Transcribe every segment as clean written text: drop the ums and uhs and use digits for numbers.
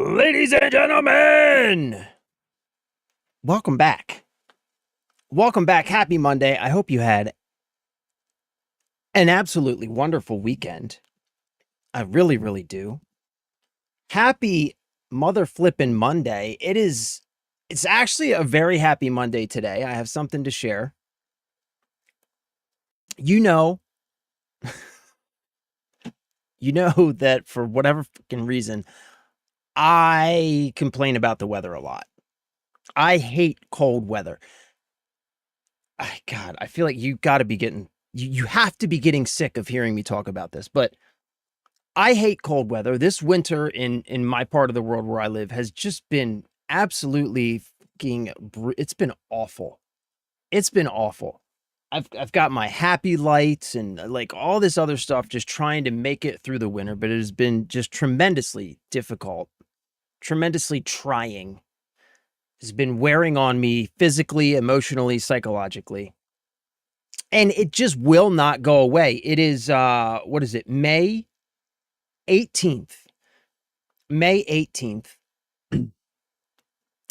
Ladies and gentlemen, welcome back. Welcome back. Happy Monday. I hope you had an absolutely wonderful weekend. I really, really do. Happy mother flippin' Monday. It's actually a very happy Monday today. I have something to share. You know, you know that for whatever fucking reason, I complain about the weather a lot. I hate cold weather. God, I feel like you got to be getting you have to be getting sick of hearing me talk about this, but I hate cold weather. This winter in my part of the world where I live has just been absolutely fucking it's been awful. It's been awful. I've got my happy lights and like all this other stuff just trying to make it through the winter, but it has been just tremendously difficult, tremendously trying. It's been wearing on me physically, emotionally, psychologically. And it just will not go away. It is what is it? May 18th. May 18th.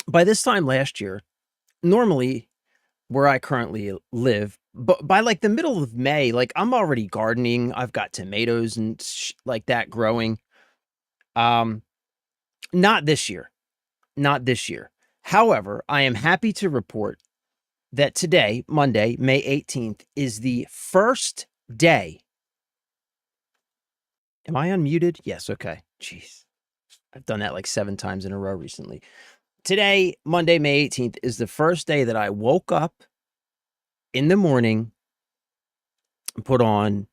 By this time last year, normally where I currently live, but by like the middle of May, like I'm already gardening. I've got tomatoes and like that growing. Um, not this year. Not this year. However, I am happy to report that today, Monday, May 18th, is the first day. Am I unmuted? Yes, okay. Jeez. I've done that like 7 times in a row recently. Today, Monday, May 18th, is the first day that I woke up in the morning and put on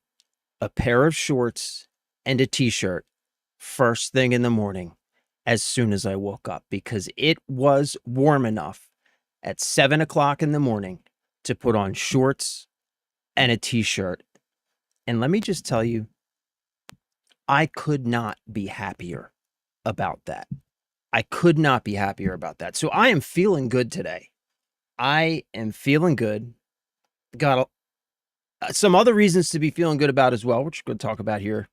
a pair of shorts and a t-shirt first thing in the morning as soon as I woke up because it was warm enough at 7 o'clock in the morning to put on shorts and a t-shirt. And let me just tell you, I could not be happier about that. I could not be happier about that. So I am feeling good today. I am feeling good. Got some other reasons to be feeling good about as well, which we're going to talk about here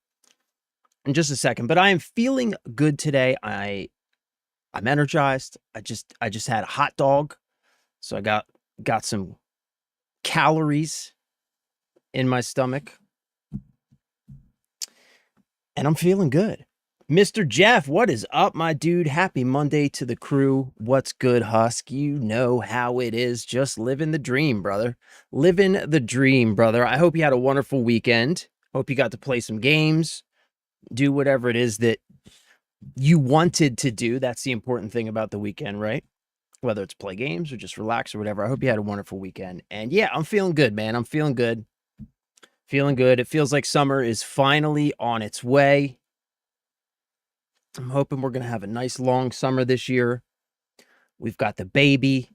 in just a second. But I am feeling good today. I'm energized. I just had a hot dog, so I got some calories in my stomach, and I'm feeling good. Mr. Jeff, what is up, my dude? Happy Monday to the crew. What's good, Husk? You know how it is. Just living the dream, brother. Living the dream, brother. I hope you had a wonderful weekend. Hope you got to play some games, do whatever it is that you wanted to do. That's the important thing about the weekend, right? Whether it's play games or just relax or whatever. I hope you had a wonderful weekend. And yeah, I'm feeling good, man. I'm feeling good. Feeling good. It feels like summer is finally on its way. I'm hoping we're going to have a nice long summer this year. We've got the baby.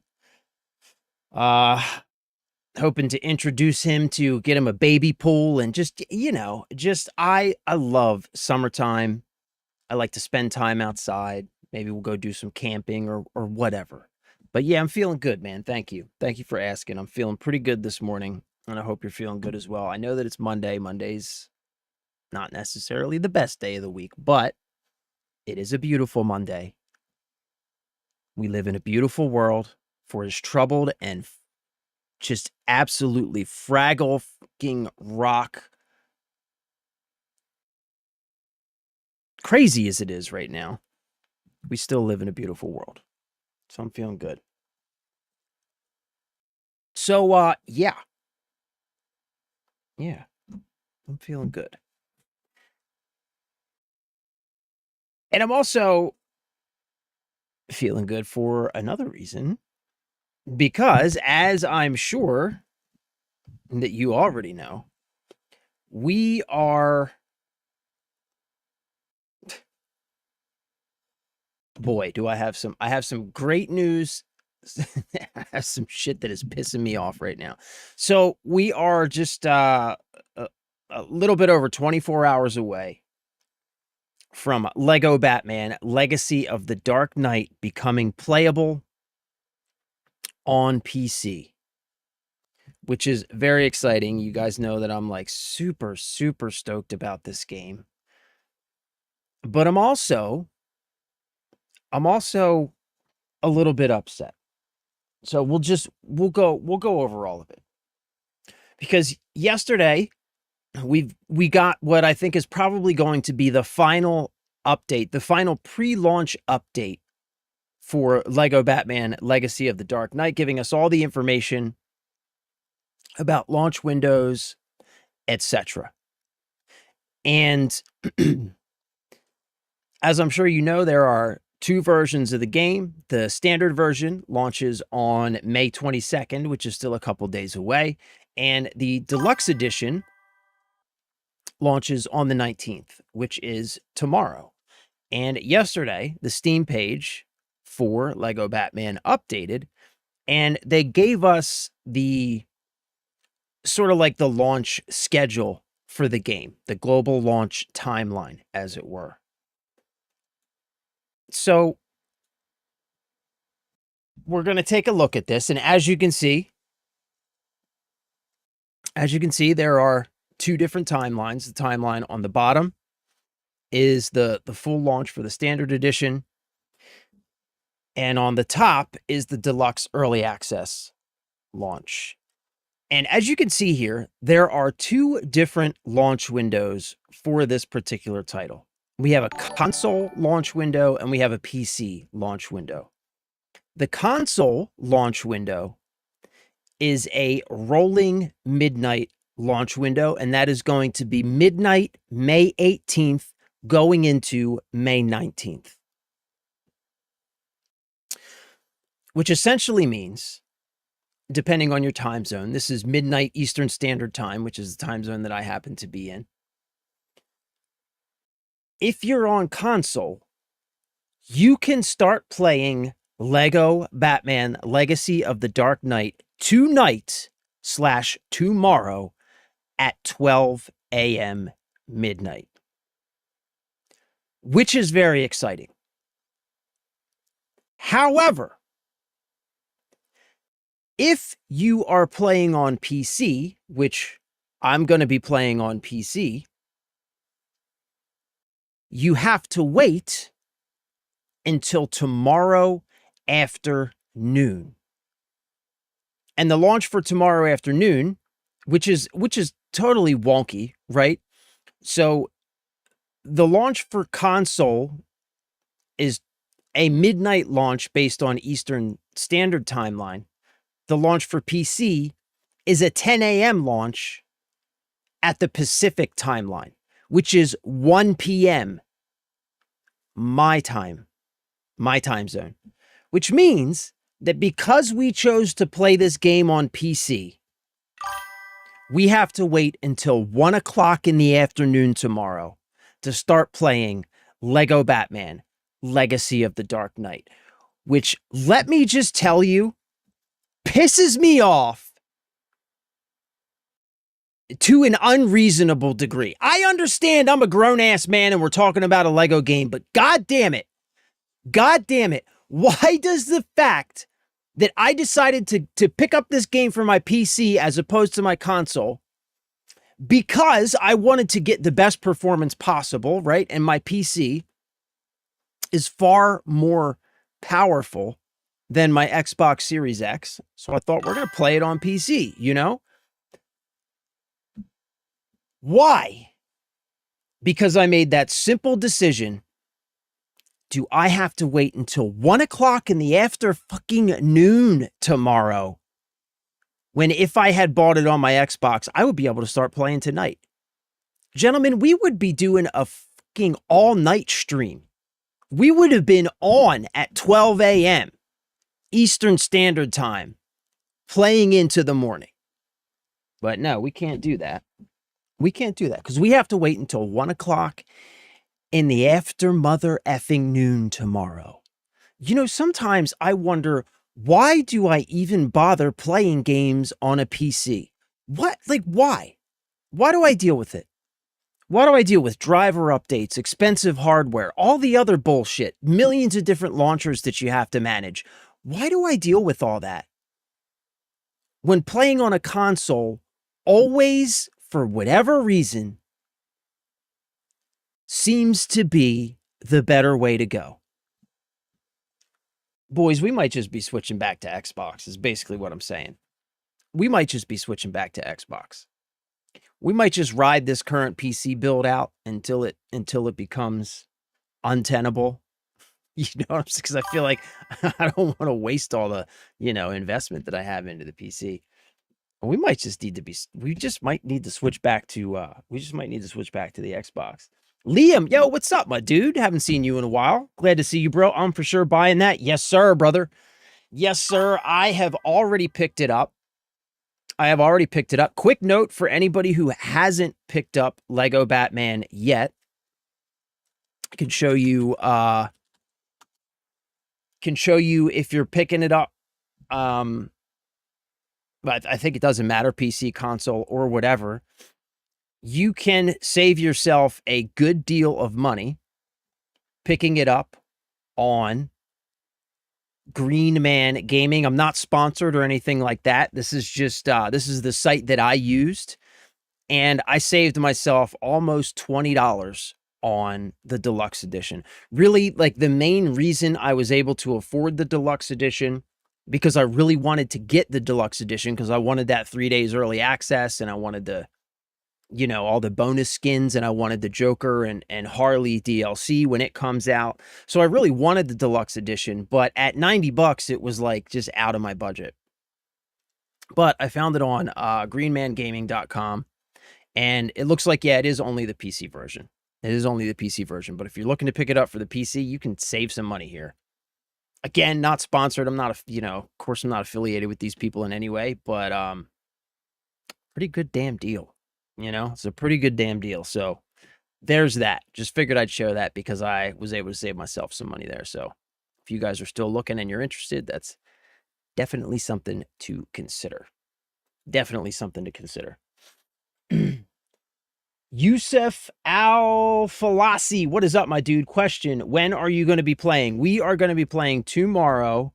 Hoping to introduce him to get him a baby pool and just, I love summertime. I like to spend time outside. Maybe we'll go do some camping or whatever. But yeah, I'm feeling good, man. Thank you. Thank you for asking. I'm feeling pretty good this morning, and I hope you're feeling good as well. I know that it's Monday. Monday's not necessarily the best day of the week, but it is a beautiful Monday. We live in a beautiful world for as troubled and just absolutely fragile fucking rock crazy as it is right now. We still live in a beautiful world. So I'm feeling good. So yeah. Yeah. I'm feeling good. And I'm also feeling good for another reason, because as I'm sure that you already know, we are, boy, do I have some great news. I have some shit that is pissing me off right now. So we are just a little bit over 24 hours away from Lego Batman Legacy of the Dark Knight becoming playable on PC, which is very exciting. You guys know that I'm like super, super stoked about this game. But I'm also I'm also a little bit upset. So we'll go over all of it. Because yesterday we got what I think is probably going to be the final update, the final pre-launch update for Lego Batman Legacy of the Dark Knight, giving us all the information about launch windows, etc. And as I'm sure you know, there are two versions of the game. The standard version launches on May 22nd, which is still a couple days away, and the deluxe edition launches on the 19th, which is tomorrow. And yesterday, the Steam page for Lego Batman updated, and they gave us the sort of like the launch schedule for the game, the global launch timeline, as it were. So we're going to take a look at this. And as you can see, there are two different timelines. The timeline on the bottom is the full launch for the standard edition. And on the top is the deluxe early access launch. And as you can see here, there are two different launch windows for this particular title. We have a console launch window and we have a PC launch window. The console launch window is a rolling midnight launch window, and that is going to be midnight, May 18th, going into May 19th. Which essentially means, depending on your time zone, this is midnight Eastern Standard Time, which is the time zone that I happen to be in. If you're on console, you can start playing Lego Batman Legacy of the Dark Knight tonight/tomorrow at 12 a.m. midnight, which is very exciting. However, if you are playing on PC, which I'm going to be playing on PC, you have to wait until tomorrow afternoon. And the launch for tomorrow afternoon, which is totally wonky, right? So the launch for console is a midnight launch based on Eastern Standard Timeline. The launch for PC is a 10 a.m. launch at the Pacific timeline, which is 1 p.m. my time zone, which means that because we chose to play this game on PC, we have to wait until 1 o'clock in the afternoon tomorrow to start playing Lego Batman Legacy of the Dark Knight, which, let me just tell you, pisses me off to an unreasonable degree. I understand I'm a grown-ass man and we're talking about a Lego game, but God damn it, why does the fact that I decided to pick up this game for my PC as opposed to my console, because I wanted to get the best performance possible, right? And my PC is far more powerful than my Xbox Series X. So I thought, we're going to play it on PC, you know? Why? Because I made that simple decision. Do I have to wait until 1 o'clock in the after fucking noon tomorrow, when if I had bought it on my Xbox, I would be able to start playing tonight? Gentlemen, we would be doing a fucking all-night stream. We would have been on at 12 a.m. Eastern Standard Time, playing into the morning. But no, we can't do that. We can't do that because we have to wait until 1 o'clock in the after mother effing noon tomorrow. You know, sometimes I wonder, why do I even bother playing games on a PC? What? Like, why? Why do I deal with it? Why do I deal with driver updates, expensive hardware, all the other bullshit, millions of different launchers that you have to manage? Why do I deal with all that? When playing on a console, always, for whatever reason, seems to be the better way to go. boys, we might just be switching back to Xbox is basically what I'm saying. We might just be switching back to Xbox. We might just ride this current PC build out until it becomes untenable. You know what I'm saying? Because I feel like I don't want to waste all the, investment that I have into the PC. We might just need to be, we just might need to switch back to, the Xbox. Liam, yo, what's up, my dude? Haven't seen you in a while. Glad to see you, bro. I'm for sure buying that. Yes, sir, brother. Yes, sir. I have already picked it up. Quick note for anybody who hasn't picked up Lego Batman yet. I can show you if you're picking it up. But I think it doesn't matter, PC, console, or whatever. You can save yourself a good deal of money picking it up on Green Man Gaming. I'm not sponsored or anything like that. This is just this is the site that I used, and I saved myself almost $20 on the deluxe edition. Really, like, the main reason I was able to afford the deluxe edition, because I really wanted to get the deluxe edition because I wanted that 3 days early access, and I wanted the, all the bonus skins, and I wanted the Joker and Harley DLC when it comes out. So I really wanted the deluxe edition, but at $90, it was like just out of my budget. But I found it on greenmangaming.com, and it looks like, yeah, it is only the PC version. It is only the PC version, but if you're looking to pick it up for the PC, you can save some money here. Again, not sponsored. I'm not, of course, I'm not affiliated with these people in any way, but pretty good damn deal. It's a pretty good damn deal. So there's that. Just figured I'd share that because I was able to save myself some money there. So if you guys are still looking and you're interested, that's definitely something to consider. Definitely something to consider. Yusuf Al-Falasi, what is up, my dude? Question, when are you going to be playing? We are going to be playing tomorrow,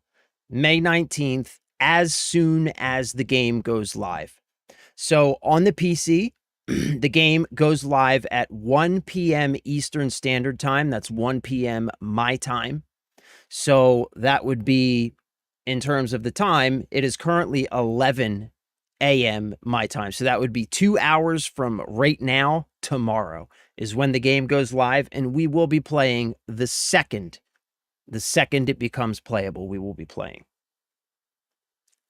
May 19th, as soon as the game goes live. So on the PC, the game goes live at 1 p.m. Eastern Standard Time. That's 1 p.m. my time. So that would be, in terms of the time, it is currently 11 a.m. my time. So that would be 2 hours from right now. Tomorrow is when the game goes live, and we will be playing the second it becomes playable. We will be playing.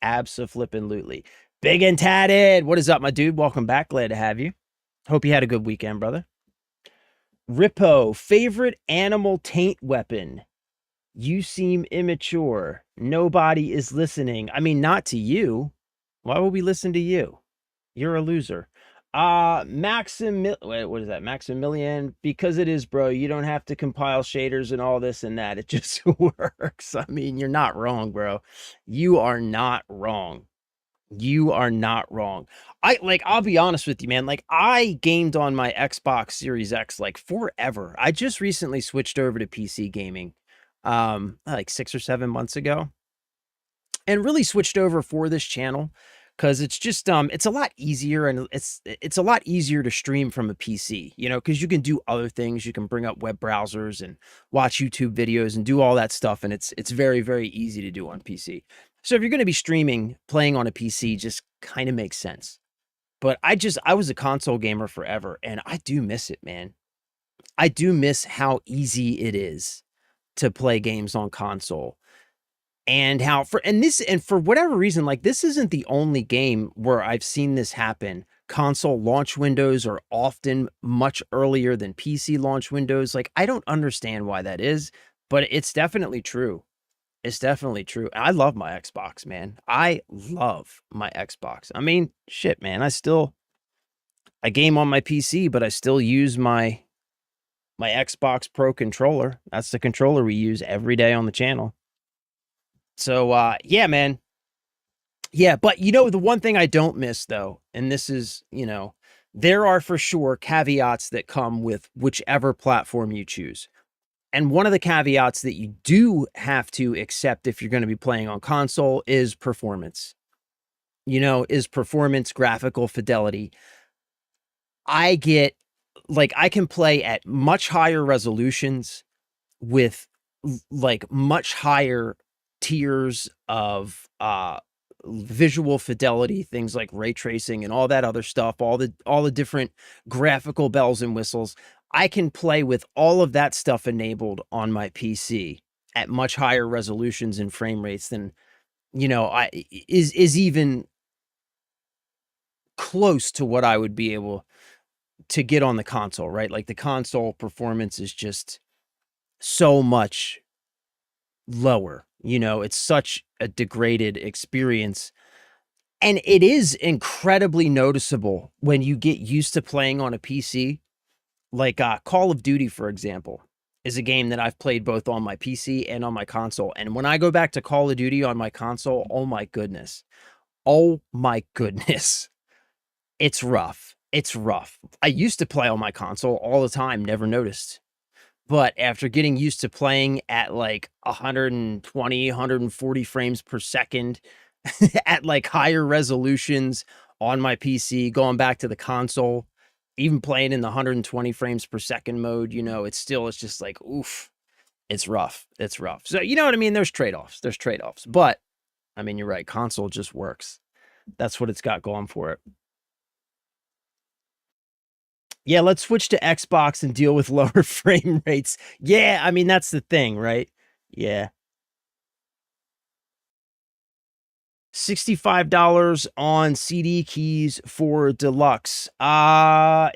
Abso-flippin'-lutely. Big and Tatted, what is up, my dude? Welcome back. Glad to have you. Hope you had a good weekend, brother. Rippo, favorite animal taint weapon? You seem immature. Nobody is listening. I mean, not to you. Why would we listen to you? You're a loser. What is that? Maximilian, because it is, bro. You don't have to compile shaders and all this and that. It just works. I mean, you're not wrong, bro. You are not wrong. You are not wrong. I'll be honest with you, man. Like, I gamed on my Xbox Series X like forever. I just recently switched over to PC gaming, like 6 or 7 months ago, and really switched over for this channel because it's just it's a lot easier, and it's a lot easier to stream from a PC, because you can do other things. You can bring up web browsers and watch YouTube videos and do all that stuff, and it's very, very easy to do on PC. So if you're going to be streaming, playing on a PC just kind of makes sense. But I was a console gamer forever, and I do miss it, man. I do miss how easy it is to play games on console. And for whatever reason, like, this isn't the only game where I've seen this happen. Console launch windows are often much earlier than PC launch windows. Like, I don't understand why that is, but it's definitely true. It's definitely true. I love my Xbox, man. I love my Xbox. I mean, shit, man. I game on my PC, but I still use my Xbox Pro controller. That's the controller we use every day on the channel. So, yeah, man. Yeah, but the one thing I don't miss, though, and this is, there are for sure caveats that come with whichever platform you choose. And one of the caveats that you do have to accept if you're going to be playing on console is performance. Graphical fidelity. I can play at much higher resolutions with like much higher tiers of visual fidelity, things like ray tracing and all that other stuff, all the different graphical bells and whistles. I can play with all of that stuff enabled on my PC at much higher resolutions and frame rates than, you know, is even close to what I would be able to get on the console, right? Like the console performance is just so much lower. You know, it's such a degraded experience. And it is incredibly noticeable when you get used to playing on a PC. Like Call of Duty, for example, is a game that I've played both on my PC and on my console. And when I go back to Call of Duty on my console, oh my goodness. Oh my goodness. It's rough. It's rough. I used to play on my console all the time, never noticed. But after getting used to playing at like 120, 140 frames per second at like higher resolutions on my PC, going back to the console, even playing in the 120 frames per second mode, you know, it's just like, oof, it's rough. It's rough. So, you know what I mean? There's trade-offs. There's trade-offs. But, I mean, you're right. Console just works. That's what it's got going for it. Yeah, let's switch to Xbox and deal with lower frame rates. Yeah, I mean, that's the thing, right? Yeah. $65 on CD keys for deluxe.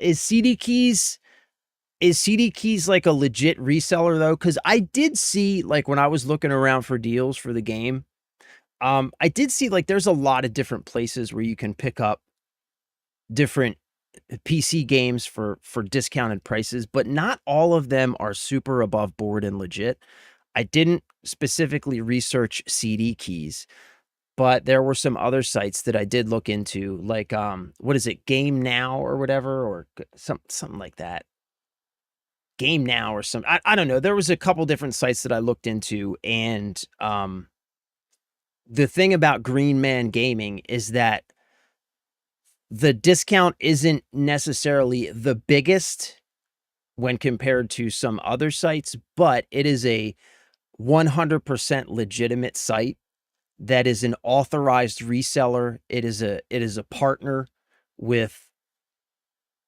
Is CD keys like a legit reseller though? Because I did see, like, when I was looking around for deals for the game, I did see like there's a lot of different places where you can pick up different PC games for discounted prices, but not all of them are super above board and legit. I didn't specifically research CD keys, but there were some other sites that I did look into, like what is it, Game Now or whatever, or something like that. Game Now or some, I don't know. There was a couple different sites that I looked into, and the thing about Green Man Gaming is that the discount isn't necessarily the biggest when compared to some other sites, but it is a 100% legitimate site that is an authorized reseller. It is a partner with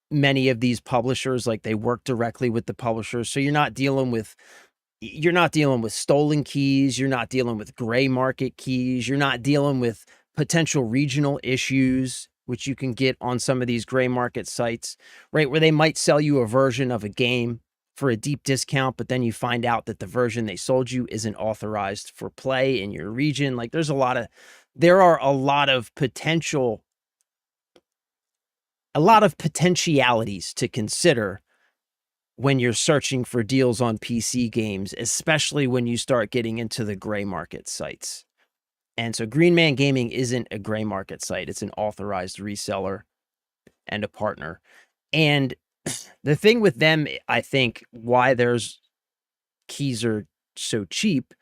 many of these publishers. Like, they work directly with the publishers. So you're not dealing with stolen keys, you're not dealing with gray market keys, you're not dealing with potential regional issues, which you can get on some of these gray market sites, right? Where they might sell you a version of a game for a deep discount, but then you find out that the version they sold you isn't authorized for play in your region. Like, there are a lot of potentialities to consider when you're searching for deals on PC games, especially when you start getting into the gray market sites. And so Green Man Gaming isn't a gray market site. It's an authorized reseller and a partner. And the thing with them, I think why there's keys are so cheap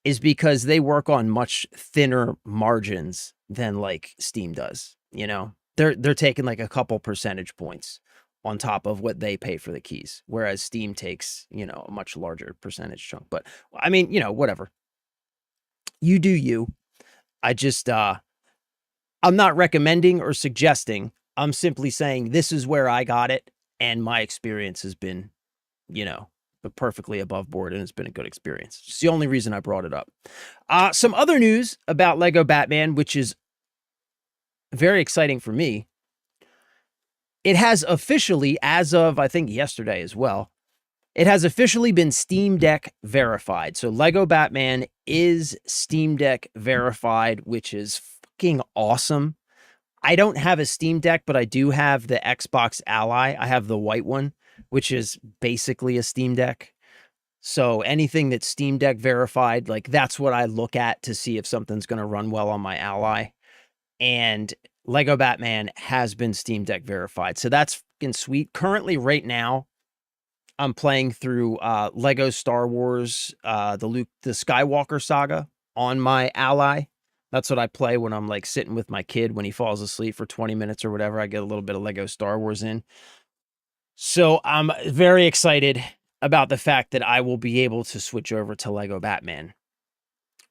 is because they work on much thinner margins than like Steam does. You know, they're taking like a couple percentage points on top of what they pay for the keys, whereas Steam takes, you know, a much larger percentage chunk. But I mean, you know, whatever. You do you. I just I'm not recommending or suggesting. I'm simply saying this is where I got it, and my experience has been, you know, perfectly above board, and it's been a good experience. It's the only reason I brought it up. Some other news about Lego Batman, which is very exciting for me. It has officially, as of I think yesterday as well, it has officially been Steam Deck verified. So Lego Batman is Steam Deck verified, which is fucking awesome. I don't have a Steam Deck, but I do have the Xbox Ally. I have the white one, which is basically a Steam Deck. So anything that's Steam Deck verified, like, that's what I look at to see if something's going to run well on my Ally. And Lego Batman has been Steam Deck verified. So that's fucking sweet. Currently, right now, I'm playing through Lego Star Wars, the Skywalker saga on my Ally. That's what I play when I'm like sitting with my kid when he falls asleep for 20 minutes or whatever. I get a little bit of Lego Star Wars in. So I'm very excited about the fact that I will be able to switch over to Lego Batman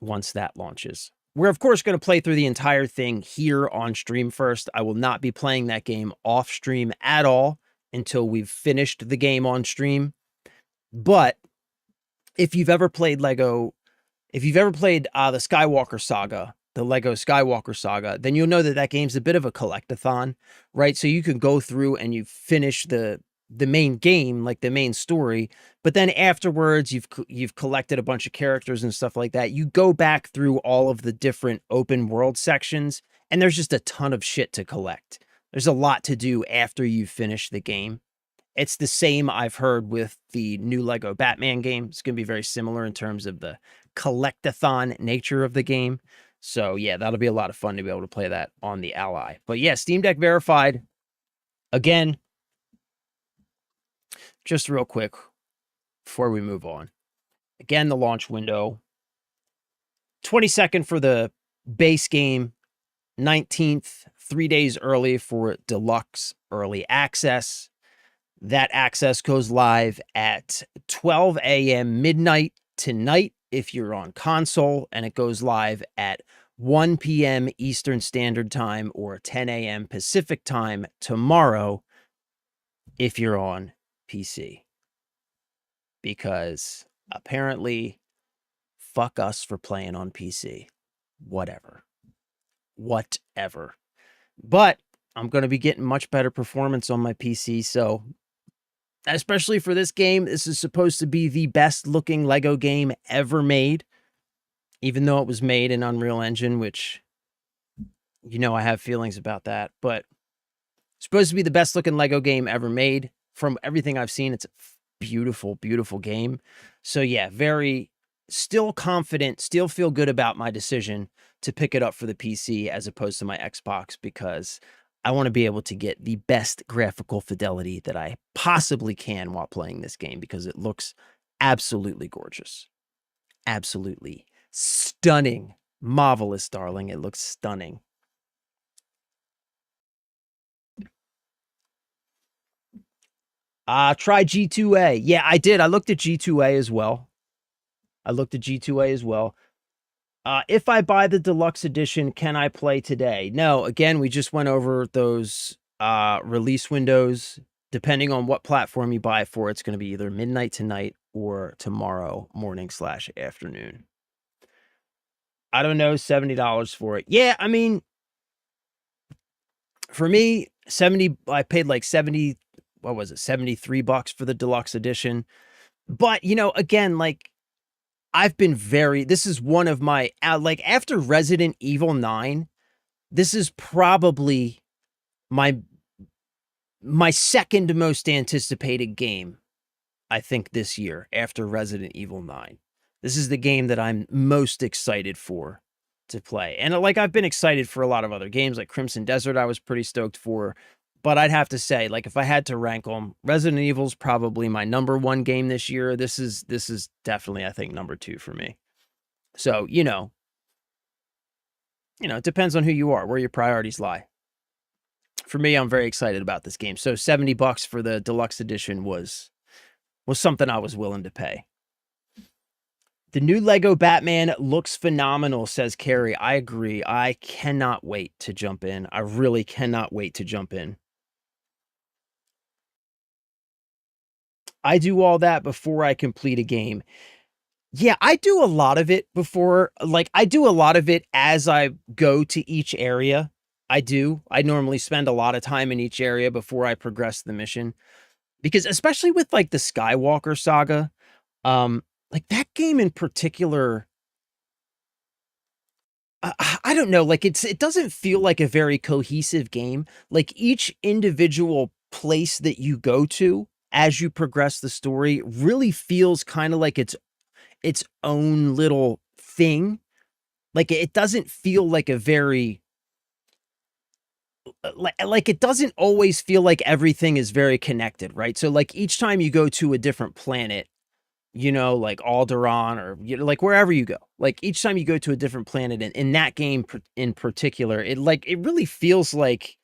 once that launches. We're, of course, going to play through the entire thing here on stream first. I will not be playing that game off stream at all until we've finished the game on stream. But if you've ever played the Skywalker Saga, the Lego Skywalker Saga, then you'll know that that game's a bit of a collectathon, right? So you can go through and you finish the main game, like the main story, but then afterwards you've collected a bunch of characters and stuff like that. You go back through all of the different open world sections, and there's just a ton of shit to collect. There's a lot to do after you finish the game. It's the same, I've heard, with the new Lego Batman game. It's going to be very similar in terms of the collectathon nature of the game. So yeah, that'll be a lot of fun to be able to play that on the Ally. But yeah, Steam Deck verified. Again, just real quick before we move on. Again, the launch window. 22nd for the base game. 19th, 3 days early for deluxe early access. That access goes live at 12 a.m. midnight tonight if you're on console, and it goes live at 1 p.m. Eastern Standard Time or 10 a.m. Pacific Time tomorrow if you're on PC. Because apparently, fuck us for playing on PC. Whatever. But I'm going to be getting much better performance on my PC, so especially for this game, this is supposed to be the best looking Lego game ever made, even though it was made in Unreal Engine, which, you know, I have feelings about that, but it's supposed to be the best looking Lego game ever made. From everything I've seen, it's a beautiful, beautiful game. So yeah, still confident, still feel good about my decision to pick it up for the PC as opposed to my Xbox, because I want to be able to get the best graphical fidelity that I possibly can while playing this game, because it looks absolutely gorgeous. Absolutely stunning. Marvelous, darling. It looks stunning. Try G2A. Yeah, I did. I looked at G2A as well. If I buy the deluxe edition, can I play today? No, again, we just went over those release windows. Depending on what platform you buy it for, it's going to be either midnight tonight or tomorrow morning/afternoon. I don't know, $70 for it. Yeah, I mean, for me, I paid like 70, what was it, $73 for the deluxe edition. But, you know, again, like, this is one of my, like, after Resident Evil 9, this is probably my second most anticipated game, I think, this year after Resident Evil 9. This is the game that I'm most excited for to play. And like, I've been excited for a lot of other games, like Crimson Desert I was pretty stoked for. But I'd have to say, like, if I had to rank them, Resident Evil's probably my #1 game this year. This is definitely, I think, #2 for me. So, you know, it depends on who you are, where your priorities lie. For me, I'm very excited about this game. So $70 for the deluxe edition was something I was willing to pay. The new Lego Batman looks phenomenal, says Carrie. I agree. I cannot wait to jump in. I really cannot wait to jump in. I do all that before I complete a game. Yeah, I do a lot of it before, like, I do a lot of it as I go to each area. I normally spend a lot of time in each area before I progress the mission. Because especially with, like, the Skywalker Saga, like, that game in particular, I don't know, like, it doesn't feel like a very cohesive game. Like, each individual place that you go to as you progress the story really feels kind of like its own little thing. Like, it doesn't feel like a very, like it doesn't always feel like everything is very connected, right? So, like, each time you go to a different planet, you know, like Alderaan, or, you know, like, wherever you go, like, each time you go to a different planet, and in that game in particular, it really feels like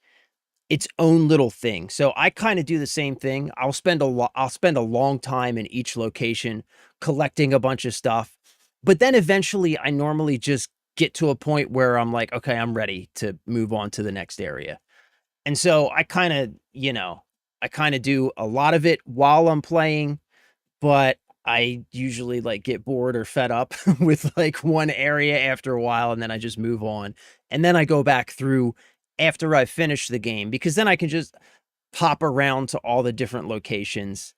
its own little thing. So I kind of do the same thing. I'll spend a long time in each location collecting a bunch of stuff. But then eventually I normally just get to a point where I'm like, "Okay, I'm ready to move on to the next area." And so I kinda, I kinda do a lot of it while I'm playing, but I usually, like, get bored or fed up with, like, one area after a while, and then I just move on. And then I go back through after I finish the game, because then I can just pop around to all the different locations,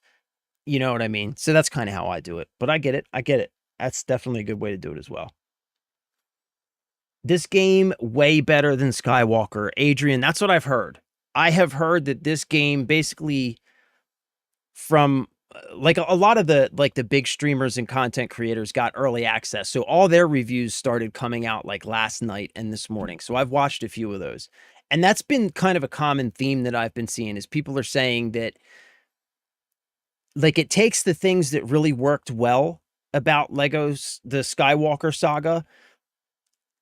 you know what I mean? So that's kinda how I do it, but I get it, I get it. That's definitely a good way to do it as well. This game, way better than Skywalker. Adrian, that's what I've heard. I have heard that this game basically from, like, a lot of the, like, the big streamers and content creators got early access, so all their reviews started coming out, like, last night and this morning, so I've watched a few of those, and that's been kind of a common theme that I've been seeing is people are saying that, like, it takes the things that really worked well about Legos The Skywalker Saga,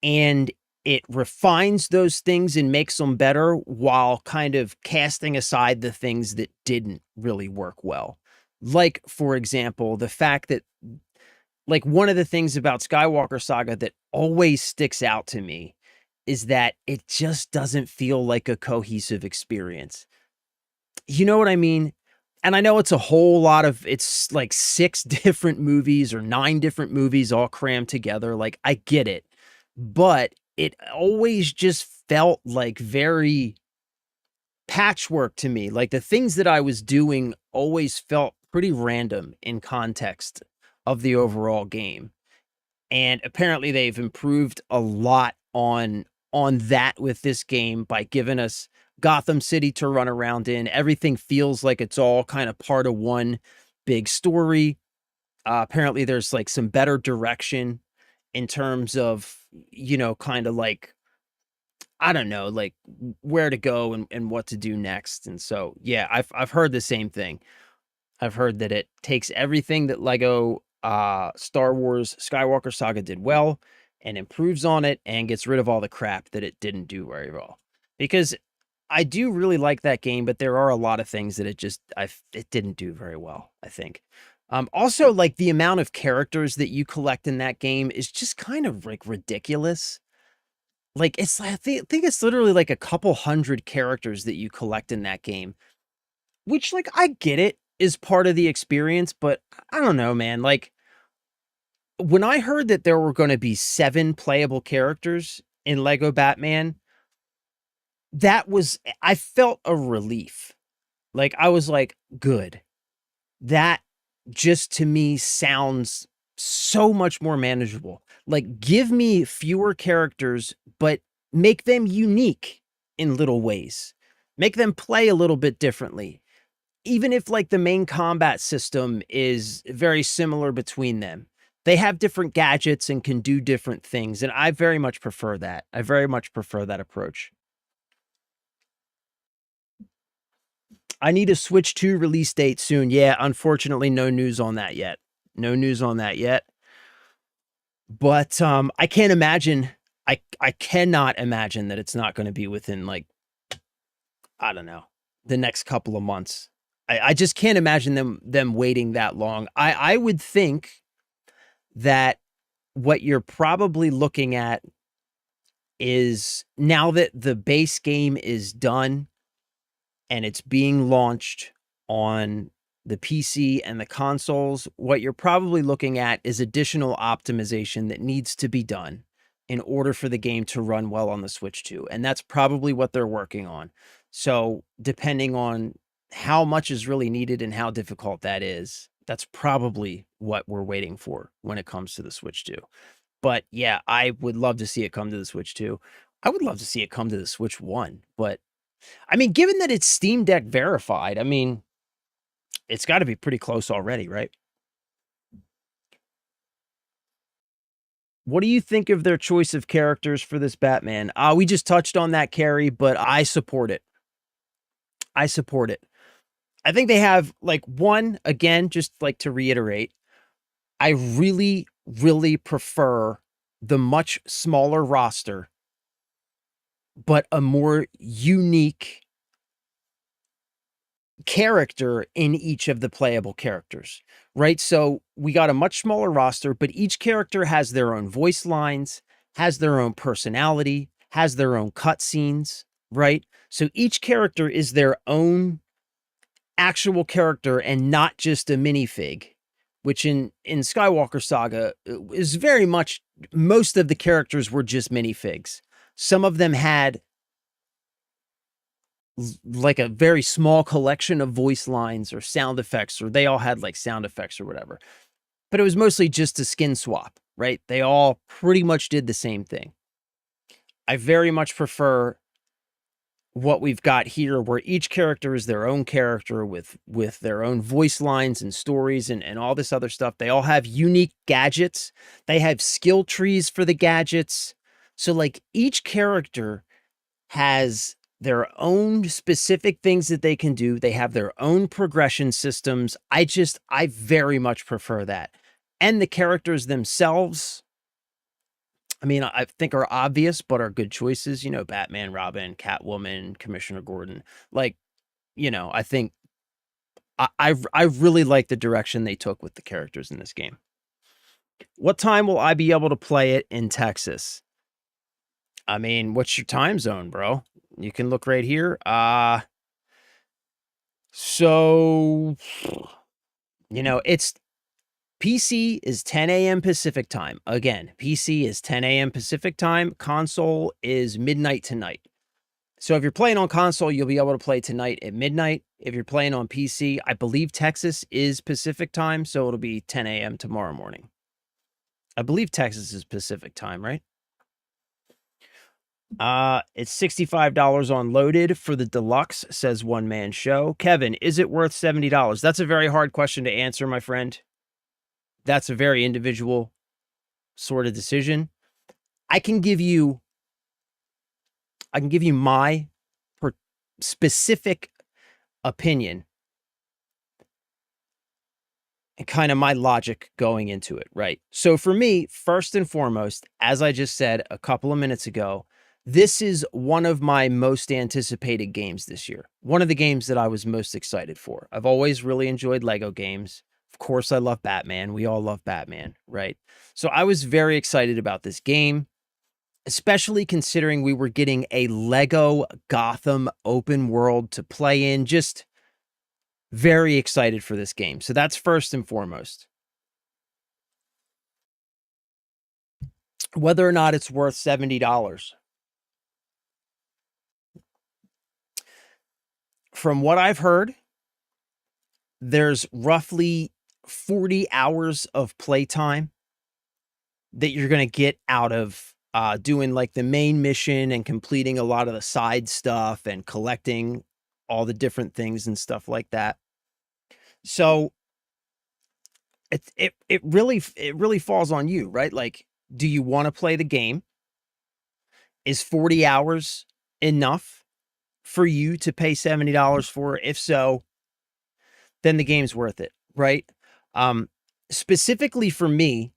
and it refines those things and makes them better while kind of casting aside the things that didn't really work well. Like, for example, the fact that, like, one of the things about Skywalker Saga that always sticks out to me is that it just doesn't feel like a cohesive experience. You know what I mean? And I know it's a whole lot of it's like 6 different movies or 9 different movies all crammed together, like, I get it, but it always just felt like very patchwork to me, like, the things that I was doing always felt pretty random in context of the overall game, and apparently they've improved a lot on that with this game by giving us Gotham City to run around in. Everything feels like it's all kind of part of one big story. Apparently there's, like, some better direction in terms of, kinda like, I don't know, like, where to go and what to do next, and so, yeah, I've heard the same thing. I've heard that it takes everything that Lego, Star Wars Skywalker Saga did well and improves on it and gets rid of all the crap that it didn't do very well. Because I do really like that game, but there are a lot of things that it didn't do very well, I think. Also, like, the amount of characters that you collect in that game is just kind of, like, ridiculous. Like, it's I think it's literally, like, a couple hundred characters that you collect in that game, which, like, I get it is part of the experience, but I don't know, man, like, when I heard that there were gonna be 7 playable characters in Lego Batman, that was I felt a relief. Like, I was like, "Good." That just to me sounds so much more manageable. Like, give me fewer characters, but make them unique in little ways. Make them play a little bit differently. Even if, like, the main combat system is very similar between them. They have different gadgets and can do different things, and I very much prefer that. I very much prefer that approach. I need a Switch 2 release date soon. Yeah, unfortunately, no news on that yet. No news on that yet. But, I can't imagine I cannot imagine that it's not gonna be within, like, I don't know, the next couple of months. I just can't imagine them waiting that long. I would think that what you're probably looking at is now that the base game is done and it's being launched on the PC and the consoles, what you're probably looking at is additional optimization that needs to be done in order for the game to run well on the Switch 2, and that's probably what they're working on. So, depending on how much is really needed and how difficult that is, that's probably what we're waiting for when it comes to the Switch 2. But, yeah, I would love to see it come to the Switch 2. I would love to see it come to the Switch 1, but I mean, given that it's Steam Deck verified, I mean, it's gotta be pretty close already, right? What do you think of their choice of characters for this Batman? We just touched on that, Carrie, but I support it. I support it. I think they have, like, one, again, just like to reiterate, I really, really prefer the much smaller roster, but a more unique character in each of the playable characters, right? So we got a much smaller roster, but each character has their own voice lines, has their own personality, has their own cutscenes, right? So each character is their own actual character and not just a minifig, which in Skywalker Saga is very much, most of the characters were just minifigs. Some of them had like a very small collection of voice lines or sound effects, or they all had like sound effects or whatever. But it was mostly just a skin swap, right? They all pretty much did the same thing. I very much prefer what we've got here, where each character is their own character with their own voice lines and stories and all this other stuff. They all have unique gadgets. They have skill trees for the gadgets. So like each character has their own specific things that they can do. They have their own progression systems. I very much prefer that. And the characters themselves, I mean, I think are obvious, but are good choices. You know, Batman, Robin, Catwoman, Commissioner Gordon. Like, you know, I think I really like the direction they took with the characters in this game. What time will I be able to play it in Texas? I mean, what's your time zone, bro? You can look right here. So, you know, it's PC is 10 a.m. Pacific time. Again, PC is 10 a.m. Pacific time. Console is midnight tonight. So if you're playing on console, you'll be able to play tonight at midnight. If you're playing on PC, I believe Texas is Pacific time, so it'll be 10 a.m. tomorrow morning. I believe Texas is Pacific time, right? It's $65 on loaded for the deluxe, says One Man Show. Kevin, is it worth $70? That's a very hard question to answer, my friend. That's a very individual sort of decision. I can give you my specific opinion and kind of my logic going into it, right? So for me, first and foremost, as I just said a couple of minutes ago, this is one of my most anticipated games this year. One of the games that I was most excited for. I've always really enjoyed Lego games. Of course, I love Batman. We all love Batman, right? So I was very excited about this game, especially considering we were getting a Lego Gotham open world to play in. Just very excited for this game. So that's first and foremost. Whether or not it's worth $70. From what I've heard, there's roughly 40 hours of playtime that you're going to get out of doing like the main mission and completing a lot of the side stuff and collecting all the different things and stuff like that. So it really falls on you, right? Like, do you want to play the game? Is 40 hours enough for you to pay $70 for? If so, then the game's worth it, right? Specifically for me,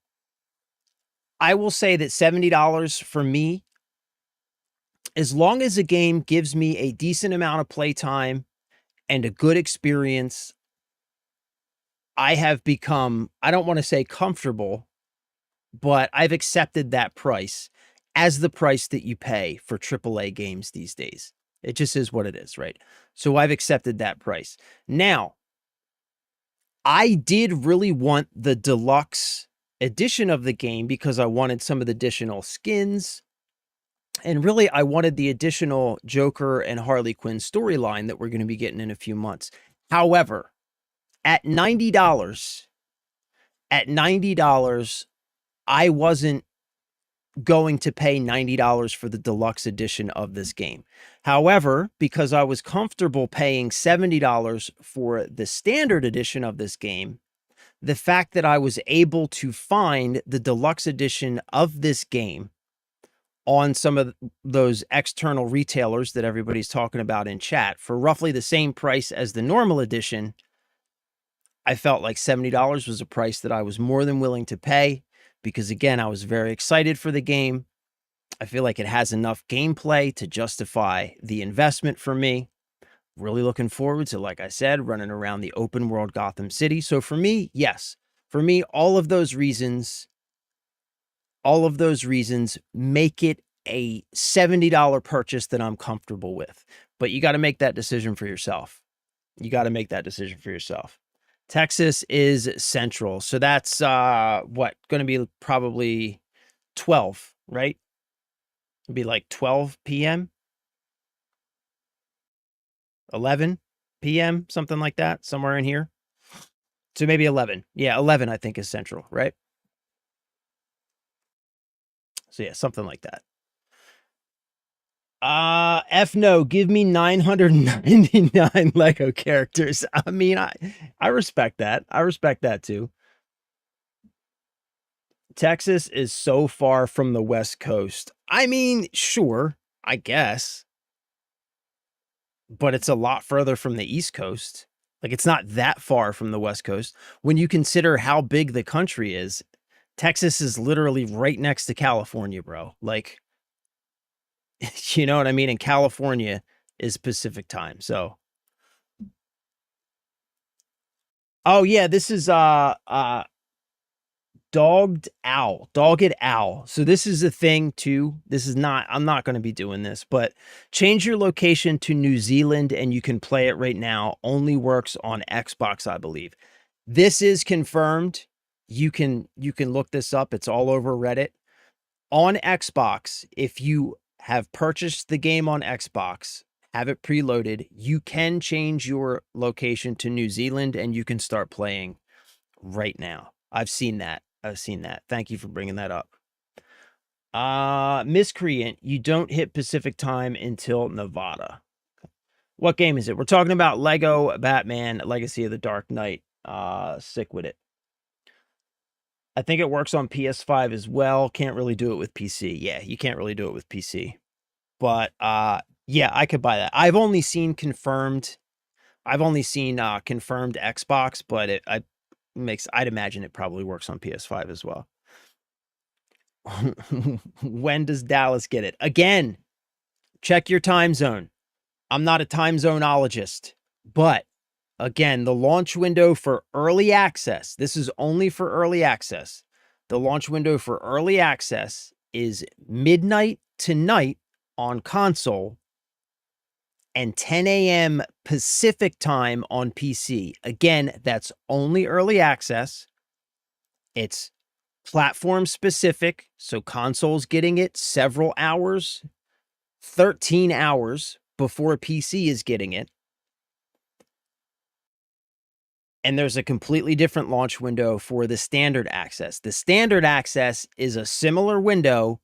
I will say that $70 for me, as long as a game gives me a decent amount of playtime and a good experience, I have become, I don't want to say comfortable, but I've accepted that price as the price that you pay for AAA games these days. It just is what it is, right? So I've accepted that price. Now, I did really want the deluxe edition of the game because I wanted some of the additional skins. And really, I wanted the additional Joker and Harley Quinn storyline that we're going to be getting in a few months. However, at $90, I wasn't going to pay $90 for the deluxe edition of this game. However, because I was comfortable paying $70 for the standard edition of this game, the fact that I was able to find the deluxe edition of this game on some of those external retailers that everybody's talking about in chat for roughly the same price as the normal edition, I felt like $70 was a price that I was more than willing to pay because, again, I was very excited for the game. I feel like it has enough gameplay to justify the investment for me. really looking forward to, like I said, running around the open world Gotham City. So for me, yes, for me, all of those reasons make it a $70 purchase that I'm comfortable with. But you got to make that decision for yourself. You got to make that decision for yourself. Texas is central. So that's what, going to be probably 12, right? It'd be like 12 p.m., 11 p.m., something like that, somewhere in here. So maybe 11. Yeah, 11 I think is central, right? So yeah, something like that. F no, give me 999 Lego characters. I mean, I respect that. I respect that too. Texas is so far from the West Coast. I mean, sure, I guess, but it's a lot further from the East Coast. Like, it's not that far from the West Coast. When you consider how big the country is, Texas is literally right next to California, bro. Like, you know what I mean? And California is Pacific time. So, oh yeah, this is dogged owl. So this is a thing too. This is not, I'm not going to be doing this, but change your location to New Zealand and you can play it right now. Only works on Xbox, I believe. This is confirmed. You can look this up. It's all over Reddit. On Xbox, if you have purchased the game on Xbox, have it preloaded, you can change your location to New Zealand and you can start playing right now. I've seen that. Thank you for bringing that up. Miscreant, you don't hit Pacific time until Nevada. What game is it? We're talking about Lego Batman Legacy of the Dark Knight. Sick with it. I think it works on PS5 as well. Can't really do it with PC. Yeah, you can't really do it with PC. But yeah, I could buy that. I've only seen confirmed Xbox, but I'd imagine it probably works on PS5 as well. When does Dallas get it? Again, check your time zone. I'm not a time zoneologist, but again, the launch window for early access, this is only for early access. The launch window for early access is midnight tonight on console and 10 a.m. Pacific time on PC. Again, that's only early access. It's platform specific, so console's getting it several hours, 13 hours before PC is getting it. And there's a completely different launch window for the standard access. The standard access is a similar window,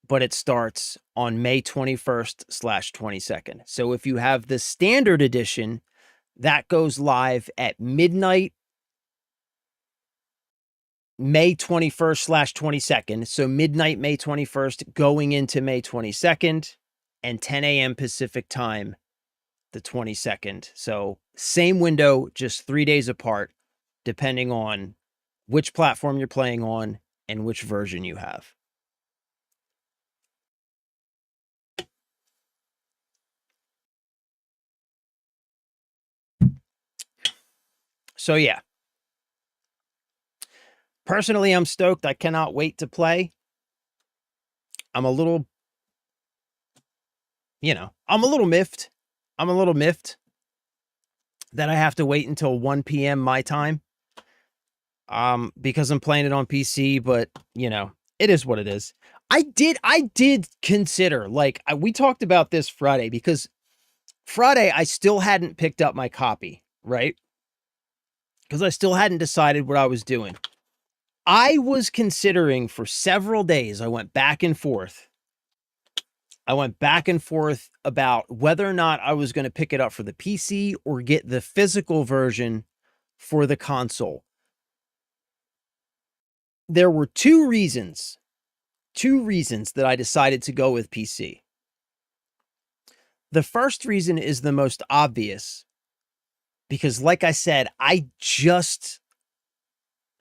but it starts on May 21st/22nd. So if you have the standard edition, that goes live at midnight, May 21st/22nd. So midnight, May 21st, going into May 22nd, and 10 a.m. Pacific time, the 22nd. So same window, just 3 days apart, depending on which platform you're playing on and which version you have. So yeah. Personally, I'm stoked. I cannot wait to play. I'm a little, I'm a little miffed. That I have to wait until 1 p.m. my time. Because I'm playing it on PC, but it is what it is. I did consider, like, we talked about this Friday, because Friday I still hadn't picked up my copy, right? Because I still hadn't decided what I was doing. I was considering for several days, I went back and forth about whether or not I was going to pick it up for the PC or get the physical version for the console. There were two reasons that I decided to go with PC. The first reason is the most obvious, because like I said, I just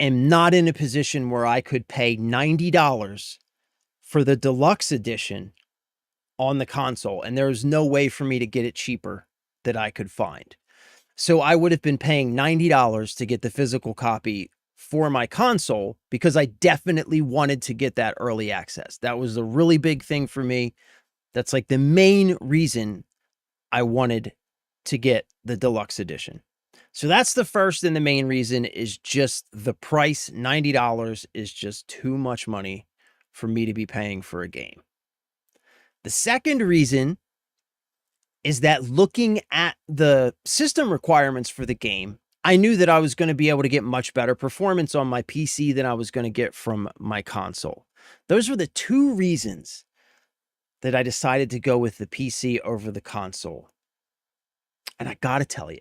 am not in a position where I could pay $90 for the deluxe edition on the console, and there's no way for me to get it cheaper that I could find. So I would have been paying $90 to get the physical copy for my console because I definitely wanted to get that early access. That was a really big thing for me. That's like the main reason I wanted to get the deluxe edition. So that's the first and the main reason is just the price. $90 is just too much money for me to be paying for a game. The second reason is that looking at the system requirements for the game, I knew that I was going to be able to get much better performance on my PC than I was going to get from my console. Those were the two reasons that I decided to go with the PC over the console. And I got to tell you,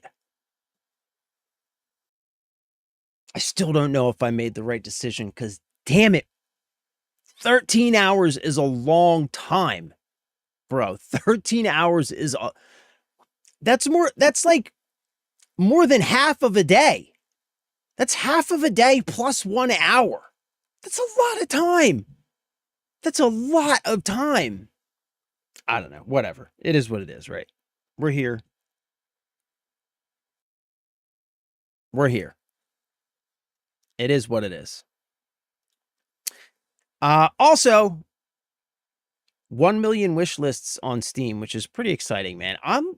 I still don't know if I made the right decision because, damn it, 13 hours is a long time, bro. 13 hours is that's like more than half of a day. That's half of a day plus 1 hour. That's a lot of time. That's a lot of time. I don't know. Whatever. It is what it is, right? We're here. We're here. It is what it is. Also, 1 million wish lists on Steam, which is pretty exciting, man. I'm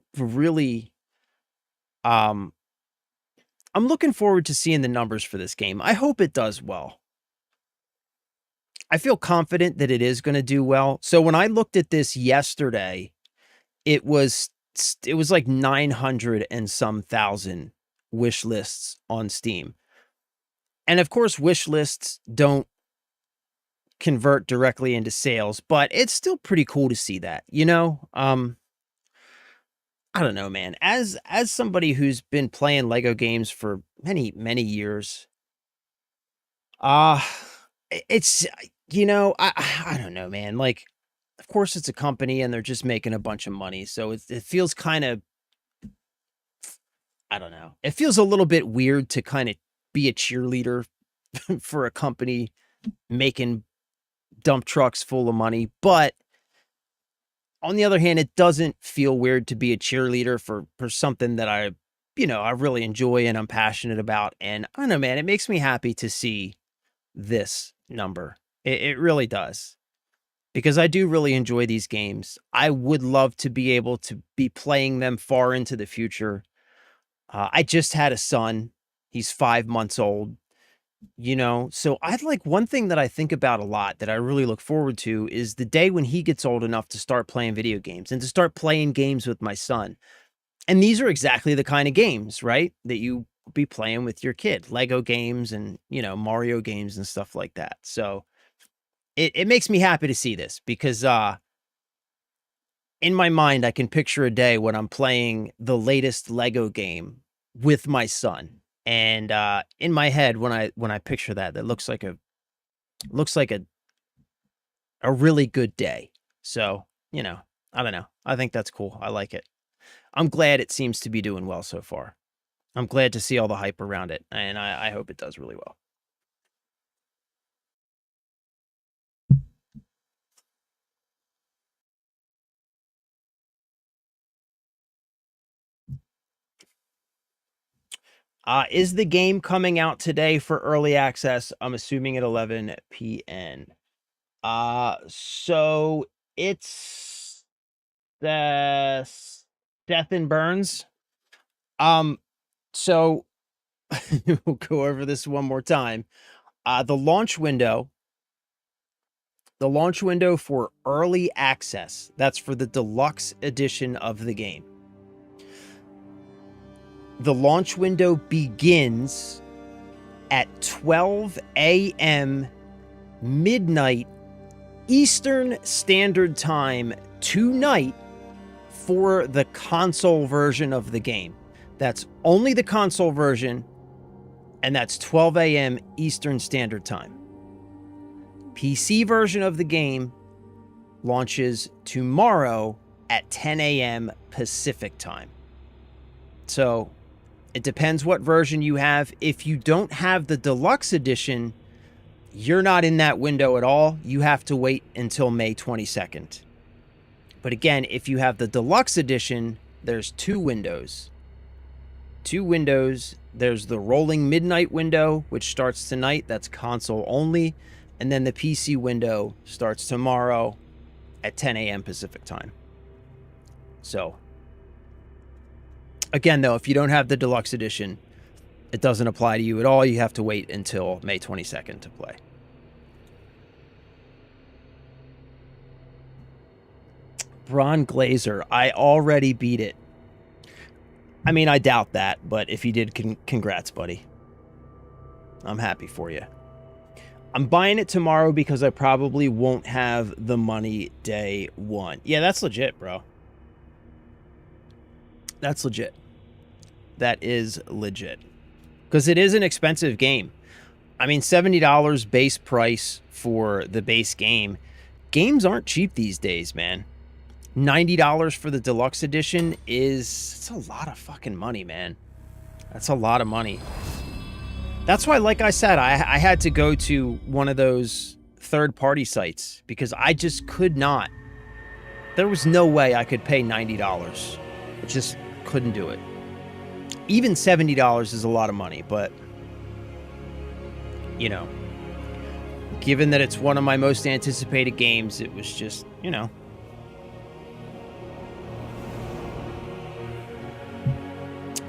looking forward to seeing the numbers for this game. I hope it does well. I feel confident that it is going to do well. So when I looked at this yesterday, it was like 900 and some thousand wish lists on Steam. And of course, wish lists don't convert directly into sales, but it's still pretty cool to see that, you know? I don't know, man. As somebody who's been playing Lego games for many, many years, it's, you know, I don't know, man. Like, of course it's a company and they're just making a bunch of money. So it feels kind of, I don't know. It feels a little bit weird to kind of be a cheerleader for a company making dump trucks full of money. But on the other hand, it doesn't feel weird to be a cheerleader for something that I really enjoy and I'm passionate about. And I don't know, man, it makes me happy to see this number. It really does. Because I do really enjoy these games. I would love to be able to be playing them far into the future. I just had a son. He's 5 months old. You know, so I'd like one thing that I think about a lot that I really look forward to is the day when he gets old enough to start playing video games and to start playing games with my son. And these are exactly the kind of games, right, that you be playing with your kid, Lego games and, you know, Mario games and stuff like that. So it makes me happy to see this because in my mind, I can picture a day when I'm playing the latest Lego game with my son. And in my head, when I picture that looks like a really good day. So, you know, I don't know. I think that's cool. I like it. I'm glad it seems to be doing well so far. I'm glad to see all the hype around it, and I hope it does really well. Is the game coming out today for early access? I'm assuming at 11 p.m. So it's the Death and Burns. So we'll go over this one more time. The launch window for early access, that's for the deluxe edition of the game. The launch window begins at 12 a.m. midnight Eastern Standard Time tonight for the console version of the game. That's only the console version, and that's 12 a.m. Eastern Standard Time. PC version of the game launches tomorrow at 10 a.m. Pacific Time. So it depends what version you have. If you don't have the deluxe edition, you're not in that window at all. You have to wait until May 22nd. But again, if you have the deluxe edition, there's two windows. There's the rolling midnight window, which starts tonight. That's console only. And then the PC window starts tomorrow at 10 a.m. Pacific time. So, again, though, if you don't have the deluxe edition, it doesn't apply to you at all. You have to wait until May 22nd to play. Bron Glazer, I already beat it. I mean, I doubt that, but if you did, congrats, buddy. I'm happy for you. I'm buying it tomorrow because I probably won't have the money day one. Yeah, that's legit, bro. That's legit. That is legit. Because it is an expensive game. I mean, $70 base price for the base game. Games aren't cheap these days, man. $90 for the deluxe edition it's a lot of fucking money, man. That's a lot of money. That's why, like I said, I had to go to one of those third-party sites because I just could not. There was no way I could pay $90. I just couldn't do it. Even $70 is a lot of money, but, you know, given that it's one of my most anticipated games, it was just, you know.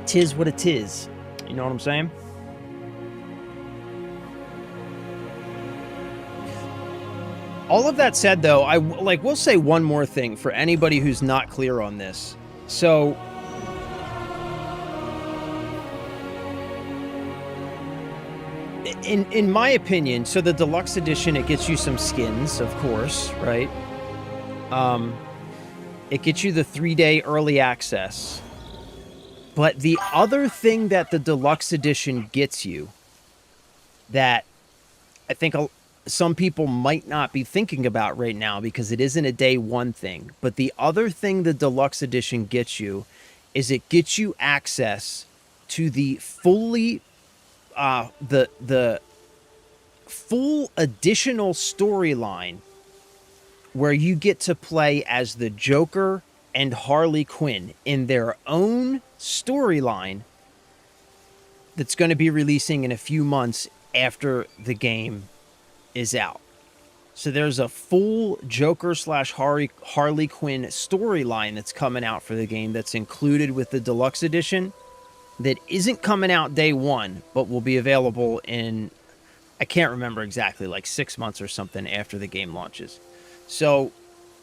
Tis what it is. You know what I'm saying? All of that said, though, we'll say one more thing for anybody who's not clear on this. So, in my opinion, so the deluxe edition, it gets you some skins, of course, right? It gets you the 3-day early access. But the other thing that the deluxe edition gets you that I think some people might not be thinking about right now because it isn't a day one thing, but the other thing the deluxe edition gets you is it gets you access to the fully the full additional storyline where you get to play as the Joker and Harley Quinn in their own storyline that's going to be releasing in a few months after the game is out. So there's a full Joker / Harley Quinn storyline that's coming out for the game that's included with the deluxe edition that isn't coming out day one, but will be available in, I can't remember exactly, like 6 months or something after the game launches. So,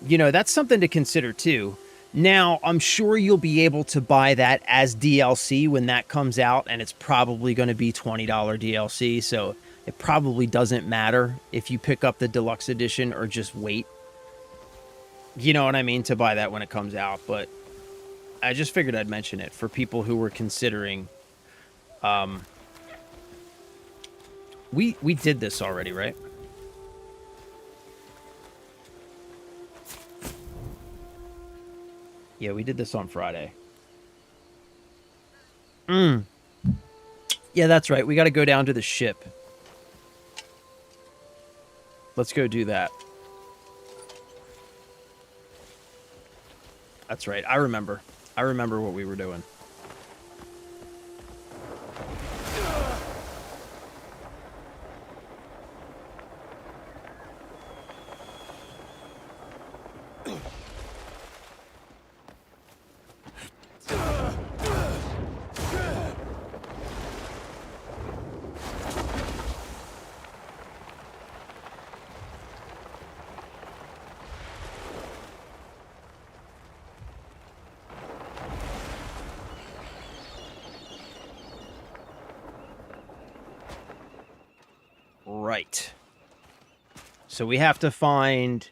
you know, that's something to consider too. Now, I'm sure you'll be able to buy that as DLC when that comes out, and it's probably going to be $20 DLC, so it probably doesn't matter if you pick up the deluxe edition or just wait. You know what I mean? To buy that when it comes out, but I just figured I'd mention it for people who were considering. We did this already, right? Yeah, we did this on Friday. Yeah, that's right. We got to go down to the ship. Let's go do that. That's right. I remember. I remember what we were doing. Right. So we have to find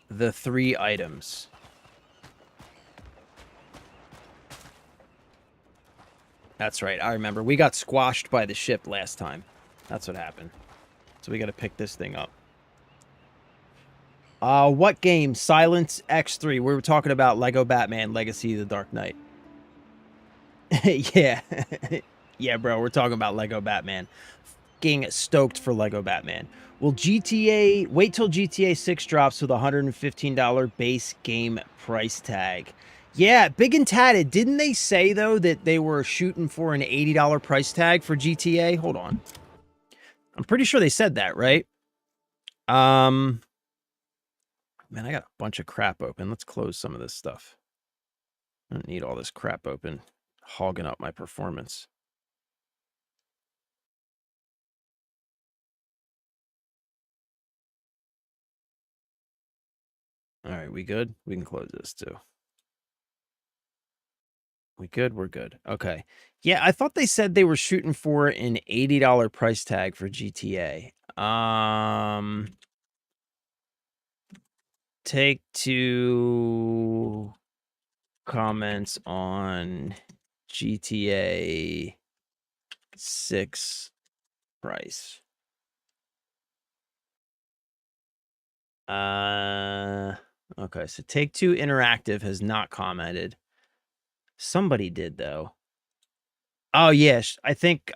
the 3 items. That's right. I remember. We got squashed by the ship last time. That's what happened. So we got to pick this thing up. What game? Silence X3. We were talking about Lego Batman Legacy of the Dark Knight. Yeah. Yeah, bro. We're talking about Lego Batman. freaking stoked for Lego Batman. Will GTA wait till GTA 6 drops with a $115 base game price tag? Yeah, big and tatted. Didn't they say though that they were shooting for an $80 price tag for GTA? Hold on. I'm pretty sure they said that, right? Man, I got a bunch of crap open. Let's close some of this stuff. I don't need all this crap open, hogging up my performance. All right, we good? We can close this too. We good? We're good. Okay. Yeah, I thought they said they were shooting for an $80 price tag for GTA. Take two comments on GTA 6 price. Okay, so Take Two Interactive has not commented. Somebody did though. Oh yes, I think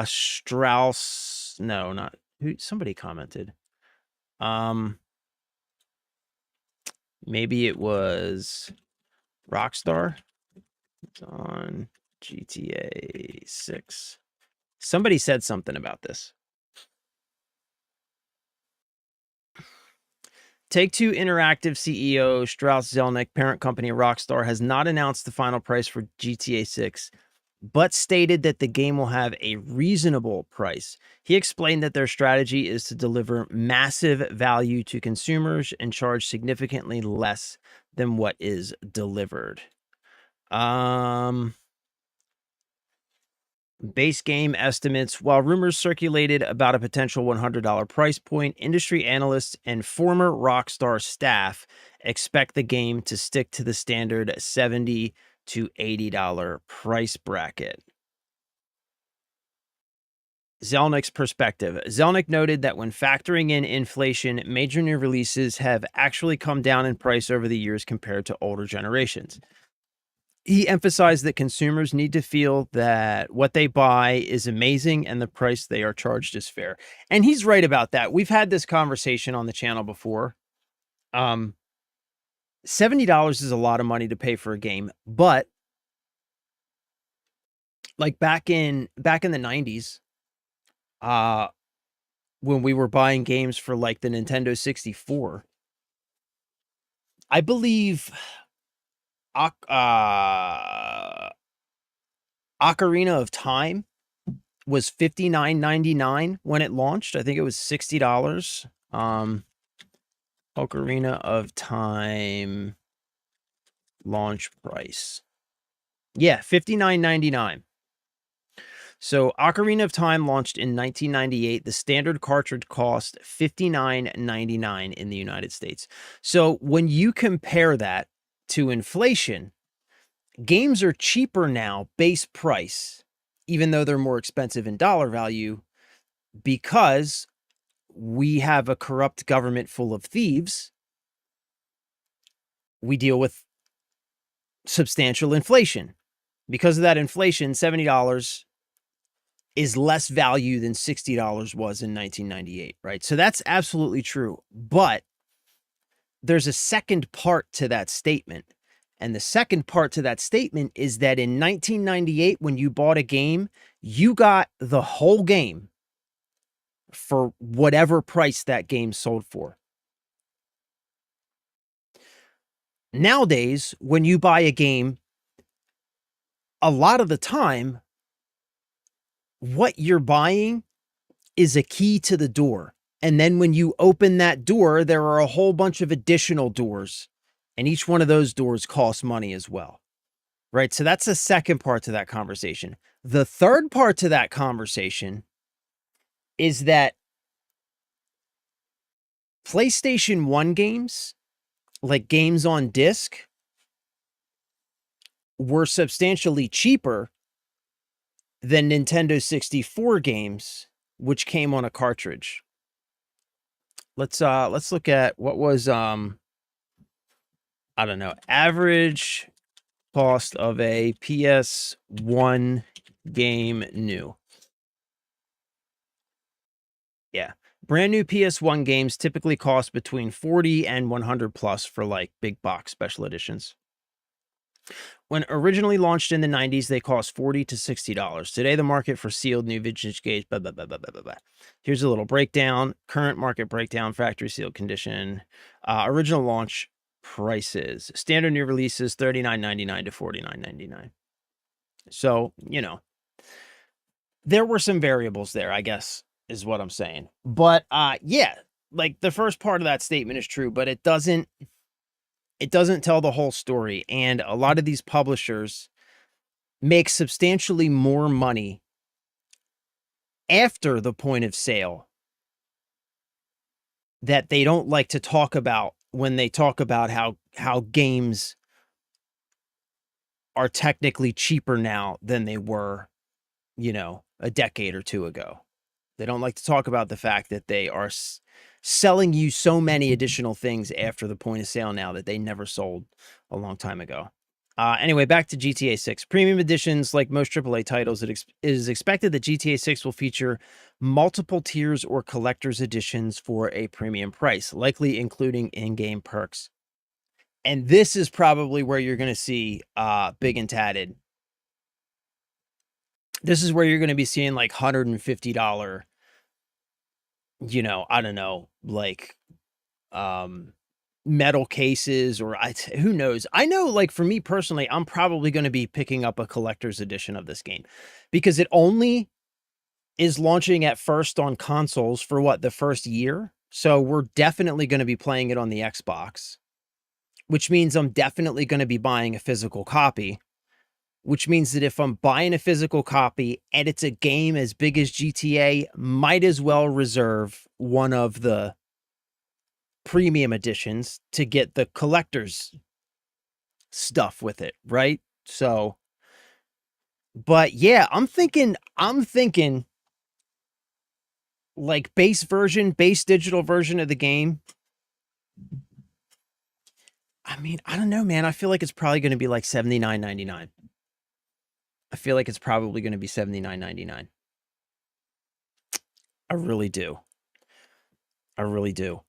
Strauss. No, not who. Somebody commented. Maybe it was Rockstar. It's on GTA 6. Somebody said something about this. Take-Two Interactive CEO Strauss Zelnick, parent company Rockstar, has not announced the final price for GTA 6, but stated that the game will have a reasonable price. He explained that their strategy is to deliver massive value to consumers and charge significantly less than what is delivered. Base game estimates. While rumors circulated about a potential $100 price point, industry analysts and former Rockstar staff expect the game to stick to the standard $70 to $80 price bracket. Zelnick's perspective. Zelnick noted that when factoring in inflation, major new releases have actually come down in price over the years compared to older generations. He emphasized that consumers need to feel that what they buy is amazing and the price they are charged is fair. And he's right about that. We've had this conversation on the channel before. $70 is a lot of money to pay for a game, but like back in the 90s, when we were buying games for like the Nintendo 64, I believe Ocarina of Time was $59.99 when it launched. I think it was $60. Ocarina of Time launch price. Yeah, $59.99. So Ocarina of Time launched in 1998. The standard cartridge cost $59.99 in the United States. So when you compare that to inflation, games are cheaper now, base price, even though they're more expensive in dollar value, because we have a corrupt government full of thieves. We deal with substantial inflation. Because of that inflation, $70 is less value than $60 was in 1998, right? So that's absolutely true. But there's a second part to that statement. And the second part to that statement is that in 1998, when you bought a game, you got the whole game for whatever price that game sold for. Nowadays, when you buy a game, a lot of the time, what you're buying is a key to the door. And then when you open that door, there are a whole bunch of additional doors. And each one of those doors costs money as well. Right? So that's the second part to that conversation. The third part to that conversation is that PlayStation 1 games, like games on disc, were substantially cheaper than Nintendo 64 games, which came on a cartridge. Let's look at what was I don't know, average cost of a PS1 game new. Yeah. Brand new PS1 games typically cost between 40 and 100 plus for like big box special editions. When originally launched in the 90s, they cost $40 to $60. Today, the market for sealed new vintage gauge, blah, blah, blah, blah, blah, blah, blah. Here's a little breakdown. Current market breakdown, factory sealed condition. Original launch prices. Standard new releases, $39.99 to $49.99. So, you know, there were some variables there, I guess, is what I'm saying. But yeah, like the first part of that statement is true, but it doesn't tell the whole story. And a lot of these publishers make substantially more money after the point of sale that they don't like to talk about when they talk about how games are technically cheaper now than they were, you know, a decade or two ago. They don't like to talk about the fact that they are selling you so many additional things after the point of sale now that they never sold a long time ago. Anyway, back to GTA 6. Premium editions, like most AAA titles, it is expected that GTA 6 will feature multiple tiers or collector's editions for a premium price, likely including in-game perks. And this is probably where you're going to see Big and Tatted. This is where you're going to be seeing like $150, you know, I don't know, like metal cases, or who knows. I know, like, for me personally, I'm probably going to be picking up a collector's edition of this game because it only is launching at first on consoles for what, the first year. So we're definitely going to be playing it on the Xbox, which means I'm definitely going to be buying a physical copy, which means that if I'm buying a physical copy and it's a game as big as GTA, might as well reserve one of the premium editions to get the collector's stuff with it, right? So, but yeah, I'm thinking like base digital version of the game. I mean, I don't know, man. I feel like it's probably going to be like $79.99. I feel like it's probably going to be $79.99. I really do. I really do.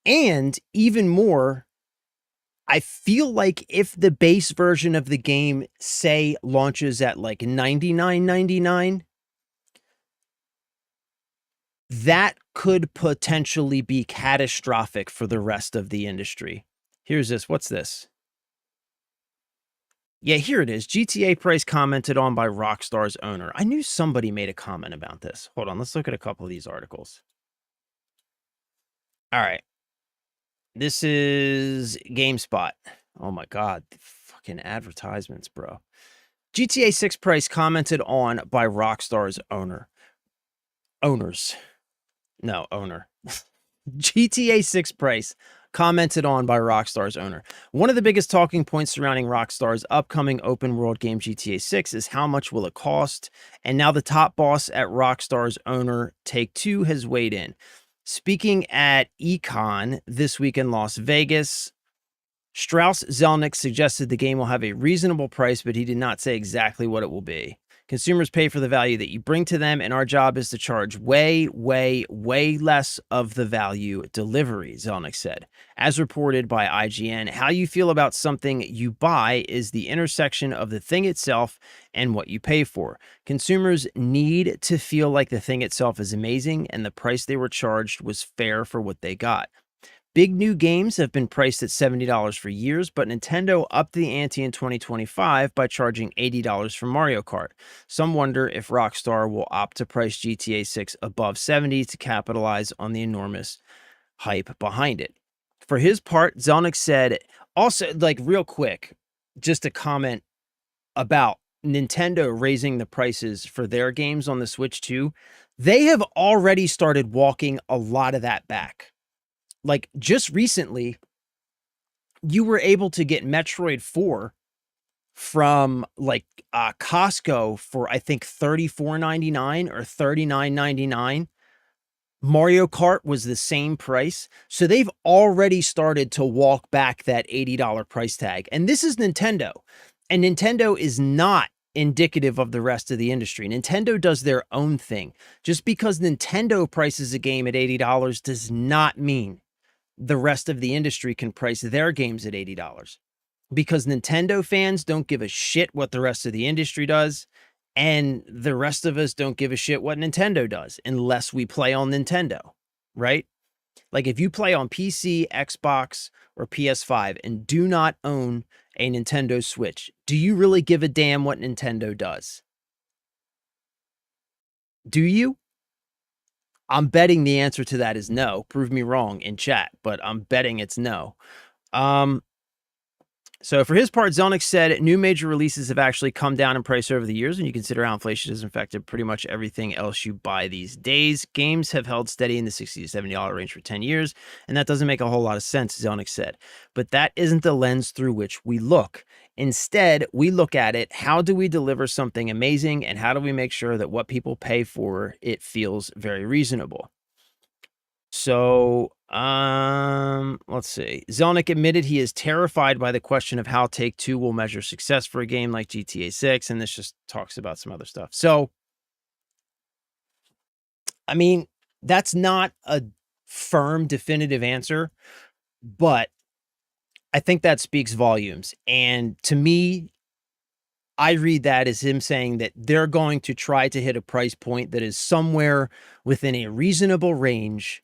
And even more, I feel like if the base version of the game, say, launches at like $99.99, that could potentially be catastrophic for the rest of the industry. Here's this. What's this? Yeah, here it is. GTA price commented on by Rockstar's owner. I knew somebody made a comment about this. Hold on, let's look at a couple of these articles. All right. This is GameSpot. Oh my God, fucking advertisements, bro. GTA 6 price commented on by Rockstar's owner. GTA 6 price commented on by Rockstar's owner. One of the biggest talking points surrounding Rockstar's upcoming open world game GTA 6 is how much will it cost, and now the top boss at Rockstar's owner, Take-Two, has weighed in. Speaking at Econ this week in Las Vegas, Strauss Zelnick suggested the game will have a reasonable price, but he did not say exactly what it will be. Consumers pay for the value that you bring to them, and our job is to charge way, way, way less of the value delivery, Zelnick said. As reported by IGN, how you feel about something you buy is the intersection of the thing itself and what you pay for. Consumers need to feel like the thing itself is amazing and the price they were charged was fair for what they got. Big new games have been priced at $70 for years, but Nintendo upped the ante in 2025 by charging $80 for Mario Kart. Some wonder if Rockstar will opt to price GTA 6 above $70 to capitalize on the enormous hype behind it. For his part, Zelnick said, also, like, real quick, just a comment about Nintendo raising the prices for their games on the Switch too. They have already started walking a lot of that back. Like, just recently, you were able to get Metroid 4 from like Costco for, I think, $34.99 or $39.99. Mario Kart was the same price. So they've already started to walk back that $80 price tag. And this is Nintendo. And Nintendo is not indicative of the rest of the industry. Nintendo does their own thing. Just because Nintendo prices a game at $80 does not mean the rest of the industry can price their games at $80, because Nintendo fans don't give a shit what the rest of the industry does, and the rest of us don't give a shit what Nintendo does unless we play on Nintendo, right? Like if you play on PC, Xbox, or PS5 and do not own a Nintendo Switch, do you really give a damn what Nintendo does? Do you? I'm betting the answer to that is no. Prove me wrong in chat, but I'm betting it's no. So for his part, Zelnick said new major releases have actually come down in price over the years when you consider how inflation has affected pretty much everything else you buy these days. Games have held steady in the $60 to $70 range for 10 years, and that doesn't make a whole lot of sense, Zelnick said. But that isn't the lens through which we look. Instead, we look at it, how do we deliver something amazing, and how do we make sure that what people pay for it feels very reasonable? So, let's see. Zelnick admitted he is terrified by the question of how Take-Two will measure success for a game like GTA 6, and this just talks about some other stuff. So, I mean, that's not a firm, definitive answer, but I think that speaks volumes. And to me, I read that as him saying that they're going to try to hit a price point that is somewhere within a reasonable range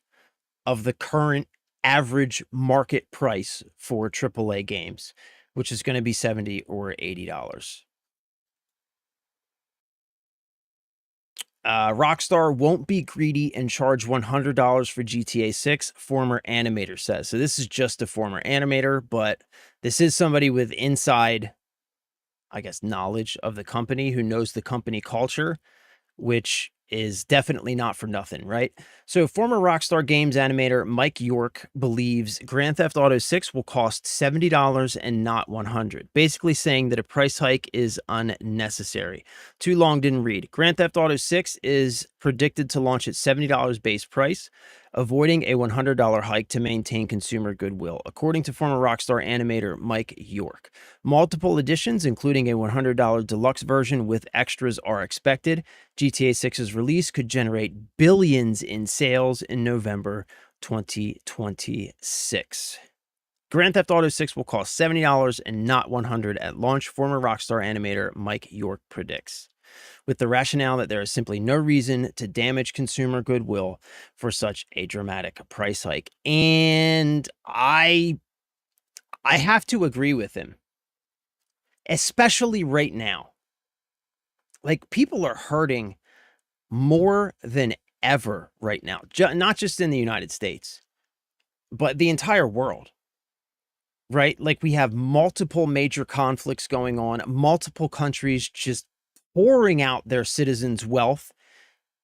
of the current average market price for AAA games, which is going to be $70 or $80. Rockstar won't be greedy and charge $100 for GTA 6, former animator says. So this is just a former animator, but this is somebody with inside, I guess, knowledge of the company, who knows the company culture, which is definitely not for nothing, right? So former Rockstar Games animator Mike York believes Grand Theft Auto 6 will cost $70 and not $100, basically saying that a price hike is unnecessary. Too long didn't read. Grand Theft Auto 6 is predicted to launch at $70 base price, avoiding a $100 hike to maintain consumer goodwill, according to former Rockstar animator Mike York. Multiple editions, including a $100 deluxe version with extras, are expected. GTA 6's release could generate billions in sales in November 2026. Grand Theft Auto 6 will cost $70 and not $100 at launch, former Rockstar animator Mike York predicts, with the rationale that there is simply no reason to damage consumer goodwill for such a dramatic price hike. And I have to agree with him, especially right now. Like, people are hurting more than ever right now, not just in the United States, but the entire world, right? Like, we have multiple major conflicts going on, multiple countries just pouring out their citizens' wealth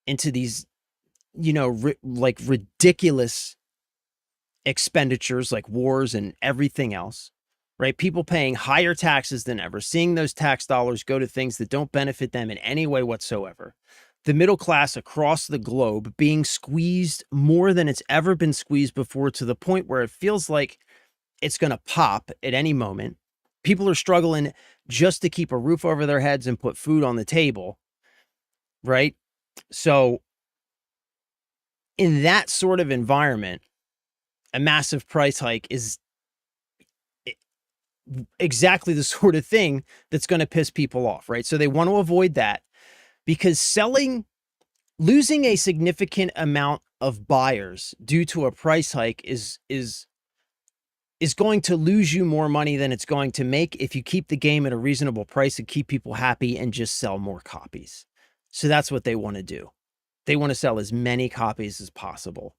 into these, like ridiculous expenditures like wars and everything else, right? People paying higher taxes than ever, seeing those tax dollars go to things that don't benefit them in any way whatsoever. The middle class across the globe being squeezed more than it's ever been squeezed before, to the point where it feels like it's going to pop at any moment. People are struggling just to keep a roof over their heads and put food on the table, right? So in that sort of environment, a massive price hike is exactly the sort of thing that's going to piss people off, right? So they want to avoid that, because losing a significant amount of buyers due to a price hike is going to lose you more money than it's going to make if you keep the game at a reasonable price and keep people happy and just sell more copies. So that's what they want to do. They want to sell as many copies as possible,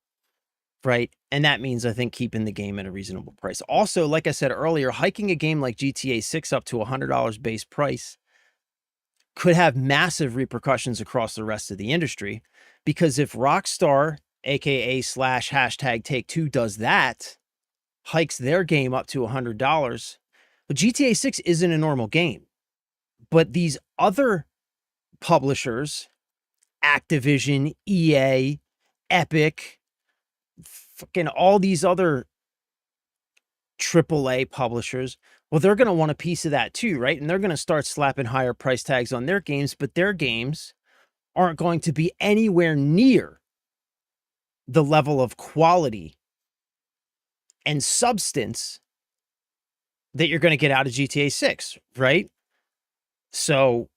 right? And that means, I think, keeping the game at a reasonable price. Also, like I said earlier, hiking a game like GTA 6 up to $100 base price could have massive repercussions across the rest of the industry, because if Rockstar, aka / hashtag Take-Two, does that, hikes their game up to $100, but GTA 6 isn't a normal game. But these other publishers, Activision, EA, Epic, fucking all these other AAA publishers, Well, they're going to want a piece of that too, right? And they're going to start slapping higher price tags on their games, but their games aren't going to be anywhere near the level of quality and substance that you're going to get out of GTA 6, right? So,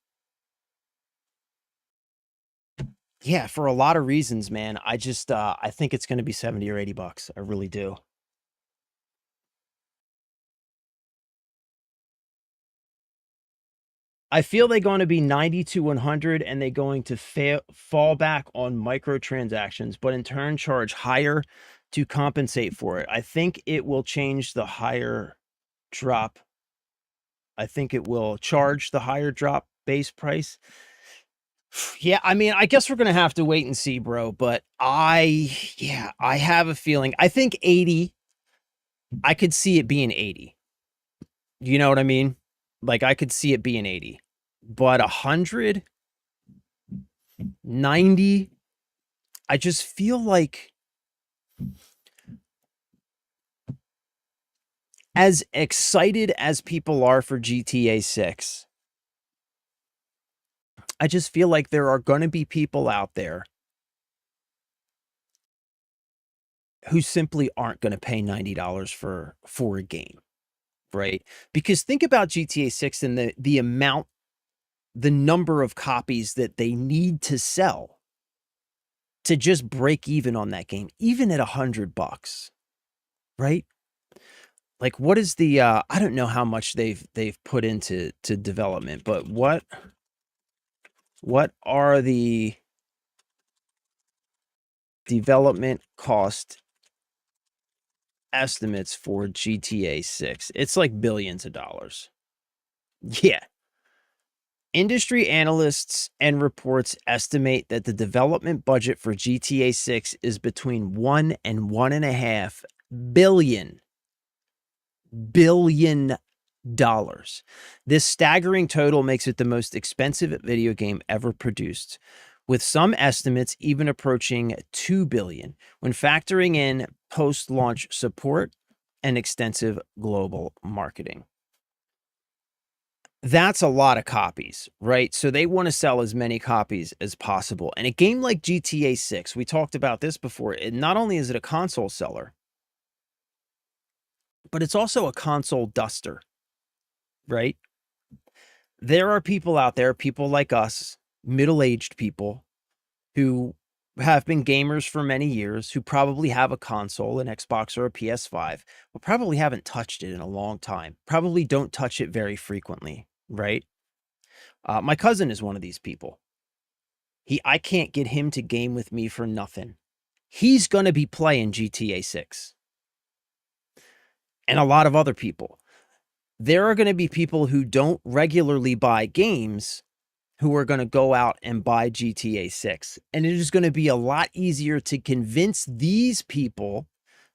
yeah, for a lot of reasons, man, I think it's going to be 70 or 80 bucks. I really do. I feel they're going to be 90 to 100 and they're going to fall back on microtransactions, but in turn charge higher to compensate for it. I think it will change the higher drop. I think it will charge the higher drop base price. Yeah, I mean, I guess we're going to have to wait and see, bro, but yeah, I have a feeling. I think 80, I could see it being 80. You know what I mean? Like I could see it being 80. But 100, 90, I just feel like as excited as people are for GTA 6, I just feel like there are going to be people out there who simply aren't going to pay $90 for a game, right? Because think about GTA 6 and the number of copies that they need to sell to just break even on that game, even at $100, right? Like what is the I don't know how much they've put into development, but what are the development cost estimates for GTA 6? It's like billions of dollars. Yeah. Industry analysts and reports estimate that the development budget for GTA 6 is between 1 and 1.5 billion dollars. This staggering total makes it the most expensive video game ever produced, with some estimates even approaching 2 billion when factoring in post-launch support and extensive global marketing. That's a lot of copies, right? So they want to sell as many copies as possible. And a game like GTA 6, we talked about this before, not only is it a console seller, but it's also a console duster, right? There are people out there, people like us, middle-aged people who have been gamers for many years, who probably have a console, an Xbox or a PS5, but probably haven't touched it in a long time. Probably don't touch it very frequently, right? My cousin is one of these people. I can't get him to game with me for nothing. He's going to be playing GTA 6. And a lot of other people. There are going to be people who don't regularly buy games who are going to go out and buy GTA 6. And it is going to be a lot easier to convince these people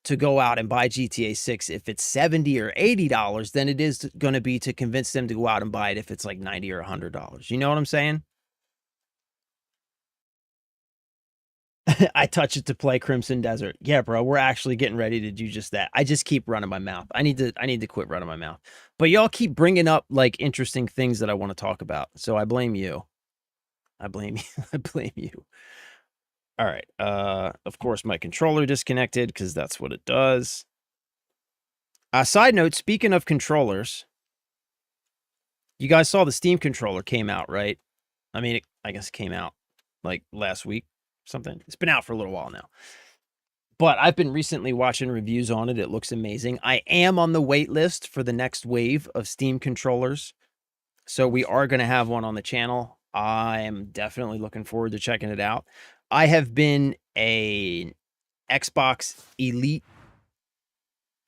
to go out and buy GTA 6 if it's $70 or $80 than it is going to be to convince them to go out and buy it if it's like $90 or $100. You know what I'm saying? I touch it to play Crimson Desert. Yeah, bro, we're actually getting ready to do just that. I just keep running my mouth. I need to quit running my mouth. But y'all keep bringing up like interesting things that I want to talk about. So I blame you. I blame you. I blame you. All right. Of course my controller disconnected because that's what it does. Side note, speaking of controllers, you guys saw the Steam controller came out, right? I mean, I guess it came out like last week, something. It's been out for a little while now. But I've been recently watching reviews on it. It looks amazing. I am on the wait list for the next wave of Steam controllers. So we are going to have one on the channel. I am definitely looking forward to checking it out. I have been a Xbox Elite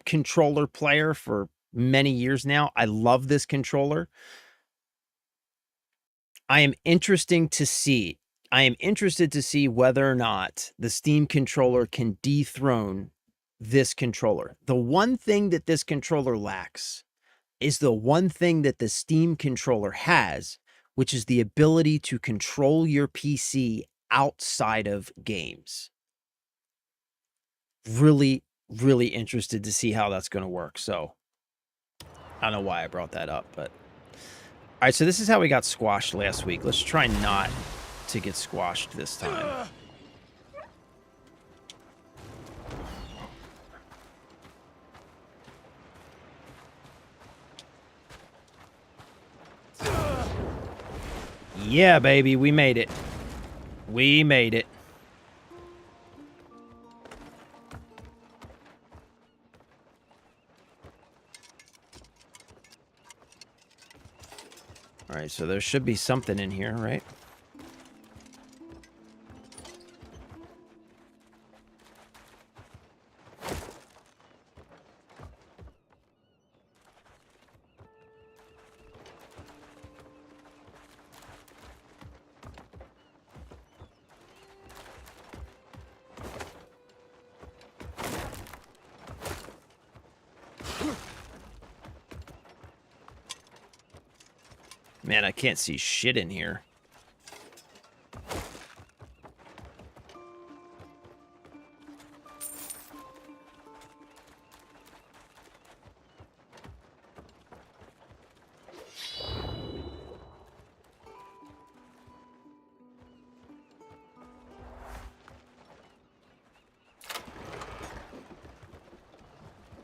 controller player for many years now. I love this controller. I am interested to see whether or not the Steam controller can dethrone this controller. The one thing that this controller lacks is the one thing that the Steam controller has, which is the ability to control your PC outside of games. Really, really interested to see how that's going to work. So I don't know why I brought that up, but... Alright, so this is how we got squashed last week. Let's try not to get squashed this time. Yeah, baby, we made it. We made it. Alright, so there should be something in here, right? Man, I can't see shit in here.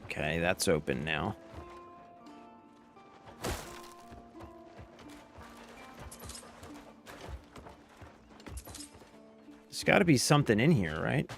Okay, that's open now. There's got to be something in here, right?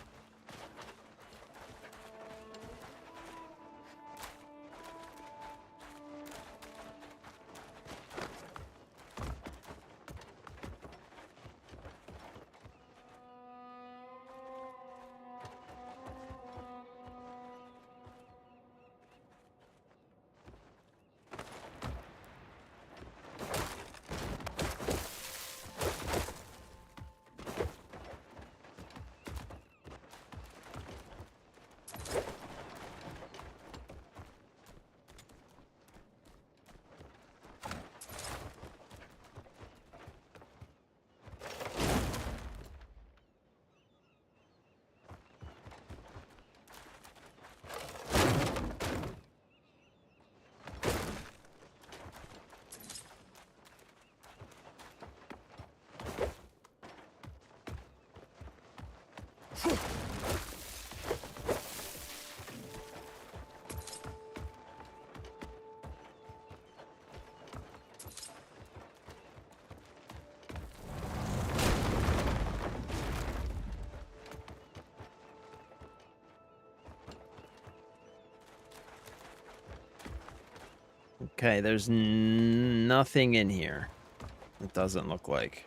Okay, there's nothing in here. It doesn't look like.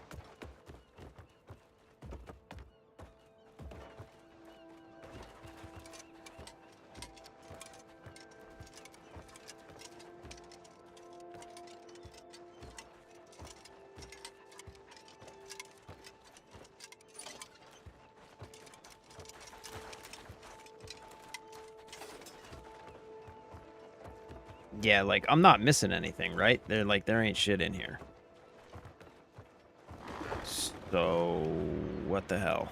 Yeah, like, I'm not missing anything, right? There ain't shit in here. So, what the hell?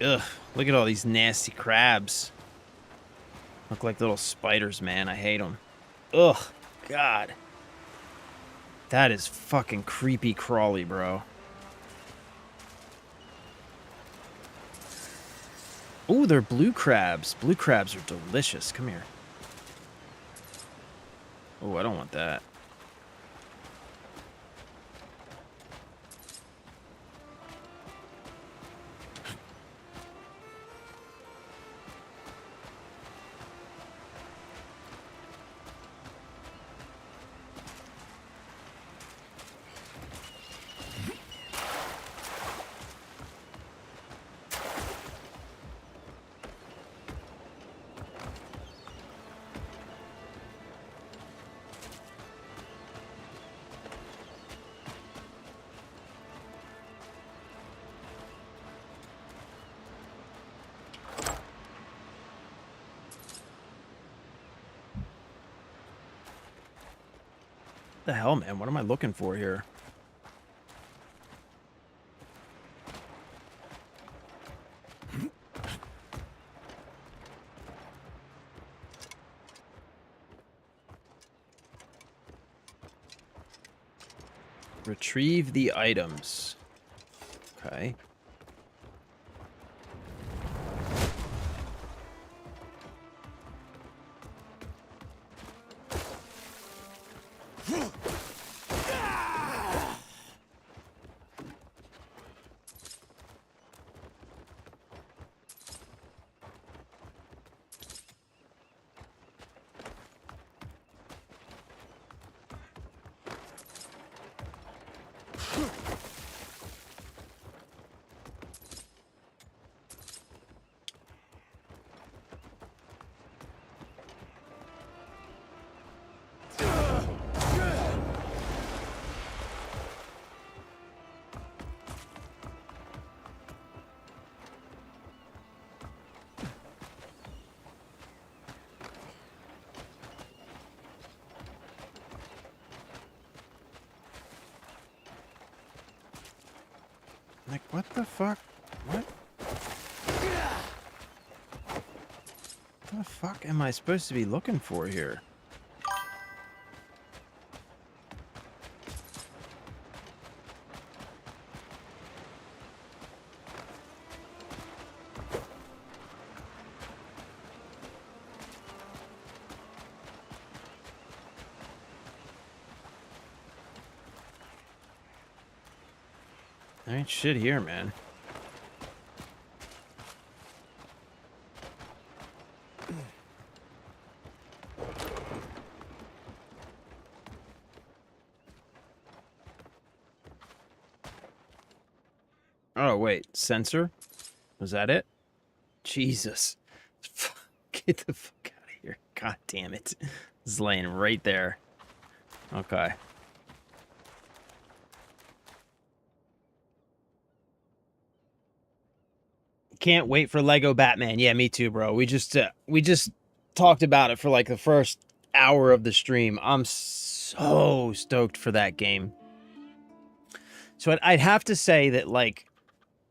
Ugh, look at all these nasty crabs. Look like little spiders, man. I hate them. Ugh, God. That is fucking creepy crawly, bro. Ooh, they're blue crabs. Blue crabs are delicious. Come here. Oh, I don't want that. the hell, man? What am I looking for here? Retrieve the items. Okay. Like, what the fuck? What? What the fuck am I supposed to be looking for here? There ain't shit here, man. Oh, wait. Sensor? Was that it? Jesus. Get the fuck out of here. God damn it. It's laying right there. Okay. Can't wait for Lego Batman. Yeah, me too, bro. We just talked about it for like the first hour of the stream. I'm so stoked for that game. So I'd have to say that, like,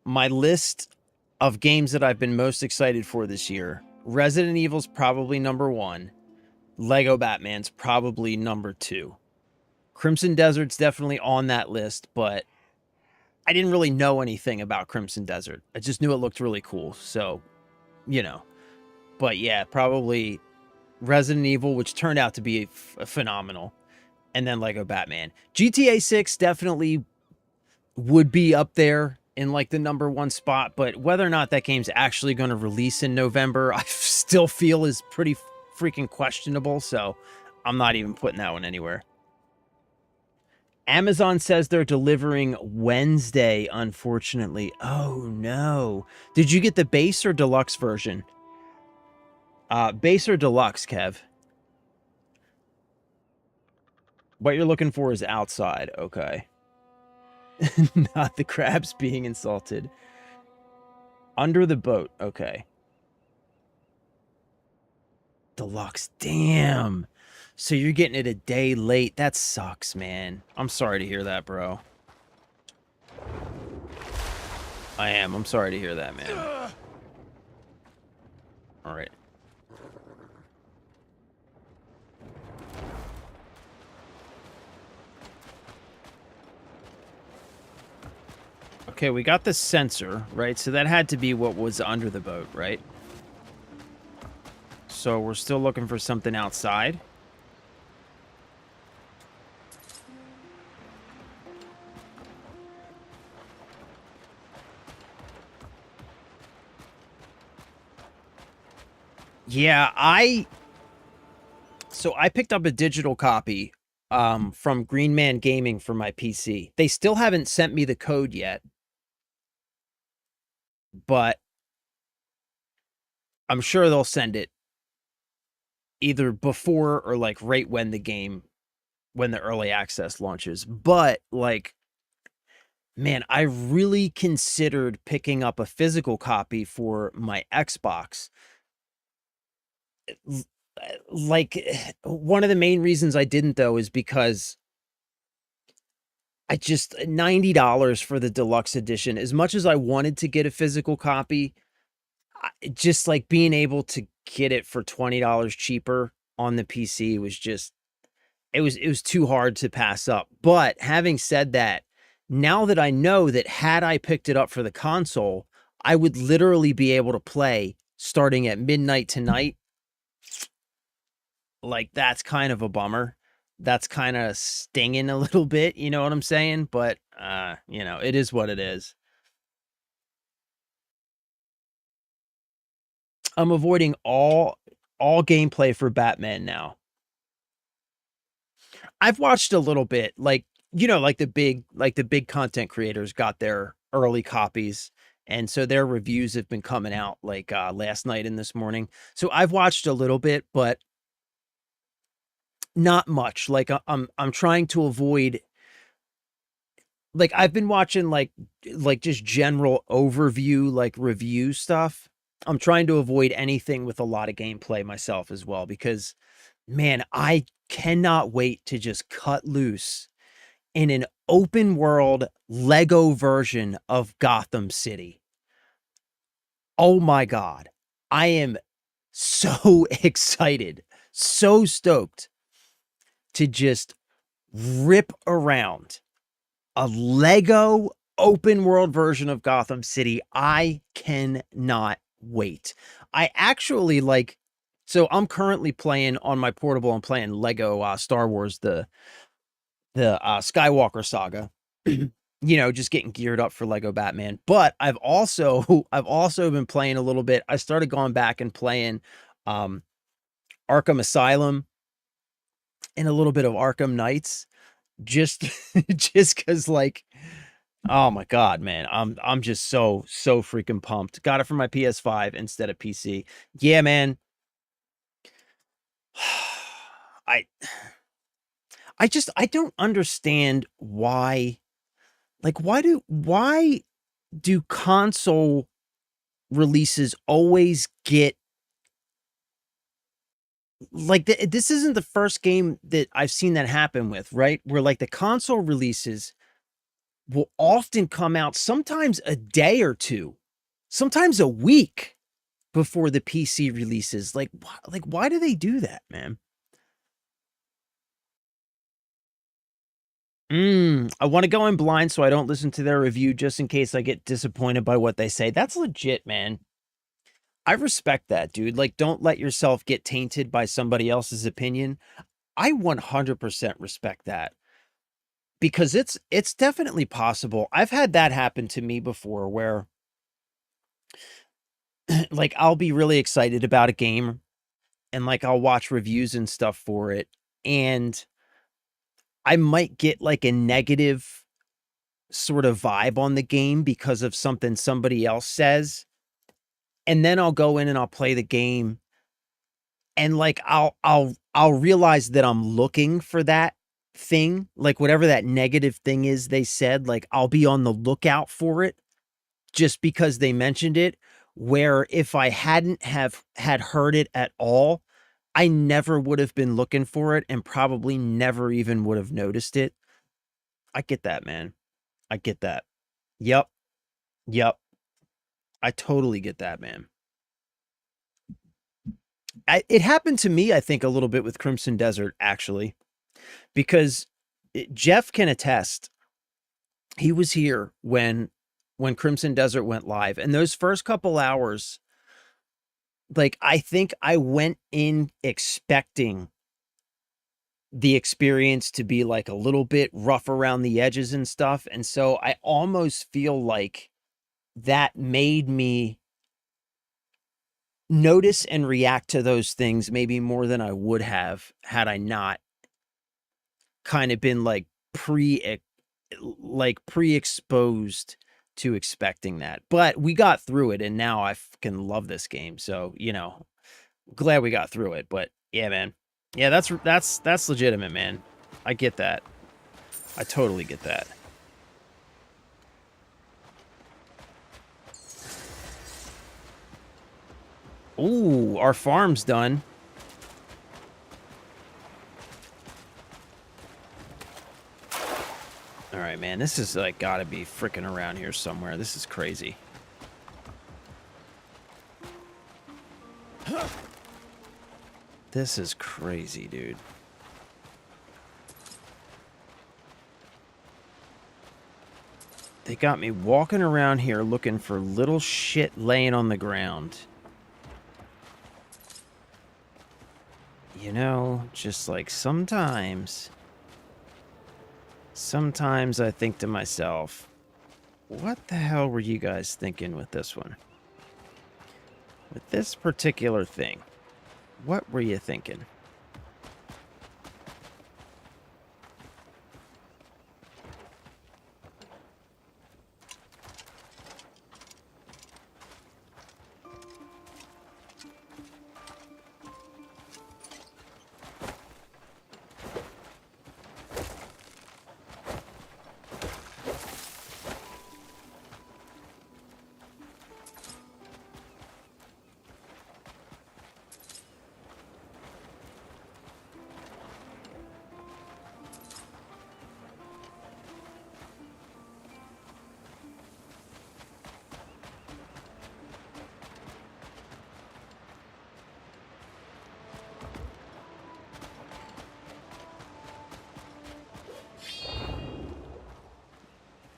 my list of games that I've been most excited for this year, Resident Evil's probably number 1. Lego Batman's probably number 2. Crimson Desert's definitely on that list, but I didn't really know anything about Crimson Desert. I just knew it looked really cool, so, you know. But yeah, probably Resident Evil, which turned out to be phenomenal, and then Lego Batman. GTA 6 definitely would be up there in like the number 1 spot, but whether or not that game's actually going to release in November, I still feel is pretty freaking questionable, so I'm not even putting that one anywhere. Amazon says they're delivering Wednesday, unfortunately. Oh, no. Did you get the base or deluxe version? Base or deluxe, Kev? What you're looking for is outside. Okay. Not the crabs being insulted. Under the boat. Okay. Deluxe. Damn. So you're getting it a day late. That sucks, man. I'm sorry to hear that, bro. I am. I'm sorry to hear that, man. All right. Okay, we got the sensor, right? So that had to be what was under the boat, right? So we're still looking for something outside. Yeah, I picked up a digital copy from Green Man Gaming for my PC. They still haven't sent me the code yet, but I'm sure they'll send it either before or like right when the early access launches. But like, man, I really considered picking up a physical copy for my Xbox. Like, one of the main reasons I didn't, though, is because I just $90 for the deluxe edition. As much as I wanted to get a physical copy, just like being able to get it for $20 cheaper on the PC was just it was too hard to pass up. But having said that, now that I know that had I picked it up for the console, I would literally be able to play starting at midnight tonight. Like, that's kind of a bummer. That's kind of stinging a little bit, you know what I'm saying? But you know, it is what it is. I'm avoiding all gameplay for Batman now. I've watched a little bit, like, you know, like the big content creators got their early copies, and so their reviews have been coming out like last night and this morning. So I've watched a little bit, but not much. Like I'm trying to avoid, like, I've been watching like just general overview, like review stuff. I'm trying to avoid anything with a lot of gameplay myself as well, because man, I cannot wait to just cut loose in an open world Lego version of Gotham City. Oh my God. I am so excited, so stoked to just rip around a Lego open world version of Gotham City. I cannot wait. I actually like, so I'm currently playing on my portable. I'm playing Lego Star Wars, the Skywalker saga. You know, just getting geared up for Lego Batman. But I've also been playing a little bit. I started going back and playing Arkham Asylum and a little bit of Arkham Knights, just just because, like, oh my God, man, I'm just so freaking pumped. Got it for my PS5 instead of PC. Yeah, man. I I don't understand why, like, why do console releases always get, like, this isn't the first game that I've seen that happen with, right? Where like the console releases will often come out sometimes a day or two, sometimes a week before the PC releases. Like, why do they do that, man? I want to go in blind so I don't listen to their review just in case I get disappointed by what they say. That's legit, man. I respect that, dude. Like, don't let yourself get tainted by somebody else's opinion. I 100% respect that, because it's definitely possible. I've had that happen to me before where like I'll be really excited about a game and like I'll watch reviews and stuff for it, and I might get like a negative sort of vibe on the game because of something somebody else says. And then I'll go in and I'll play the game, and like I'll realize that I'm looking for that thing, like whatever that negative thing is they said, like I'll be on the lookout for it just because they mentioned it, where if I hadn't have had heard it at all, I never would have been looking for it and probably never even would have noticed it. I get that, man. I get that. Yep. Yep. I totally get that, man. It happened to me, I think, a little bit with Crimson Desert, actually, because Jeff can attest. He was here when Crimson Desert went live, and those first couple hours, like, I think I went in expecting the experience to be like a little bit rough around the edges and stuff, and so I almost feel like that made me notice and react to those things maybe more than I would have had I not kind of been like pre-exposed to expecting that. But we got through it, and now I fucking love this game. So, you know, glad we got through it. But yeah, man. Yeah, that's legitimate, man. I get that. I totally get that. Ooh, our farm's done. All right, man. This is like gotta be freaking around here somewhere. This is crazy. This is crazy, dude. They got me walking around here looking for little shit laying on the ground. You know, just like sometimes I think to myself, what the hell were you guys thinking with this one? With this particular thing, what were you thinking?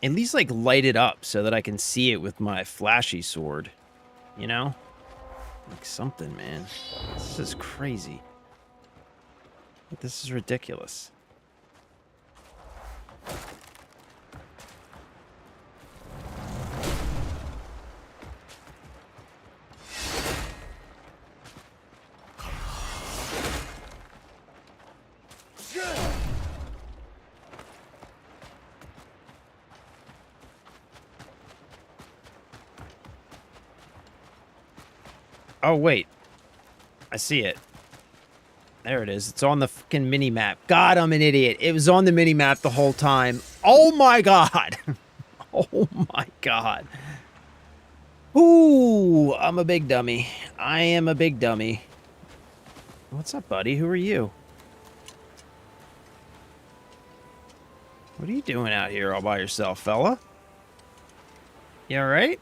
At least, like, light it up so that I can see it with my flashy sword. You know? Like something, man. This is crazy. This is ridiculous. Oh, wait. I see it. There it is. It's on the fucking mini-map. God, I'm an idiot. It was on the mini-map the whole time. Oh, my God. Oh, my God. Ooh, I'm a big dummy. I am a big dummy. What's up, buddy? Who are you? What are you doing out here all by yourself, fella? You alright?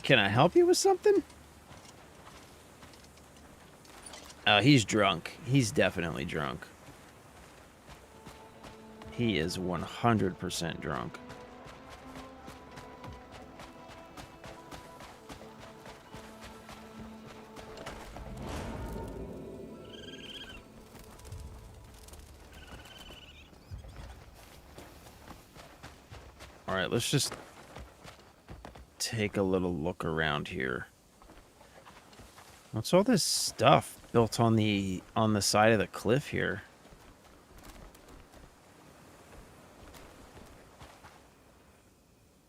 Can I help you with something? Oh, he's drunk. He's definitely drunk. He is 100% drunk. All right, let's just take a little look around here. What's all this stuff built on the side of the cliff here?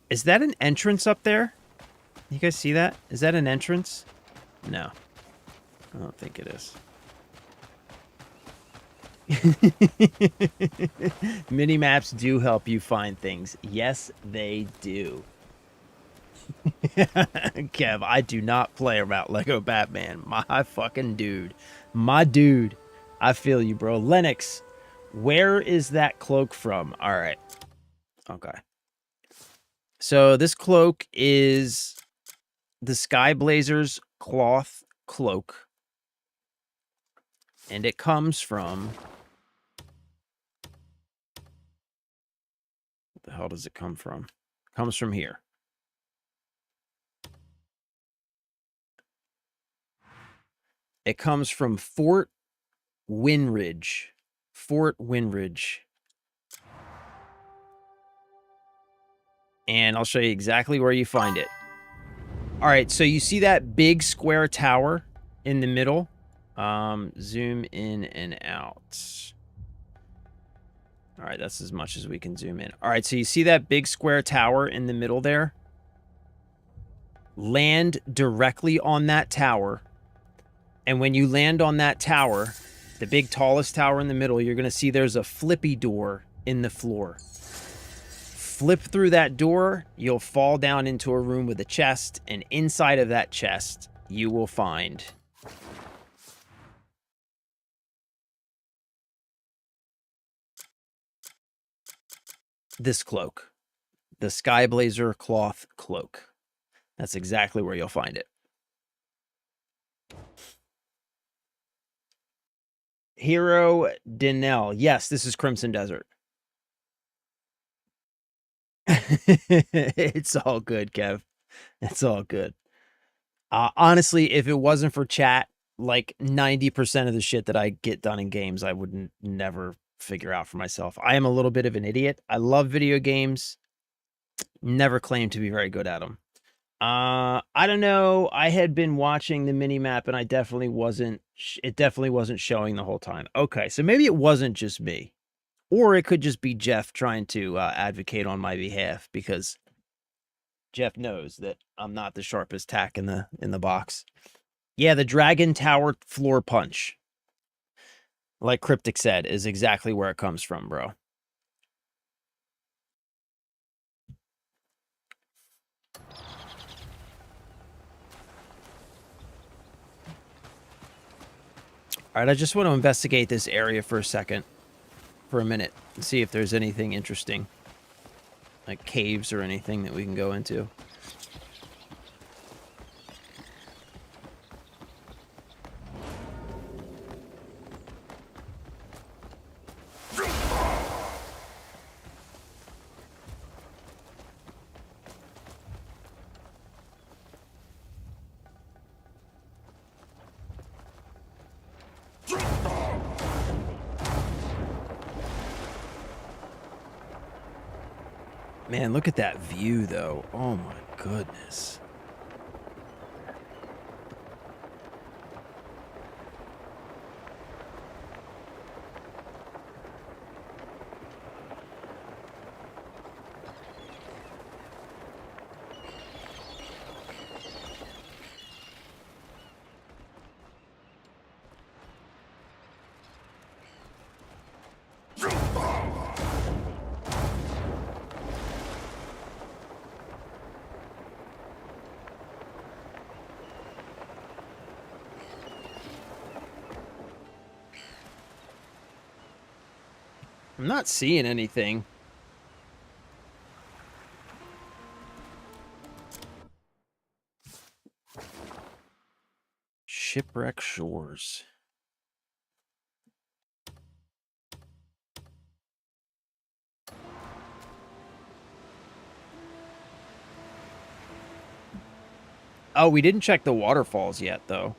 Is that an entrance up there? You guys see that? Is that an entrance? No. I don't think it is. Mini-maps do help you find things. Yes, they do. Kev, I do not play about Lego Batman. My fucking dude. My dude. I feel you, bro. Lennox, where is that cloak from? All right. Okay. So this cloak is the Sky Blazers cloth cloak. And it comes from... What the hell does it come from? It comes from here. It comes from Fort Winridge. Fort Winridge. And I'll show you exactly where you find it. All right, so you see that big square tower in the middle? Zoom in and out. All right, that's as much as we can zoom in. All right, so you see that big square tower in the middle there? Land directly on that tower. And when you land on that tower, the big tallest tower in the middle, you're going to see there's a flippy door in the floor. Flip through that door, you'll fall down into a room with a chest, and inside of that chest, you will find this cloak. The Sky Blazer cloth cloak. That's exactly where you'll find it. Hero Dinell. Yes, this is Crimson Desert. It's all good, Kev. It's all good. Honestly, if it wasn't for chat, like 90% of the shit that I get done in games, I wouldn't never figure out for myself. I am a little bit of an idiot. I love video games. Never claimed to be very good at them. I don't know. I had been watching the mini map and I definitely wasn't, it definitely wasn't showing the whole time. Okay, so maybe it wasn't just me. Or it could just be Jeff trying to advocate on my behalf because Jeff knows that I'm not the sharpest tack in the box. Yeah, the Dragon Tower floor punch, like Cryptic said, is exactly where it comes from, bro. All right, I just want to investigate this area for a minute, and see if there's anything interesting, like caves or anything that we can go into. Man, look at that view, though. Oh my goodness. I'm not seeing anything. Shipwreck Shores. Oh, we didn't check the waterfalls yet, though.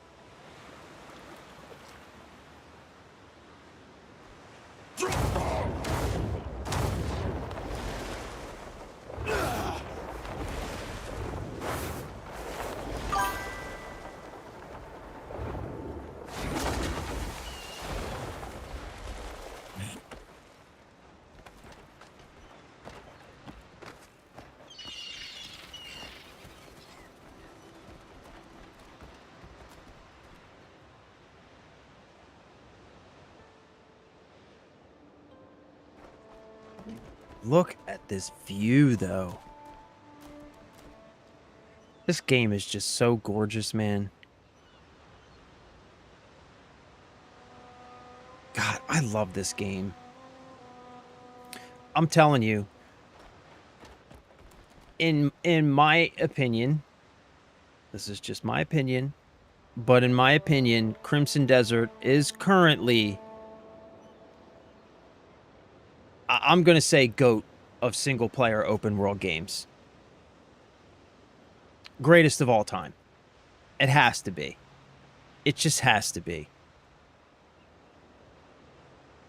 Look at this view, though. This game is just so gorgeous, man. God, I love this game. I'm telling you, in my opinion, this is just my opinion, but in my opinion, Crimson Desert is currently, I'm going to say, GOAT of single-player open-world games. Greatest of all time. It has to be. It just has to be.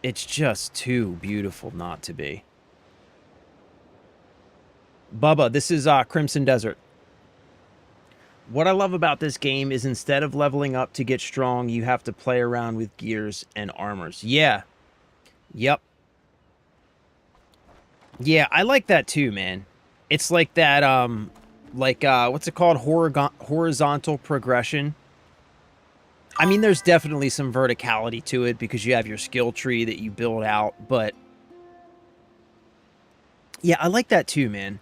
It's just too beautiful not to be. Bubba, this is Crimson Desert. What I love about this game is instead of leveling up to get strong, you have to play around with gears and armors. Yeah. Yep. Yeah, I like that too, man. It's like that, what's it called? Horizontal progression. I mean, there's definitely some verticality to it because you have your skill tree that you build out, but yeah, I like that too, man.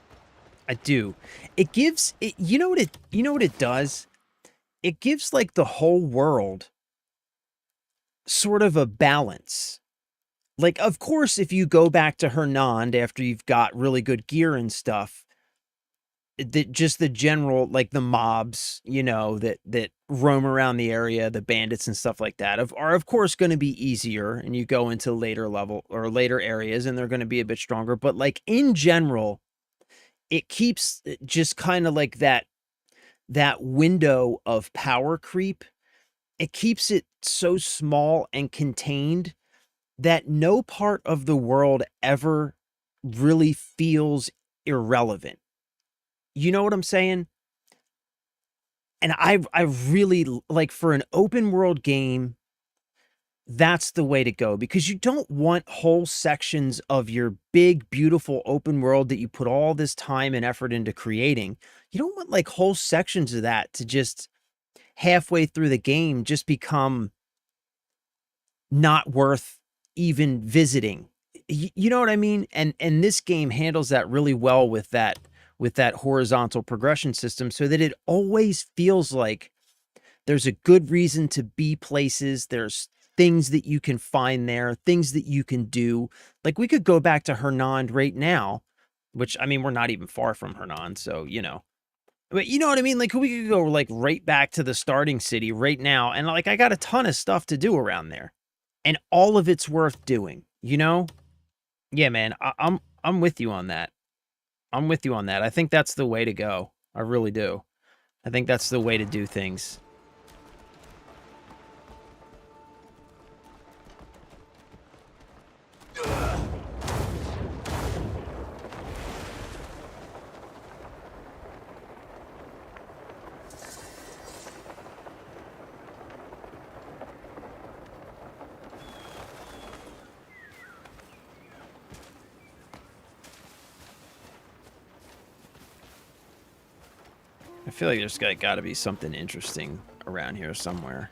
I do. It gives it, you know what it does? It gives like the whole world sort of a balance. Like, of course, if you go back to Hernand after you've got really good gear and stuff, just the general, like the mobs, you know, that roam around the area, the bandits and stuff like that are of course going to be easier, and you go into later level or later areas and they're going to be a bit stronger. But like in general, it keeps just kind of like that window of power creep. It keeps it so small and contained that no part of the world ever really feels irrelevant. You know what I'm saying? And I really like, for an open world game, that's the way to go, because you don't want whole sections of your big, beautiful open world that you put all this time and effort into creating. You don't want like whole sections of that to just halfway through the game just become not worth even visiting. You know what I mean? And this game handles that really well with that horizontal progression system, so that it always feels like there's a good reason to be places. There's things that you can find there, things that you can do. Like, we could go back to Hernand right now, which, I mean, we're not even far from Hernand, so, you know. But you know what I mean? Like, we could go, like, right back to the starting city right now, and, like, I got a ton of stuff to do around there. And all of it's worth doing, you know? Yeah, man, I'm with you on that. I'm with you on that. I think that's the way to go. I really do. I think that's the way to do things. I feel like there's got to be something interesting around here somewhere.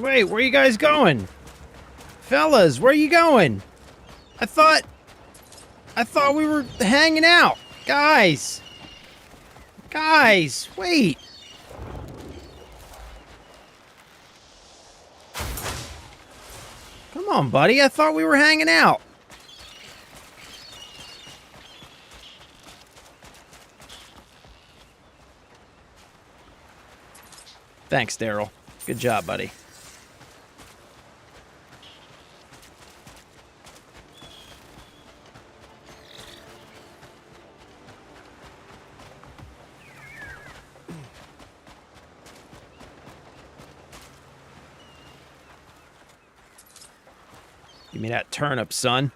Wait, where you guys going? Fellas, where you going? I thought we were hanging out. Guys, wait. Come on, buddy. I thought we were hanging out. Thanks, Daryl. Good job, buddy. Give me that turnip, son.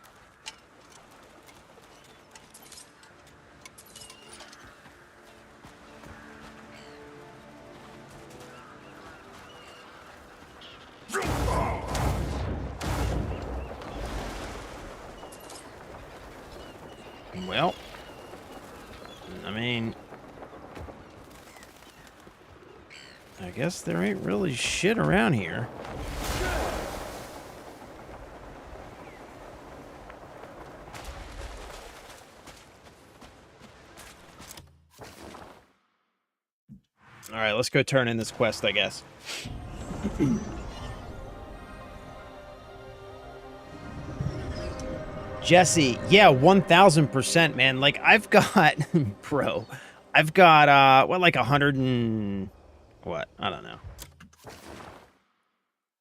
Well, I mean, I guess there ain't really shit around here. All right, let's go turn in this quest, I guess. Jesse, yeah, 1000%, man. Like, I've got, bro, I've got, what, like 100 and what? I don't know.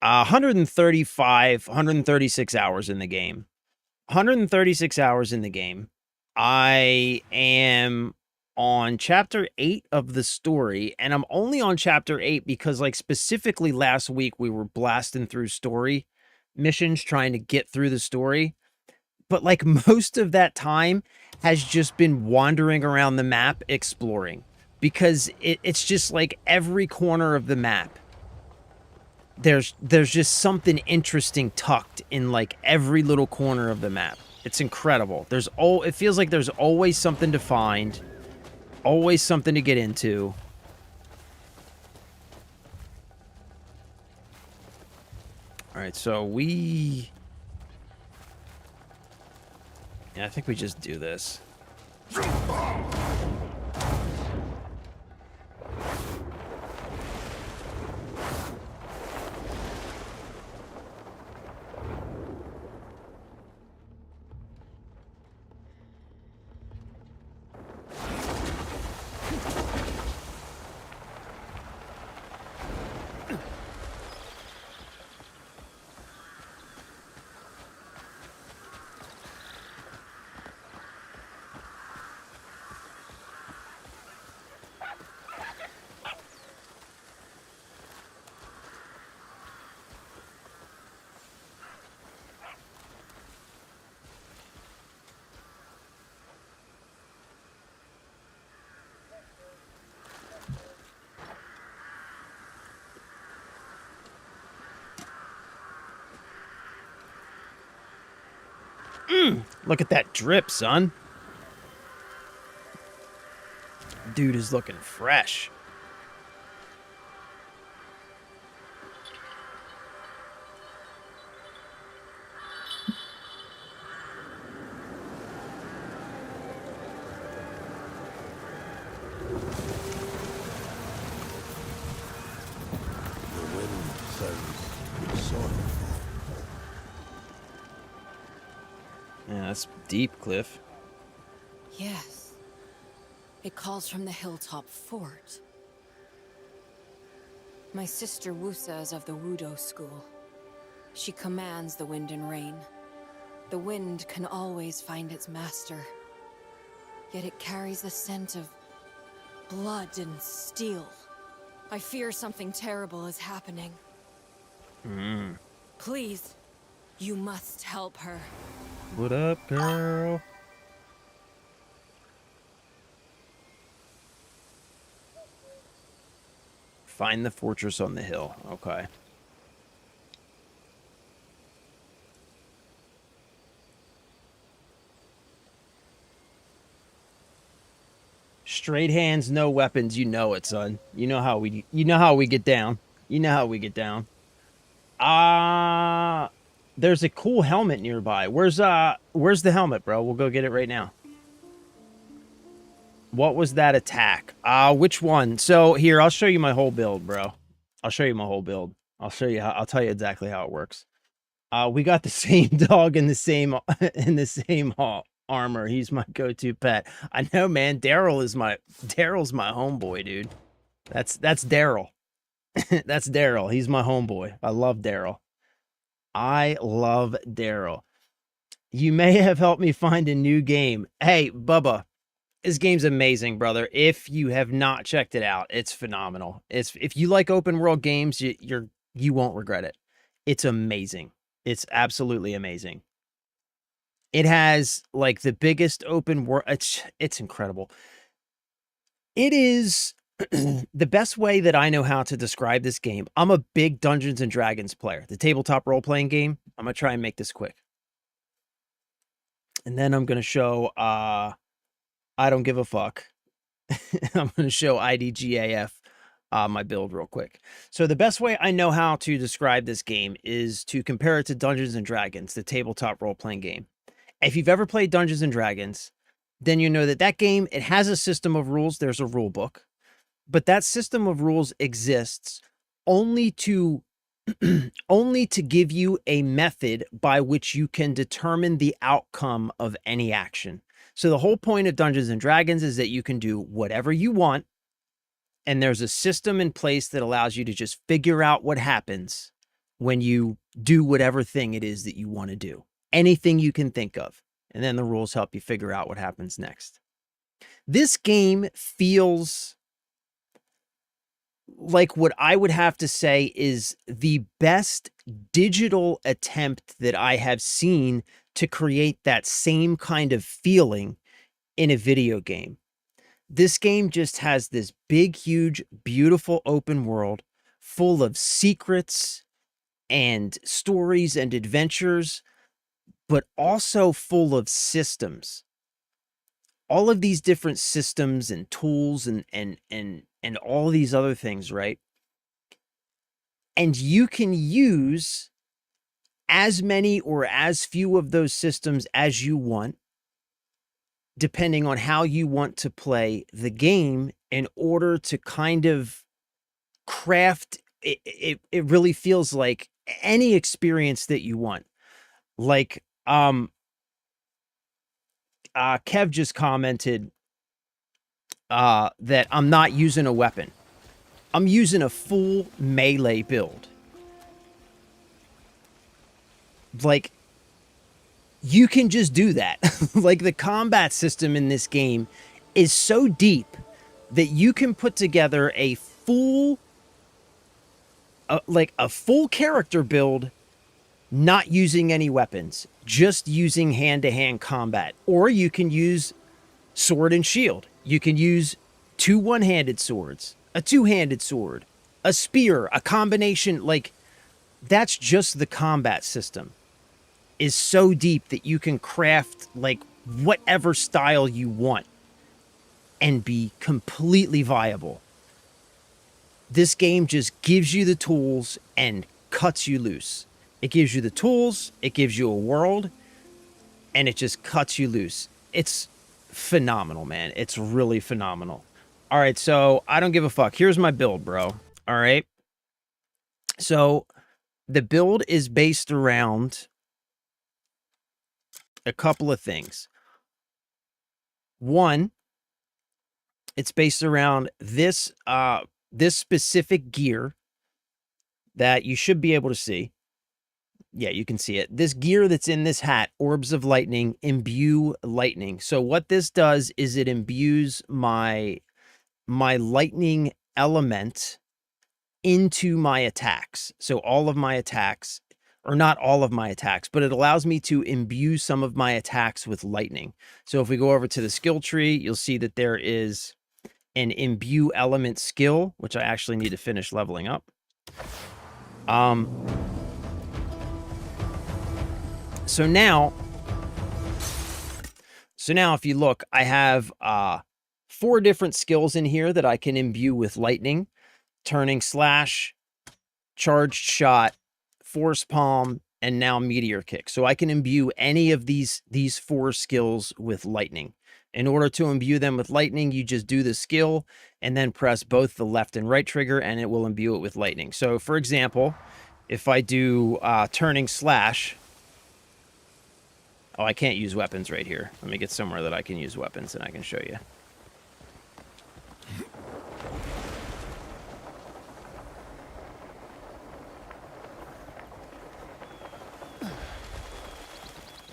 135, 136 hours in the game. 136 hours in the game. I am on chapter 8 of the story, and I'm only on chapter 8 because, like, specifically last week we were blasting through story missions trying to get through the story. But, like, most of that time has just been wandering around the map exploring, because it's just like every corner of the map there's just something interesting tucked in, like, every little corner of the map. It's incredible. It feels like there's always something to find, always something to get into. All right, so yeah, I think we just do this. Look at that drip, son. Dude is looking fresh. The wind sounds sorrowful. Yeah, that's deep, Cliff. Yes. It calls from the hilltop fort. My sister Wusa is of the Wudo school. She commands the wind and rain. The wind can always find its master. Yet it carries the scent of blood and steel. I fear something terrible is happening. Please, you must help her. What up, girl? Find the fortress on the hill. Okay. Straight hands, no weapons. You know it, son. You know how we get down. You know how we get down. There's a cool helmet nearby. Where's the helmet, bro? We'll go get it right now. What was that attack? Which one? So here, I'll show you my whole build, bro. I'll show you my whole build. I'll tell you exactly how it works. We got the same dog in the same armor. He's my go-to pet. I know, man. Daryl's my homeboy, dude. That's Daryl. That's Daryl. He's my homeboy. I love Daryl. I love Daryl. You may have helped me find a new game. Hey, Bubba, this game's amazing, brother. If you have not checked it out, it's phenomenal. If you like open world games, you won't regret it. It's amazing. It's absolutely amazing. It has, like, the biggest open world. It's incredible. It is the best way that I know how to describe this game. I'm a big Dungeons and Dragons player, the tabletop role-playing game. I'm gonna try and make this quick. And then I'm gonna show I don't give a fuck. I'm gonna show IDGAF my build real quick. So the best way I know how to describe this game is to compare it to Dungeons and Dragons, the tabletop role-playing game. If you've ever played Dungeons and Dragons, then you know that game, it has a system of rules. There's a rule book, but that system of rules exists only to give you a method by which you can determine the outcome of any action. So the whole point of Dungeons and Dragons is that you can do whatever you want And there's a system in place that allows you to just figure out what happens when you do whatever thing it is that you want to do. Anything you can think of. And then the rules help you figure out what happens next. This game feels like what I would have to say is the best digital attempt that I have seen to create that same kind of feeling in a video game. This game just has this big, huge, beautiful open world full of secrets and stories and adventures, but also full of systems. All of these different systems and tools and all these other things, right? And you can use as many or as few of those systems as you want, depending on how you want to play the game, in order to kind of craft it really feels like any experience that you want. Like Kev just commented that I'm not using a weapon. I'm using a full melee build. Like, you can just do that. Like, the combat system in this game is so deep that you can put together a full a full character build not using any weapons, just using hand-to-hand combat. Or you can use sword and shield. You can use 2 one-handed swords, a 2-handed sword, a spear, a combination. Like, that's just the combat system is so deep that you can craft like whatever style you want and be completely viable. This game just gives you the tools and cuts you loose. It gives you the tools, it gives you a world, and it just cuts you loose. It's phenomenal, man. It's really phenomenal. All right, so I don't give a fuck. Here's my build, bro. All right. So the build is based around a couple of things. One, it's based around this this specific gear that you should be able to see. Yeah, you can see it. This gear that's in this hat, Orbs of Lightning, imbue lightning. So what this does is it imbues my lightning element into my attacks. So all of my attacks, or not all of my attacks, but it allows me to imbue some of my attacks with lightning. So if we go over to the skill tree, you'll see that there is an imbue element skill, which I actually need to finish leveling up. So now if you look, I have 4 different skills in here that I can imbue with lightning: turning slash, charged shot, force palm, and now meteor kick. So I can imbue any of these 4 skills with lightning. In order to imbue them with lightning, you just do the skill and then press both the left and right trigger and it will imbue it with lightning. So for example, if I do turning slash, oh, I can't use weapons right here. Let me get somewhere that I can use weapons and I can show you.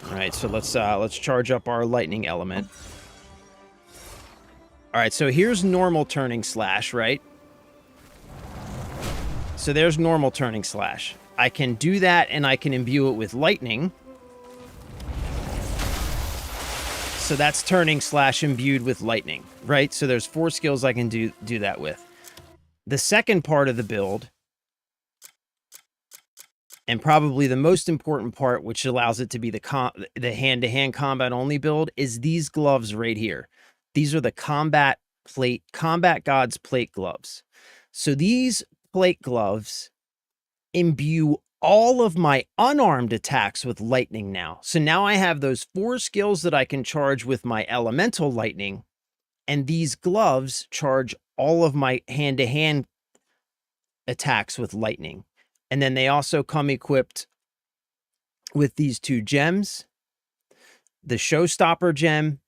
All right, so let's charge up our lightning element. All right, so here's normal turning slash, right? So there's normal turning slash. I can do that and I can imbue it with lightning. So that's turning slash imbued with lightning, right? So there's 4 skills I can do that with. The second part of the build, and probably the most important part, which allows it to be the hand-to-hand combat only build, is these gloves right here. These are the Combat God's plate gloves. So these plate gloves imbue all of my unarmed attacks with lightning now. So now I have those 4 skills that I can charge with my elemental lightning, and these gloves charge all of my hand-to-hand attacks with lightning. And then they also come equipped with these 2 gems. The Showstopper gem,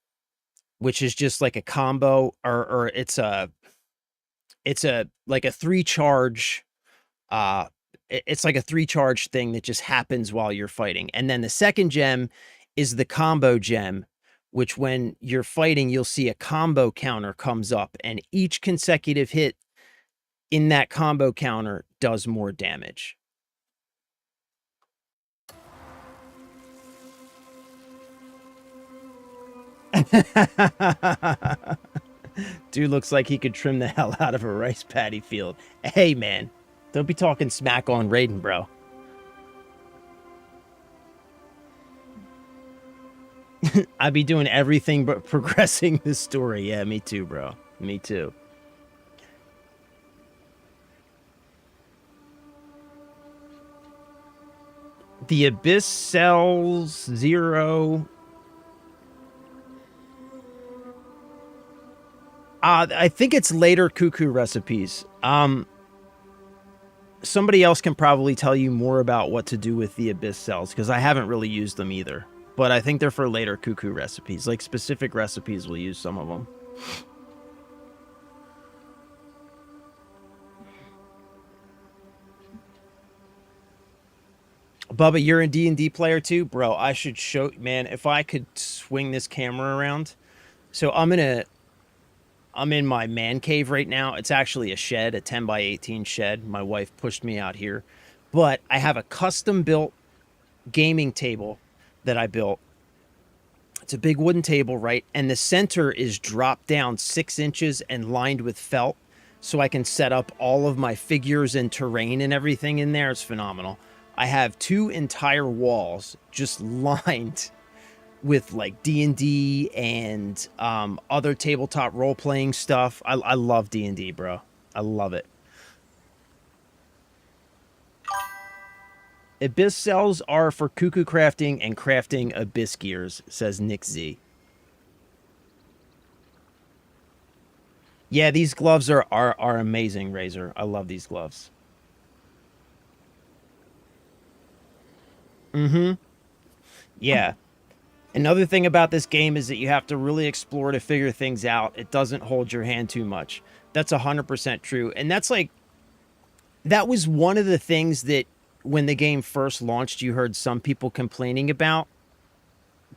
which is just like a combo, or it's a It's a like a 3 charge it's like a 3 charge thing that just happens while you're fighting. And then the second gem is the combo gem, which when you're fighting, you'll see a combo counter comes up, and each consecutive hit in that combo counter does more damage. Dude looks like he could trim the hell out of a rice paddy field. Hey, man, don't be talking smack on Raiden, bro. I'd be doing everything but progressing the story. Yeah, me too, bro. Me too. The Abyss sells 0. I think it's later cuckoo recipes. Somebody else can probably tell you more about what to do with the Abyss cells, because I haven't really used them either. But I think they're for later cuckoo recipes. Like, specific recipes will use some of them. Bubba, you're a D&D player too? Bro, I should show... Man, if I could swing this camera around. So I'm in my man cave right now. It's actually a shed, a 10 by 18 shed. My wife pushed me out here. But I have a custom-built gaming table that I built. It's a big wooden table, right? And the center is dropped down 6 inches and lined with felt, so I can set up all of my figures and terrain and everything in there. It's phenomenal. I have 2 entire walls just lined with like D&D and other tabletop role-playing stuff. I love D&D, bro. I love it. Abyss cells are for cuckoo crafting and crafting abyss gears, says Nick Z. Yeah, these gloves are amazing, Razor. I love these gloves. Mm-hmm. Yeah. Another thing about this game is that you have to really explore to figure things out. It doesn't hold your hand too much. That's 100% true. And that's like, that was one of the things that when the game first launched, you heard some people complaining about.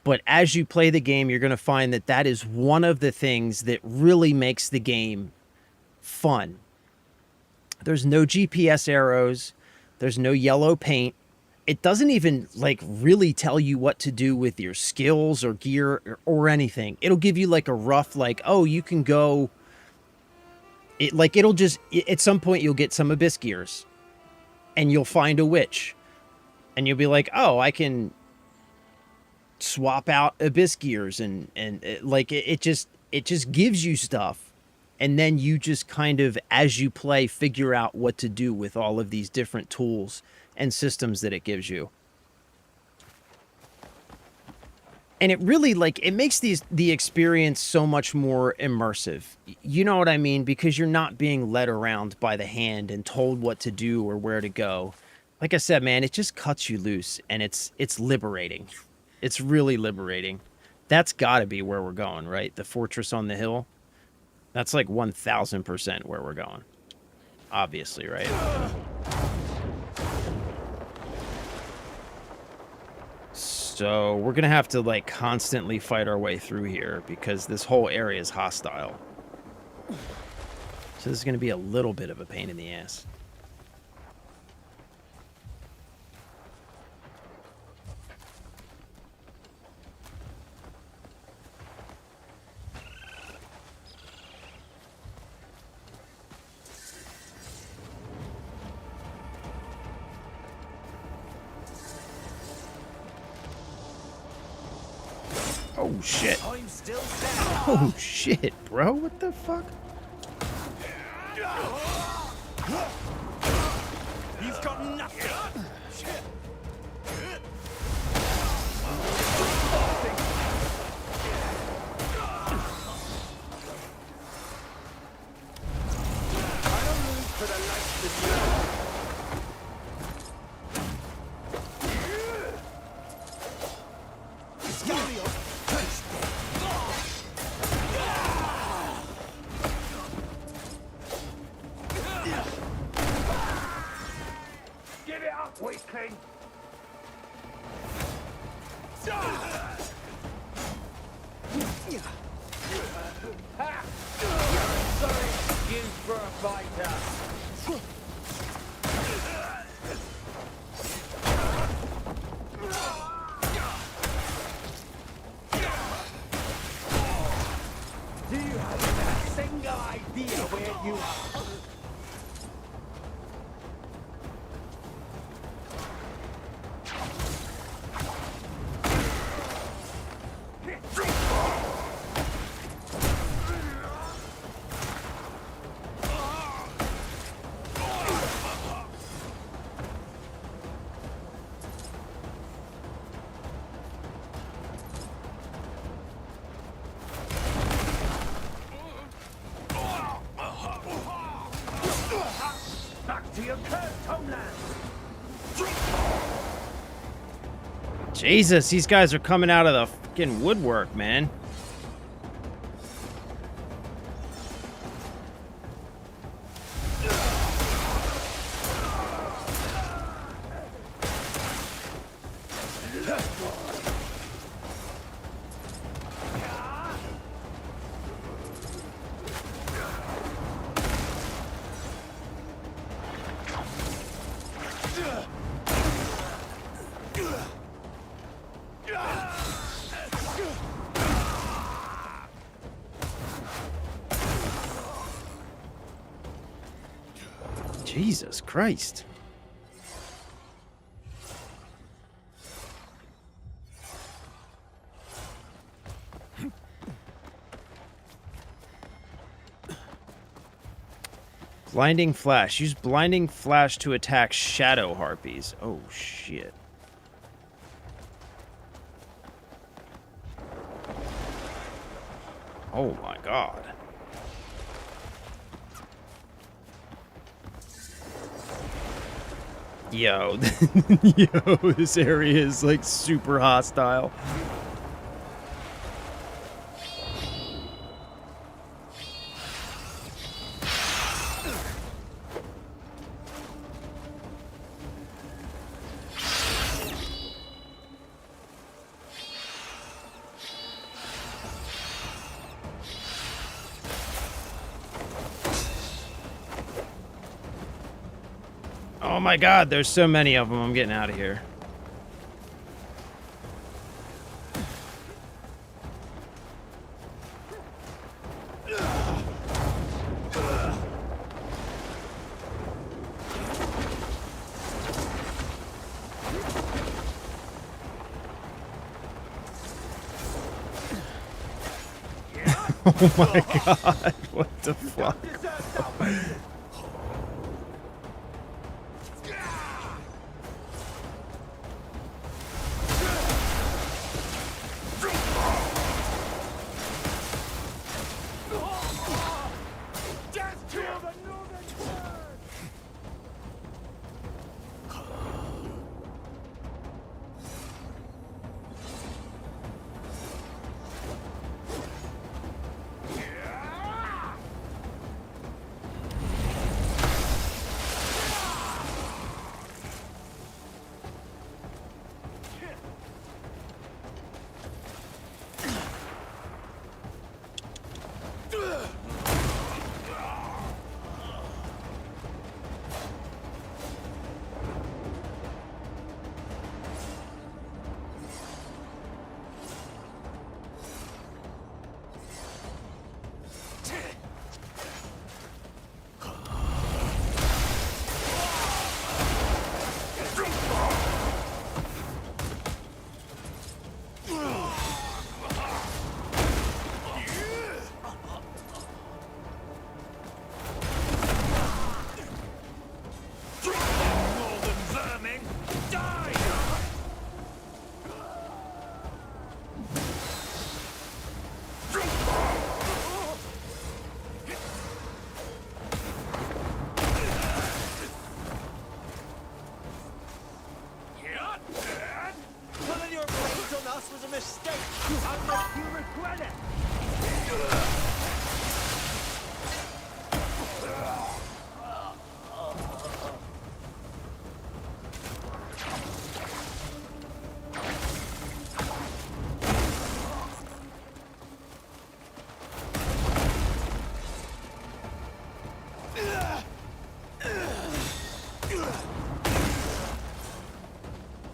But as you play the game, you're going to find that that is one of the things that really makes the game fun. There's no GPS arrows. There's no yellow paint. It doesn't even like really tell you what to do with your skills or gear or anything. It'll give you like a rough, like, oh, you can go. It'll just, at some point you'll get some abyss gears and you'll find a witch and you'll be like, oh, I can swap out abyss gears and it just gives you stuff. And then you just kind of, as you play, figure out what to do with all of these different tools and systems that it gives you. And it really, like, it makes the experience so much more immersive. You know what I mean? Because you're not being led around by the hand and told what to do or where to go. Like I said, man, it just cuts you loose, and it's liberating. It's really liberating. That's got to be where we're going, right? The fortress on the hill. That's like 1000% where we're going. Obviously, right? So we're going to have to like constantly fight our way through here because this whole area is hostile. So this is going to be a little bit of a pain in the ass. Oh shit. Oh shit, bro. What the fuck? He's got nothing. I don't lose for the likes of you. up, weakling! Ha! You're a sorry excuse for a fighter. Do you have a single idea where you are? Back to your cursed homeland! Jesus, these guys are coming out of the fucking woodwork, man. Jesus Christ. Blinding Flash. Use Blinding Flash to attack shadow harpies. Oh, shit. Oh, my God. Yo, yo, this area is like super hostile. Oh my God, there's so many of them. I'm getting out of here. Oh my God, what the fuck?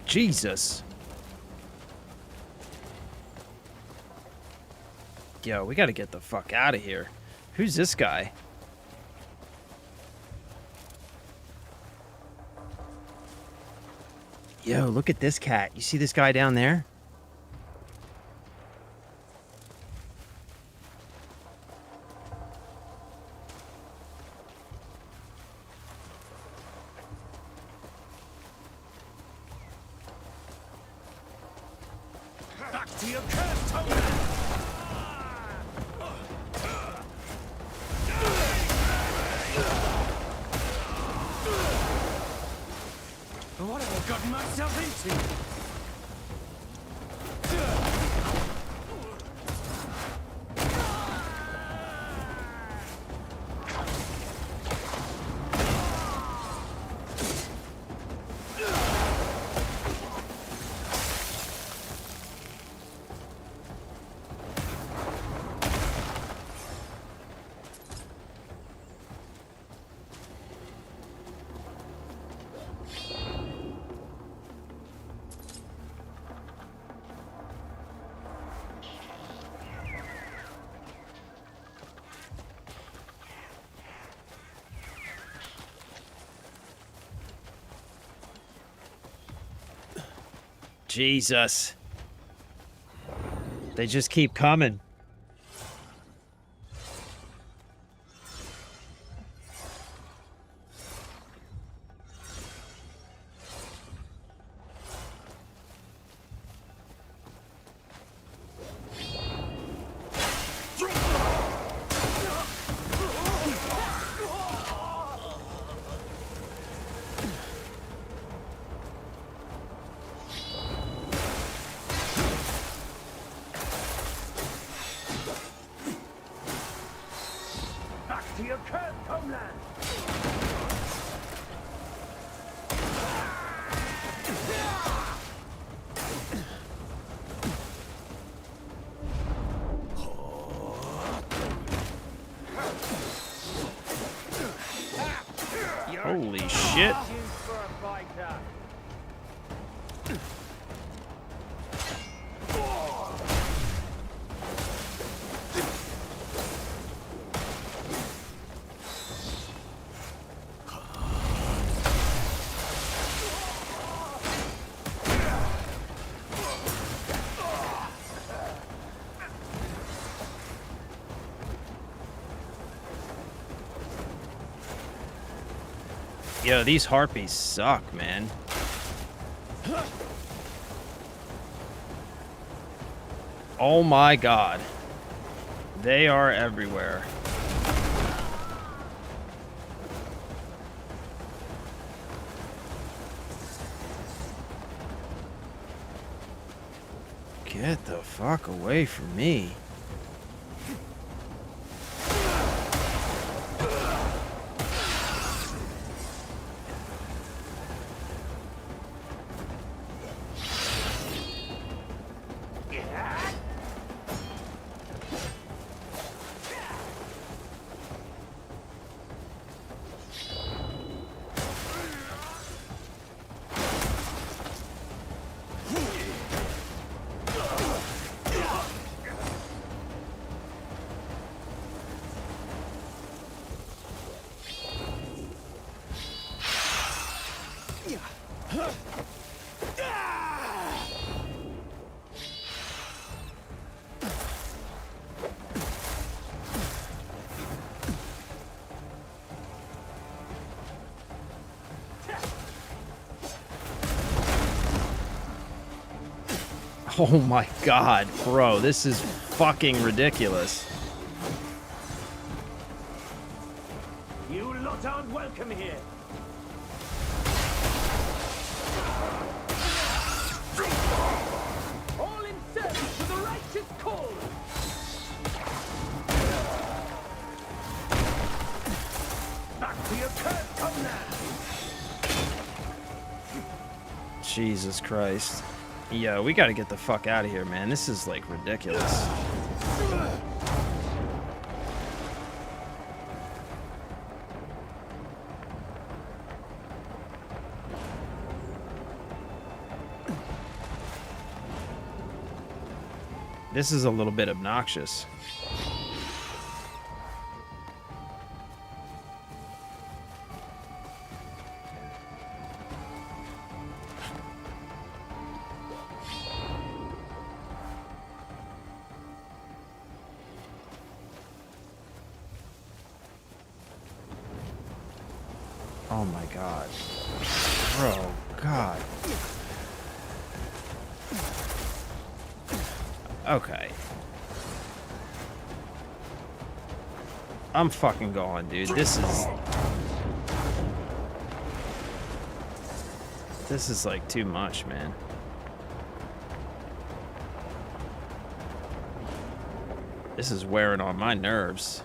Jesus. Yo, we gotta get the fuck out of here. Who's this guy? Yo, look at this cat. You see this guy down there? Back to your cursed homeland! What have I gotten myself into? Jesus. They just keep coming. To your cursed homeland! Holy shit. For a fighter. Yo, these harpies suck, man. Oh my god. They are everywhere. Get the fuck away from me. Oh my god, bro, this is fucking ridiculous. You lot aren't welcome here. All in service to the righteous cause. Back to your cursed homeland. Jesus Christ. Yo, we gotta get the fuck out of here, man. This is, like, ridiculous. This is a little bit obnoxious. Oh my god. Bro, god. Okay. I'm fucking going, dude. This is like too much, man. This is wearing on my nerves.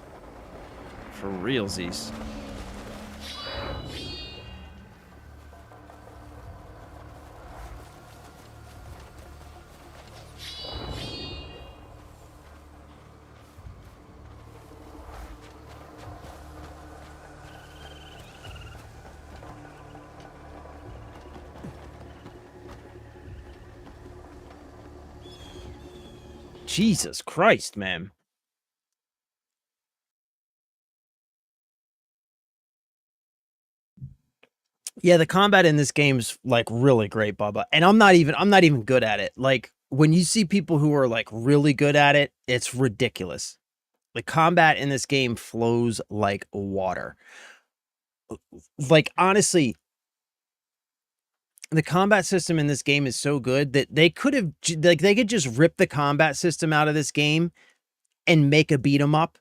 For realsies. Jesus Christ, man. Yeah, the combat in this game's like really great, Bubba. And I'm not even good at it. Like when you see people who are like really good at it, it's ridiculous. The combat in this game flows like water. Like honestly, the combat system in this game is so good that they could have like they could just rip the combat system out of this game and make a beat 'em up.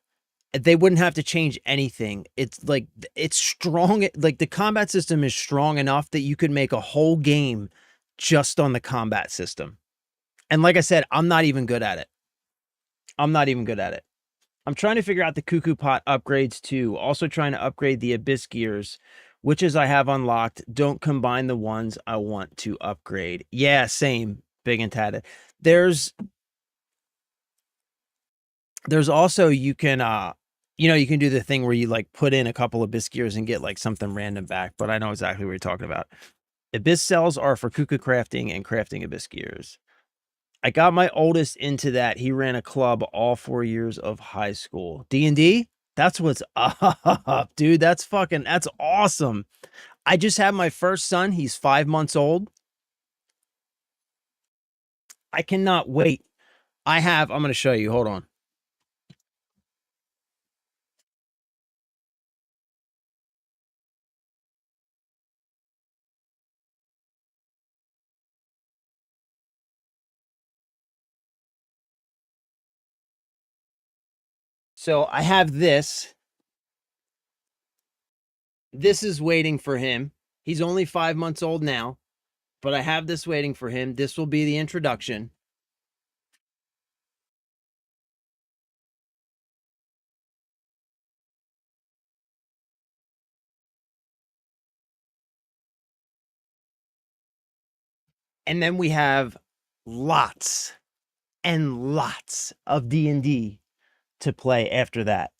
They wouldn't have to change anything. It's like it's strong. Like the combat system is strong enough that you could make a whole game just on the combat system. And like I said, I'm not even good at it. I'm not even good at it. I'm trying to figure out the cuckoo pot upgrades too. Also trying to upgrade the abyss gears, which as I have unlocked, don't combine the ones I want to upgrade. Yeah, same. Big and tatted. There's also you can you can do the thing where you like put in a couple of abyss gears and get like something random back, but I know exactly what you're talking about. Abyss cells are for cuckoo crafting and crafting abyss gears. I got my oldest into that. He ran a club all 4 years of high school. D&D? That's what's up, dude. That's awesome. I just had my first son. He's 5 months old. I cannot wait. I'm going to show you. Hold on. So I have this. This is waiting for him. He's only 5 months old now, but I have this waiting for him. This will be the introduction. And then we have lots and lots of D&D to play after that.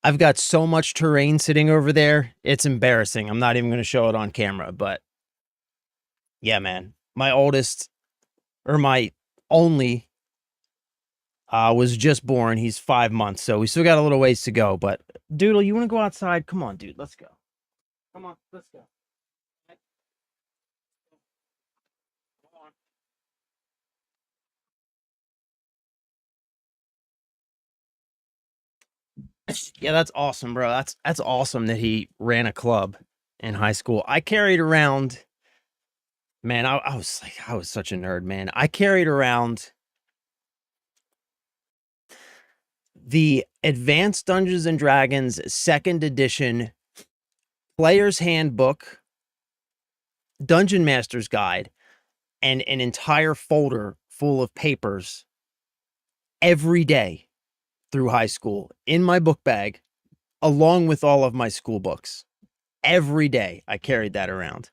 I've got so much terrain sitting over there. It's embarrassing. I'm not even going to show it on camera, but yeah, man. My oldest or my only was just born. He's 5 months, so we still got a little ways to go, but Doodle, you want to go outside? Come on, dude. Let's go. Come on, let's go. Yeah, that's awesome, bro. That's awesome that he ran a club in high school. I carried around, man, I was such a nerd, man. I carried around the Advanced Dungeons and Dragons 2nd edition Player's Handbook, Dungeon Master's Guide, and an entire folder full of papers every day through high school in my book bag, along with all of my school books. Every day I carried that around.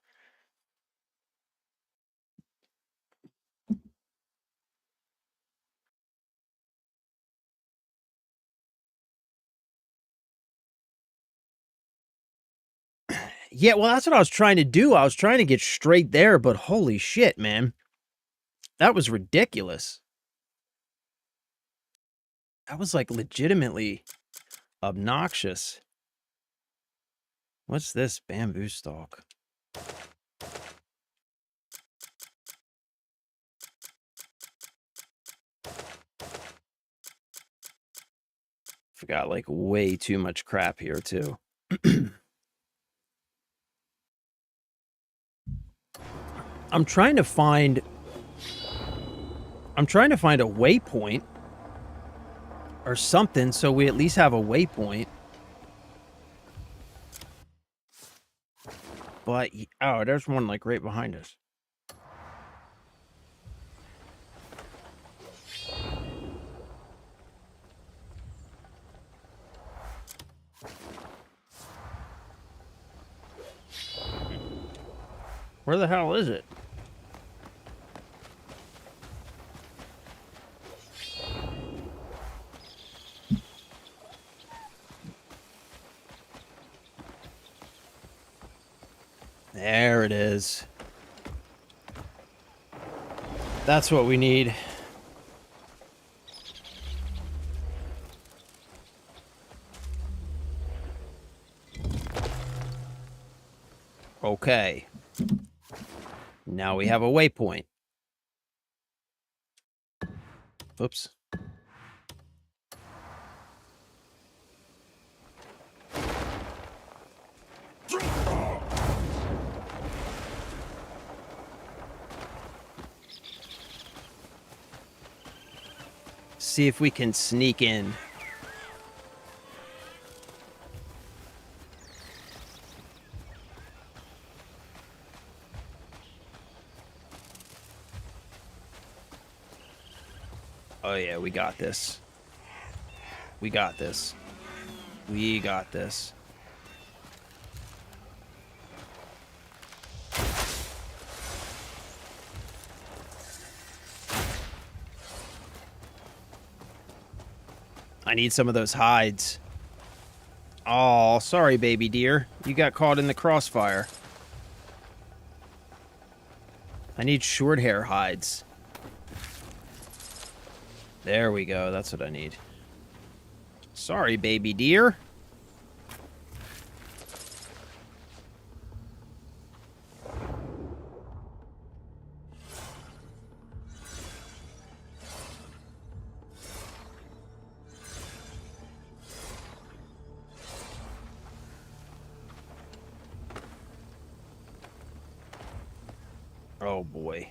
Yeah, well, that's what I was trying to do. I was trying to get straight there, but holy shit, man. That was ridiculous. That was like legitimately obnoxious. What's this bamboo stalk? Forgot like way too much crap here too. I'm trying to find a waypoint or something so we at least have a waypoint. But oh, there's one like right behind us. Where the hell is it? There it is. That's what we need. Okay. Now we have a waypoint. Oops. See if we can sneak in. Oh yeah, we got this. We got this. We got this. I need some of those hides. Oh, sorry, baby dear. You got caught in the crossfire. I need short hair hides. There we go. That's what I need. Sorry, baby dear. Oh boy.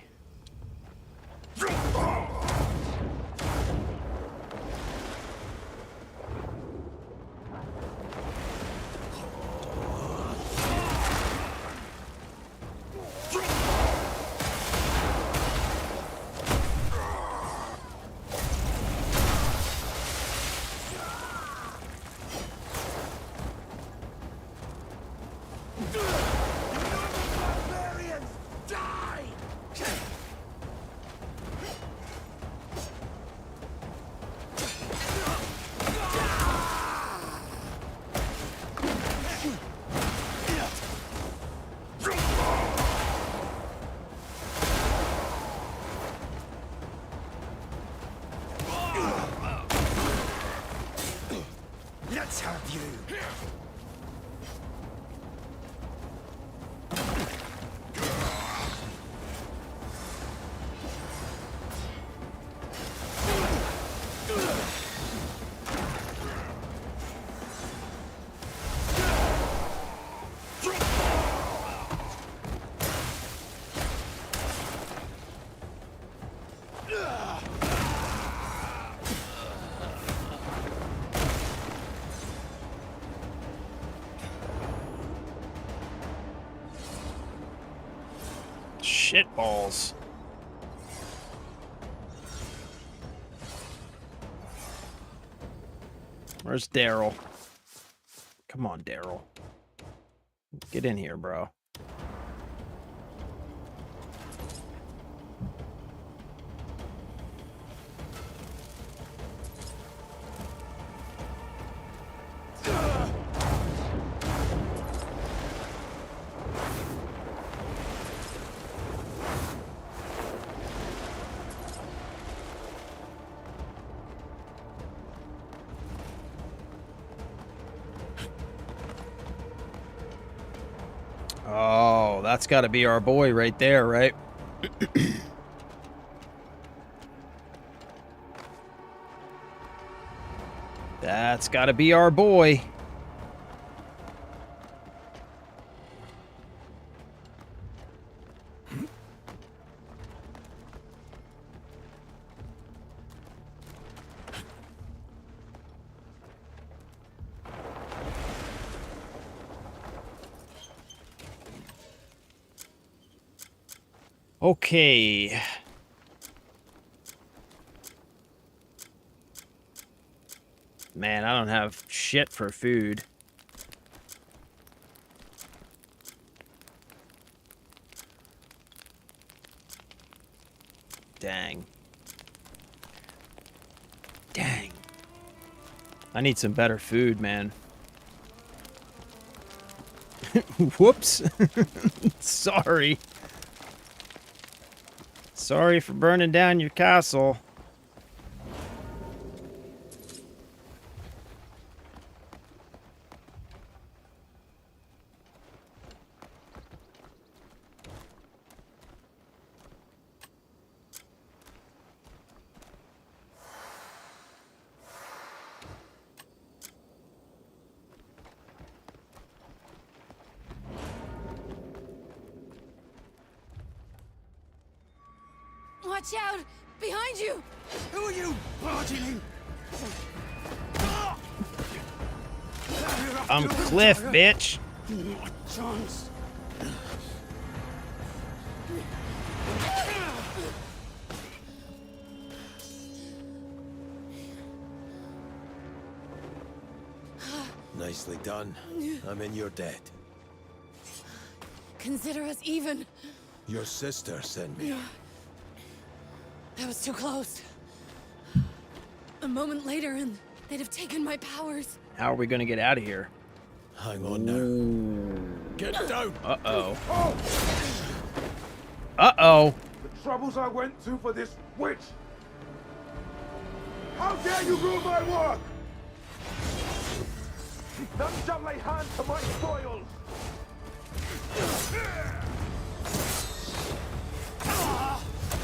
Barbarians, die! Let's have you. Shit balls. Where's Daryl? Come on, Daryl. Get in here, bro. Oh, that's got to be our boy right there, right? That's got to be our boy. Okay. Man, I don't have shit for food. Dang. Dang. I need some better food, man. Whoops. Sorry. Sorry for burning down your castle. Watch out! Behind you! Who are you barging in? I'm Cliff, bitch. Not a chance. Nicely done. I'm in your debt. Consider us even. Your sister sent me. That was too close. A moment later, and they'd have taken my powers. How are we gonna get out of here? Hang on now. Get down! Uh-oh. Oh, Uh-oh. the troubles I went to for this witch. How dare you ruin my work? None shall lay hand to my spoils.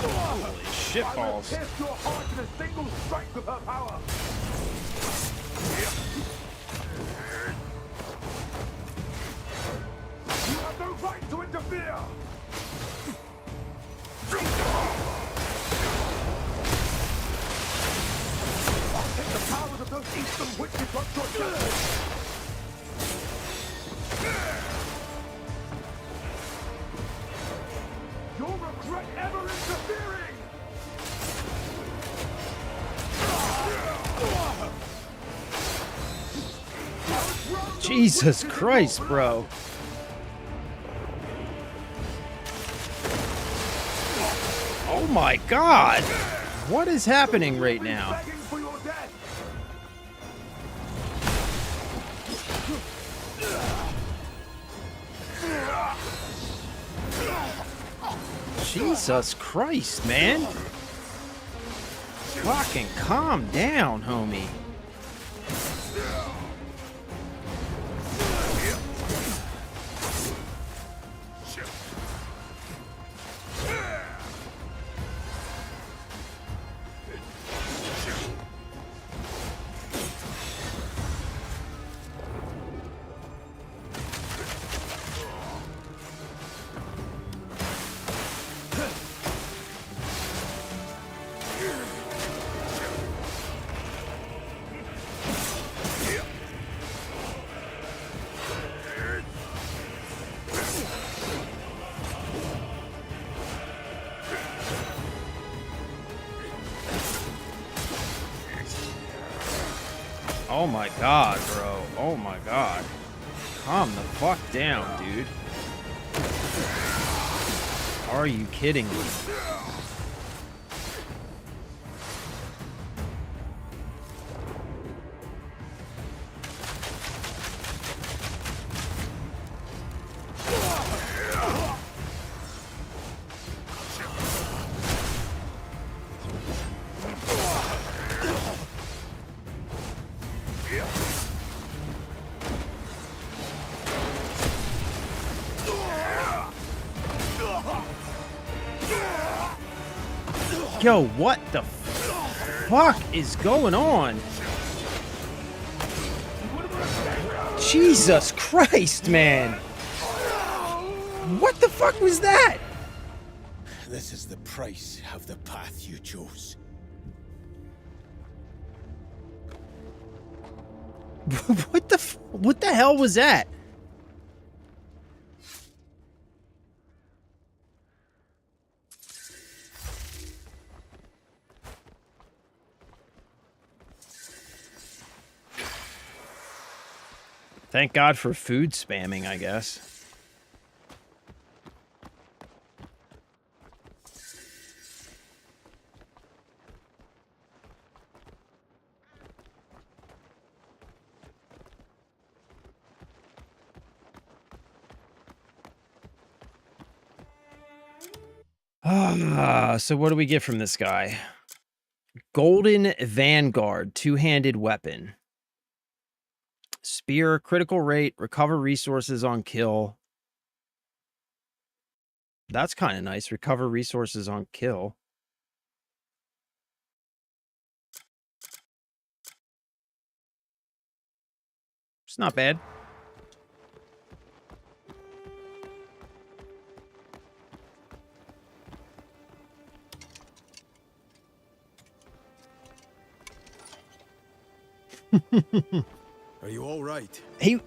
Holy shit I will balls. pierce your heart in a single strike of her power. You have no right to interfere. I'll take the powers of those eastern witches on your judgment. You'll regret ever interfering. Jesus Christ, bro. Oh my God. What is happening right now? Begging for your death. Jesus Christ, man. Fucking calm down, homie. Oh my God, bro. Oh my God. Calm the fuck down, dude. Are you kidding me? Yo, what the fuck is going on? Jesus Christ, man. What the fuck was that? This is the price of the path you chose. What the hell was that? Thank God for food spamming, I guess. So what do we get from this guy? Golden Vanguard, two-handed weapon. Spear, critical rate, recover resources on kill. That's kind of nice. Recover resources on kill. It's not bad. Are you all right? He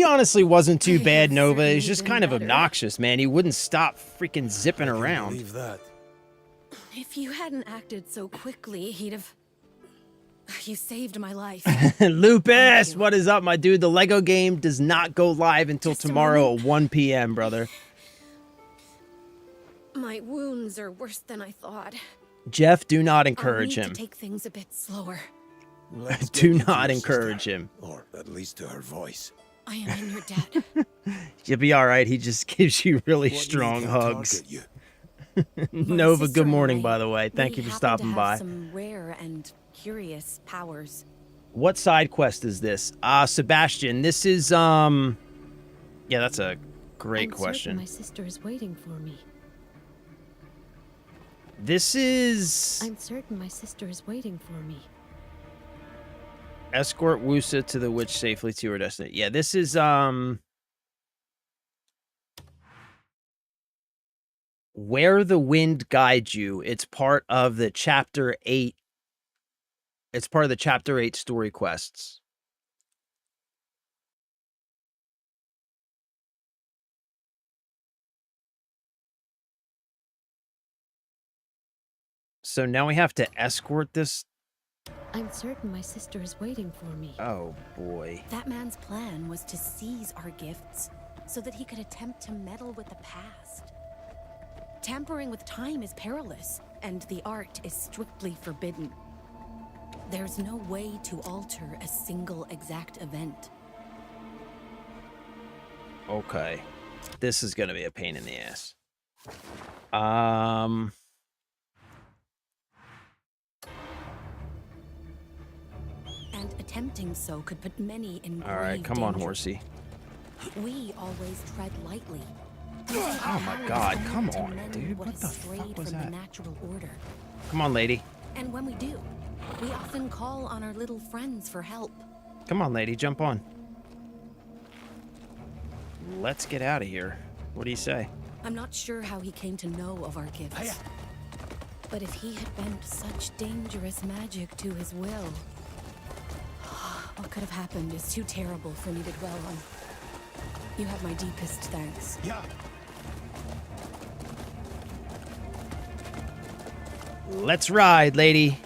honestly wasn't too I bad, have Nova. certainly He's just been kind of better. obnoxious, man. He wouldn't stop freaking zipping I around. believe that. If you hadn't acted so quickly, he'd have... You saved my life. Lupus, Thank you. what is up, my dude? The Lego game does not go live until Just a tomorrow moment. at 1 p.m., brother. My wounds are worse than I thought. Jeff, do not I'll encourage need him. to take things a bit slower. Let's get Do you to not your encourage sister, him. or at least to her voice. I am in your debt. You'll be all right. He just gives you really What strong need can hugs. target you? My Nova, sister good and morning, I, by the way. Thank you we for happen to stopping have by. some rare and curious powers. What side quest is this? Sebastian, this is, yeah, that's a great I'm question. certain my sister is waiting for me. This is I'm certain my sister is waiting for me. escort Wusa to the witch safely to her destination. Yeah, this is, Where the Wind Guides You. It's part of the Chapter 8. It's part of the Chapter 8 story quests. So now we have to escort this. I'm certain my sister is waiting for me. Oh, boy. That man's plan was to seize our gifts so that he could attempt to meddle with the past. Tampering with time is perilous, and the art is strictly forbidden. There's no way to alter a single exact event. Okay. This is going to be a pain in the ass. And attempting so could put many in grave All right, come on, danger. horsey. We always tread lightly. Oh my God, come To on, mend dude. what What has the strayed fuck was from that? the natural order. Come on, lady. And when we do, we often call on our little friends for help. Come on, lady. Jump on. Let's get out of here. What do you say? I'm not sure how he came to know of our gifts. But if he had bent such dangerous magic to his will, what could have happened is too terrible for me to dwell on. You have my deepest thanks. Yeah. Let's ride, lady.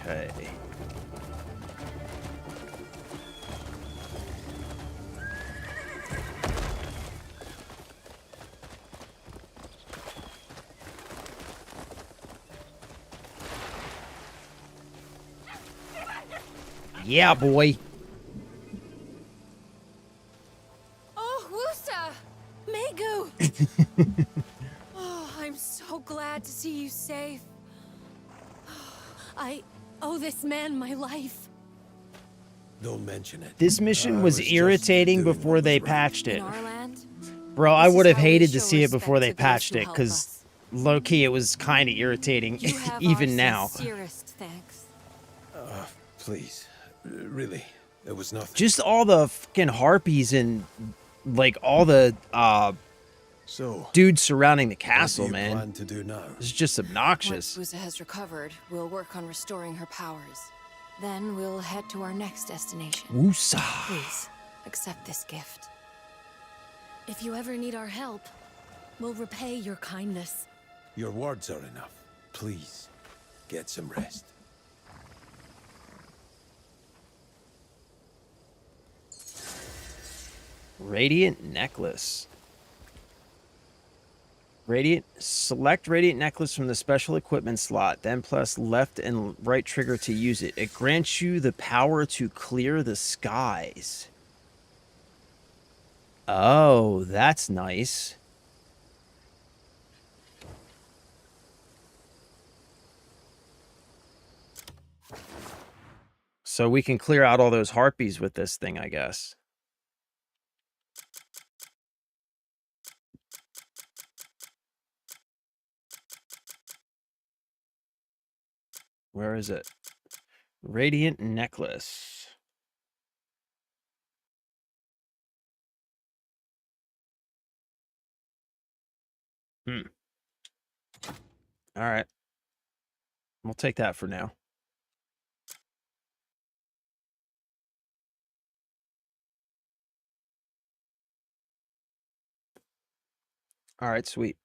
Okay. Yeah, boy. Oh, Wusa! Megu! Oh, I'm so glad to see you safe. I owe this man my life. Don't mention it. This mission I was just irritating doing before what they was right. patched it. In our land, Bro, I this is would have how we hated to show see it before respect they to those patched who it, help because us. low-key it was kind of irritating, You have even our now. sincerest thanks. Please. Really. There was nothing. Just all the fucking harpies and, like, all the, So, dudes surrounding the what do castle, you man. plan to do now? It's just obnoxious. Once Wusa has recovered, we'll work on restoring her powers. Then we'll head to our next destination. Woosah. Please, accept this gift. If you ever need our help, we'll repay your kindness. Your words are enough. Please, get some rest. Radiant necklace. Select Radiant necklace from the special equipment slot, then press left and right trigger to use it. It grants you the power to clear the skies. Oh, that's nice. So we can clear out all those harpies with this thing, I guess. Where is it? Radiant necklace. All right. We'll take that for now. All right, sweet.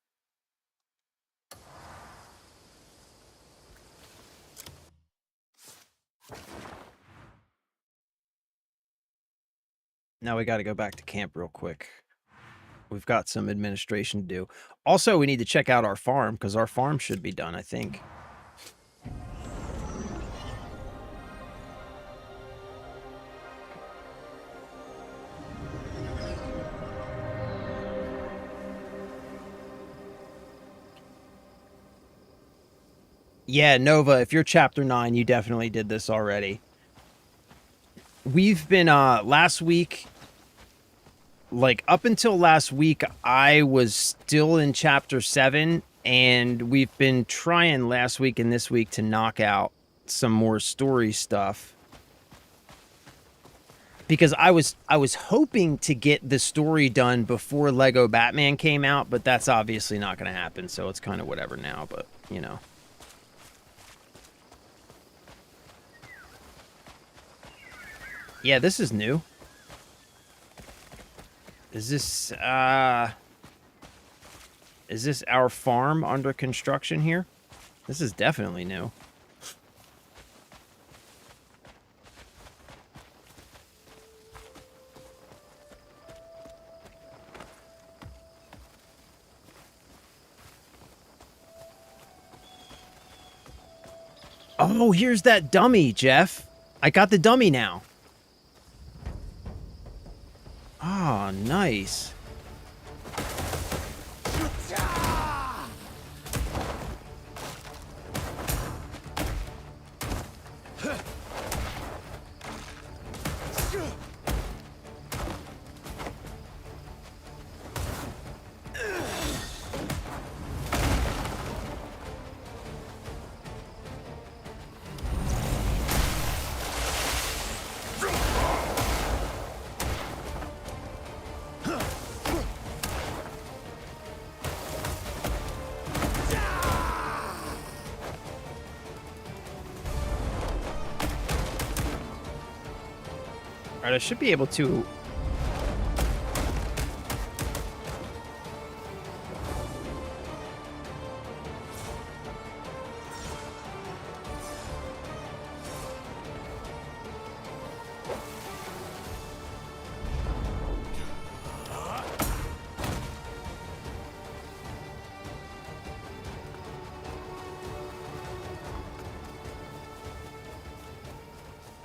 Now we got to go back to camp real quick. We've got some administration to do. Also, we need to check out our farm, because our farm should be done, I think. Yeah, Nova, if you're chapter 9, you definitely did this already. We've been, last week, like, up until last week, I was still in chapter 7, and we've been trying last week and this week to knock out some more story stuff. Because I was hoping to get the story done before Lego Batman came out, but that's obviously not going to happen, so it's kind of whatever now, but, you know. Yeah, this is new. Is this our farm under construction here? This is definitely new. Oh, here's that dummy, Jeff. I got the dummy now. Oh, nice. Alright, I should be able to...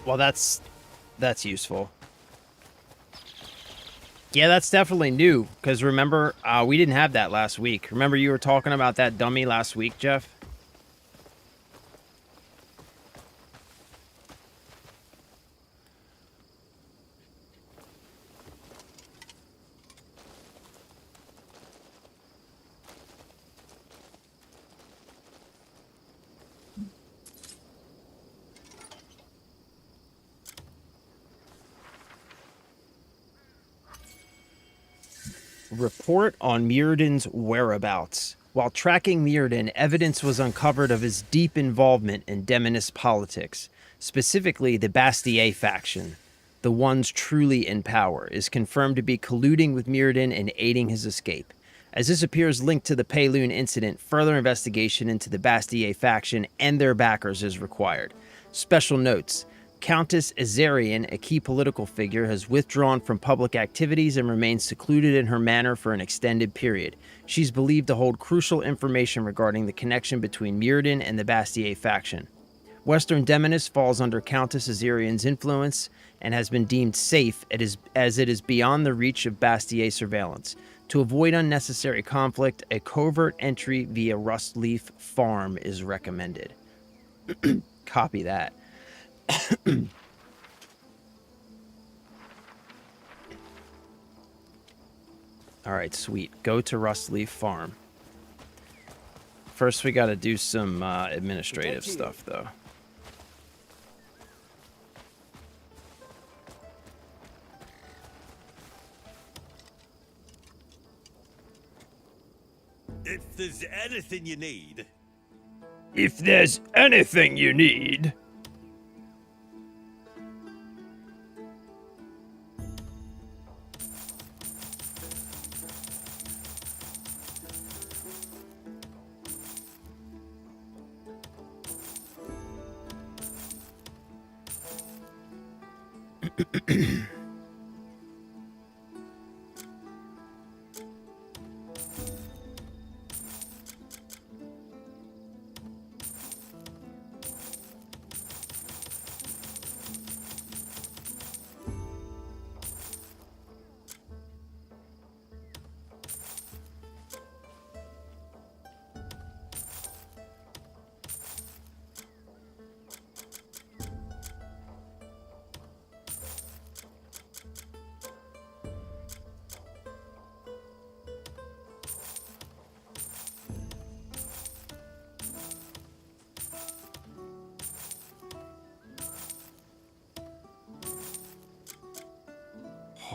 Well, that's useful. Yeah, that's definitely new. Because remember, we didn't have that last week. Remember you were talking about that dummy last week, Jeff? Report on Mirrodin's whereabouts. While tracking Mirrodin, evidence was uncovered of his deep involvement in Demonist politics, specifically the Bastille faction. The ones truly in power is confirmed to be colluding with Mirrodin and aiding his escape. As this appears linked to the Payloon incident, further investigation into the Bastille faction and their backers is required. Special notes. Countess Azarian, a key political figure, has withdrawn from public activities and remains secluded in her manor for an extended period. She's believed to hold crucial information regarding the connection between Mirrodin and the Bastille faction. Western Demonist falls under Countess Azarian's influence and has been deemed safe as it is beyond the reach of Bastille surveillance. To avoid unnecessary conflict, a covert entry via Rustleaf Farm is recommended. Copy that. All right, sweet. Go to Rustleaf Farm. First, we got to do some administrative stuff, though. If there's anything you need... If there's anything you need...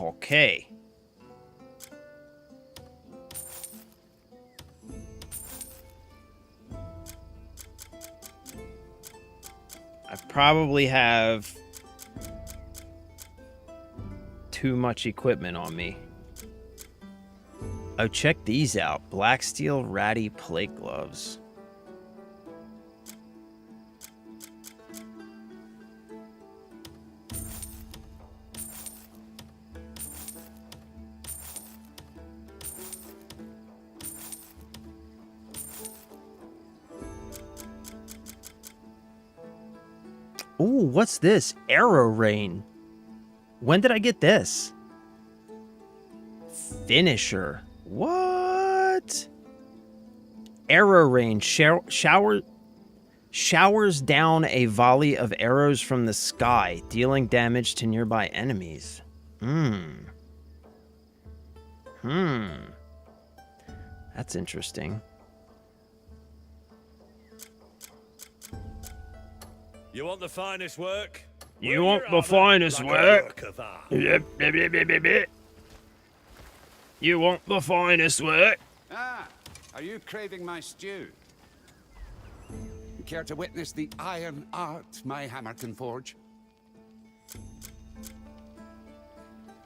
Okay. I probably have too much equipment on me. Oh, check these out. Black steel ratty plate gloves. Ooh, what's this? Arrow Rain. When did I get this? Finisher. What? Arrow Rain. Showers down a volley of arrows from the sky, dealing damage to nearby enemies. That's interesting. You want the finest work? You want the finest work? You want the finest work? Ah, are you craving my stew? Care to witness the iron art my hammer can forge?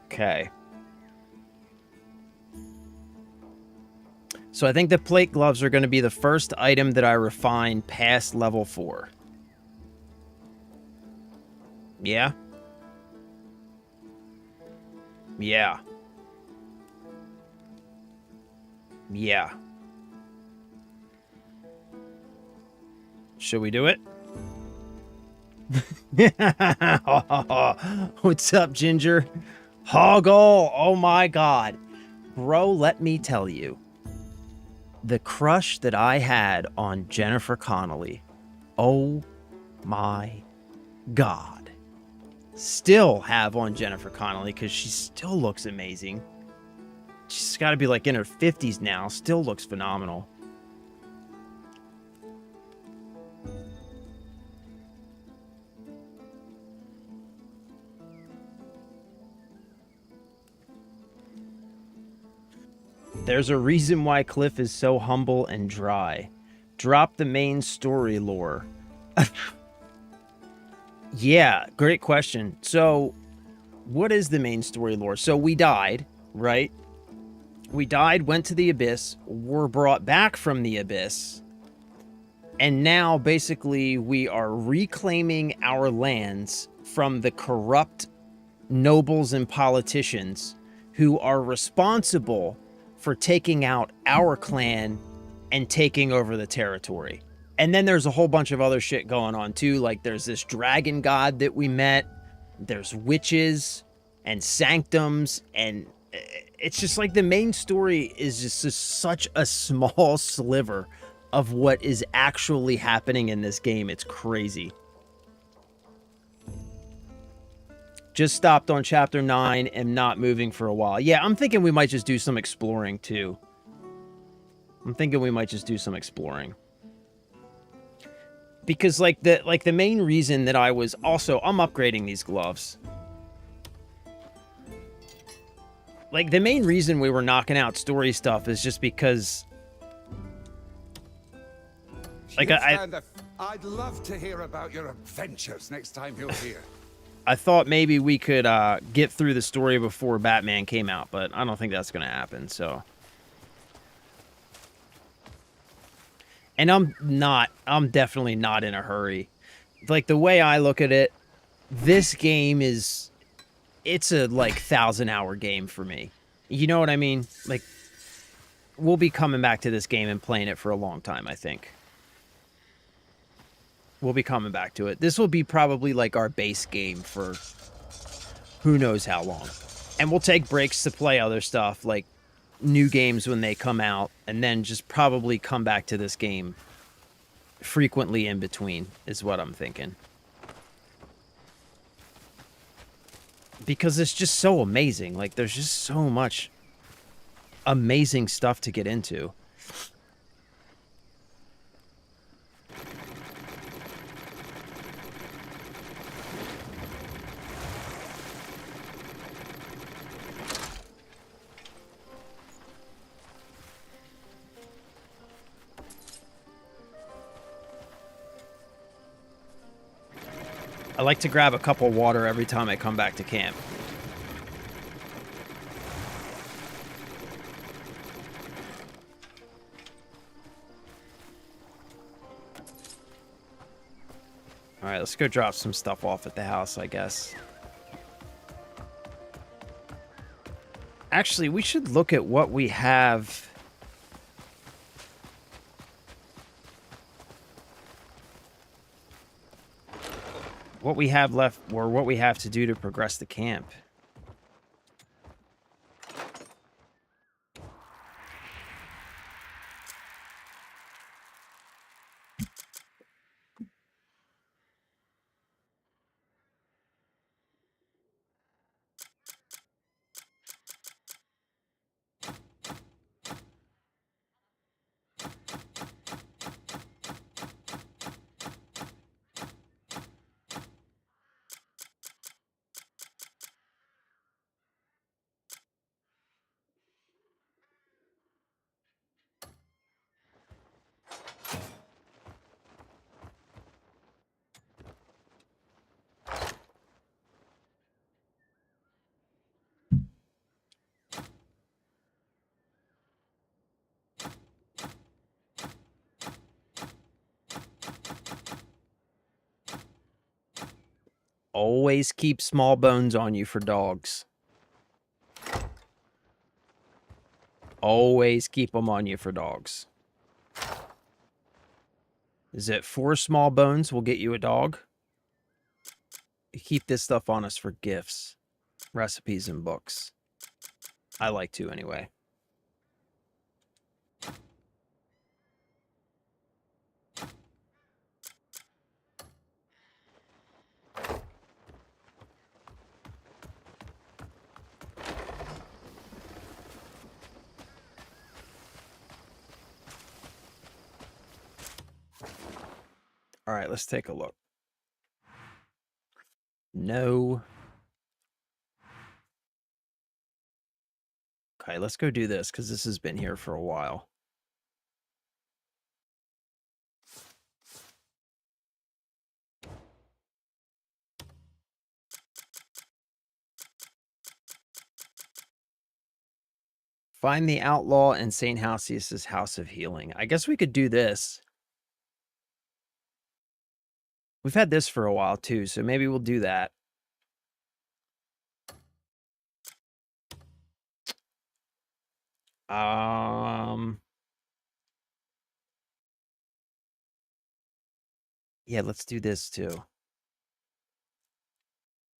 Okay. So I think the plate gloves are going to be the first item that I refine past level 4. Yeah? Yeah. Yeah. Should we do it? What's up, Ginger? Hoggle! Oh my god. Bro, let me tell you. The crush that I had on Jennifer Connelly. Oh my god. Still have on Jennifer Connelly because she still looks amazing. She's got to be like in her 50s now. Still looks phenomenal. There's a reason why Cliff is so humble and dry. Drop the main story lore. Yeah, great question. So, what is the main story lore? So we died, right? We died, went to the Abyss, were brought back from the Abyss, and now basically we are reclaiming our lands from the corrupt nobles and politicians who are responsible for taking out our clan and taking over the territory. And then there's a whole bunch of other shit going on too. Like there's this dragon god that we met. There's witches and sanctums. And it's just like the main story is just such a small sliver of what is actually happening in this game. It's crazy. Just stopped on chapter 9 and not moving for a while. Yeah, I'm thinking we might just do some exploring too. Because like the main reason that I was also, I'm upgrading these gloves. Like the main reason we were knocking out story stuff is just because like I'd love to hear about your adventures next time you're here. I thought maybe we could get through the story before Batman came out, but I don't think that's going to happen, so. And I'm definitely not in a hurry. Like, the way I look at it, this game it's a, like, 1,000-hour game for me. You know what I mean? Like, we'll be coming back to this game and playing it for a long time, I think. We'll be coming back to it. This will be probably like our base game for who knows how long. And we'll take breaks to play other stuff, like new games when they come out, and then just probably come back to this game frequently in between, is what I'm thinking. Because it's just so amazing. Like, there's just so much amazing stuff to get into. I like to grab a cup of water every time I come back to camp. Alright, let's go drop some stuff off at the house, I guess. Actually, we should look at what we have. What we have left, or what we have to do to progress the camp. Always keep small bones on you for dogs. Always keep them on you for dogs. Is it 4 small bones will get you a dog? keep this stuff on us for gifts, recipes, and books. I like to anyway. All right, let's take a look. No. Okay, let's go do this because this has been here for a while. Find the outlaw in St. Halsius' House of Healing. I guess we could do this. We've had this for a while too, so maybe we'll do that. Yeah, let's do this too.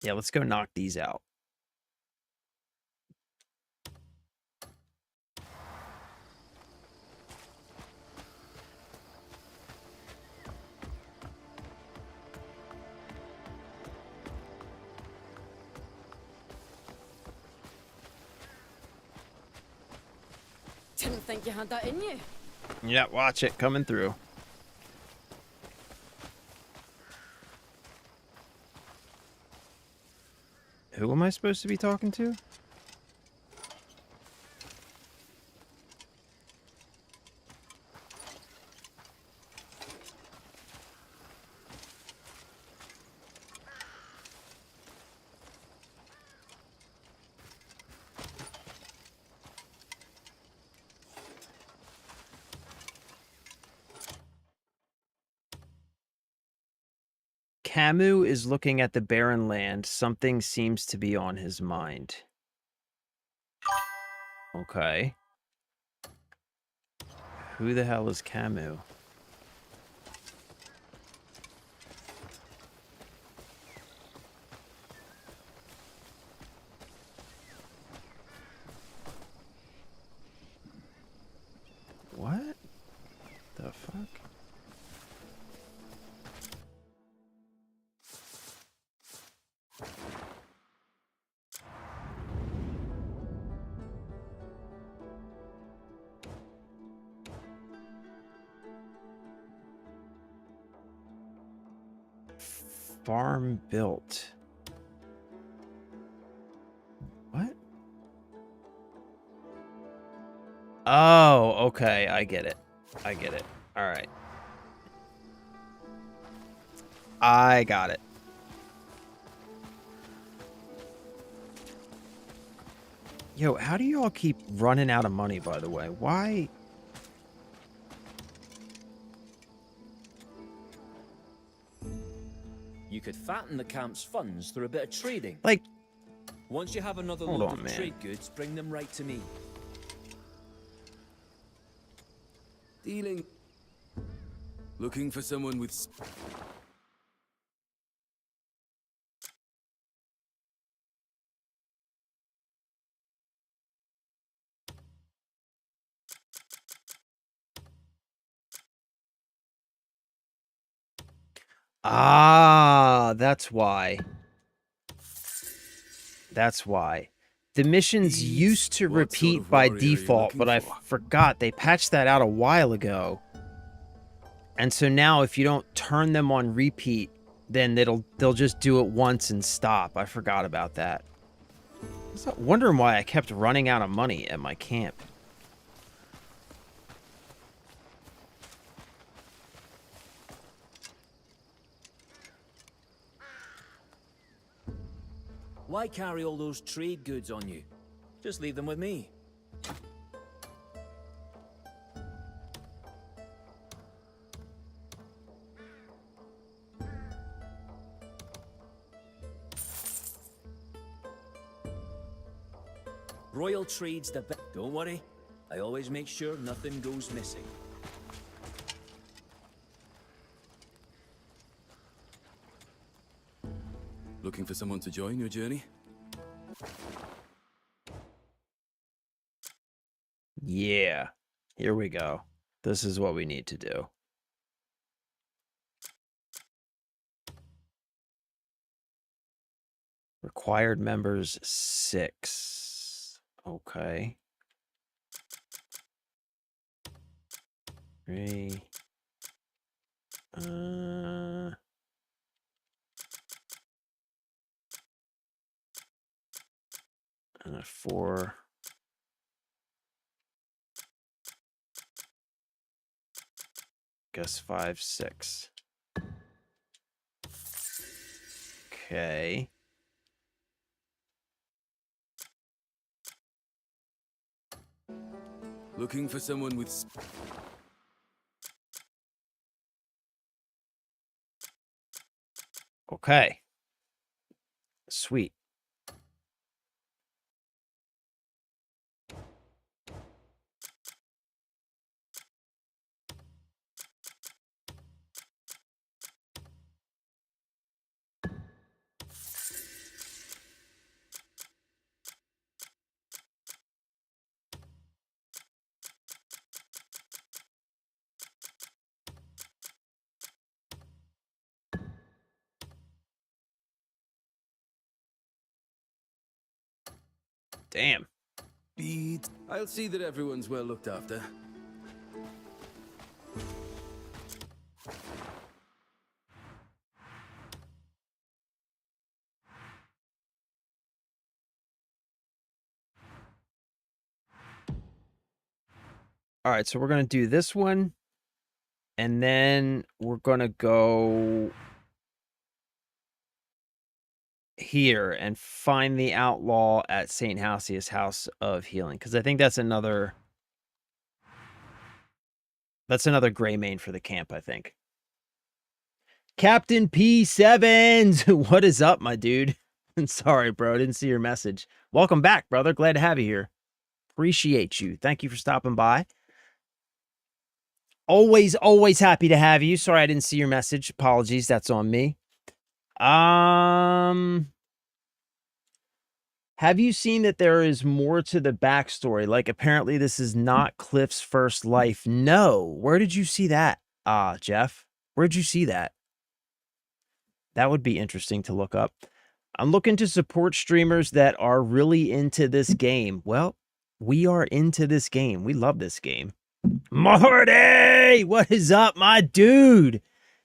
Yeah, let's go knock these out. Didn't think you had that in you. Yeah, watch it coming through. Who am I supposed to be talking to? Camus is looking at the barren land. Something seems to be on his mind. Okay. Who the hell is Camus? What the fuck? Farm built. What? Oh, okay. I get it. I get it. All right. I got it. Yo, how do you all keep running out of money, by the way? Why? You could fatten the camp's funds through a bit of trading. Like, once you have another hold load on, of man. trade goods, bring them right to me. Dealing. Looking for someone with. Ah, that's why. That's why. The missions used to What sort repeat of by warrior are you default, looking but I for? forgot. They patched that out a while ago. And so now if you don't turn them on repeat, then they'll just do it once and stop. I forgot about that. I was wondering why I kept running out of money at my camp. Why carry all those trade goods on you? Just leave them with me. Royal trade's the best. Don't worry, I always make sure nothing goes missing. Looking for someone to join your journey? Yeah. Here we go. This is what we need to do. Required members 6. Okay. 3. And a 4. Guess 5, 6. Okay. Looking for someone with... Okay. Sweet. Damn. Speed. I'll see that everyone's well looked after. All right, so we're going to do this one. And then we're going to go here and find the outlaw at St. Halcyon's House of Healing. Because I think that's another gray mane for the camp, I think. Captain P7s, what is up, my dude? Sorry, bro, didn't see your message. Welcome back, brother. Glad to have you here. Appreciate you. Thank you for stopping by. Always happy to have you. Sorry I didn't see your message. Apologies, that's on me. Have you seen that there is more to the backstory? Like, apparently this is not Cliff's first life. No. Where did you see that? Jeff, where'd you see that? That would be interesting to look up. I'm looking to support streamers that are really into this game. Well, we are into this game. We love this game. Marty, what is up, my dude?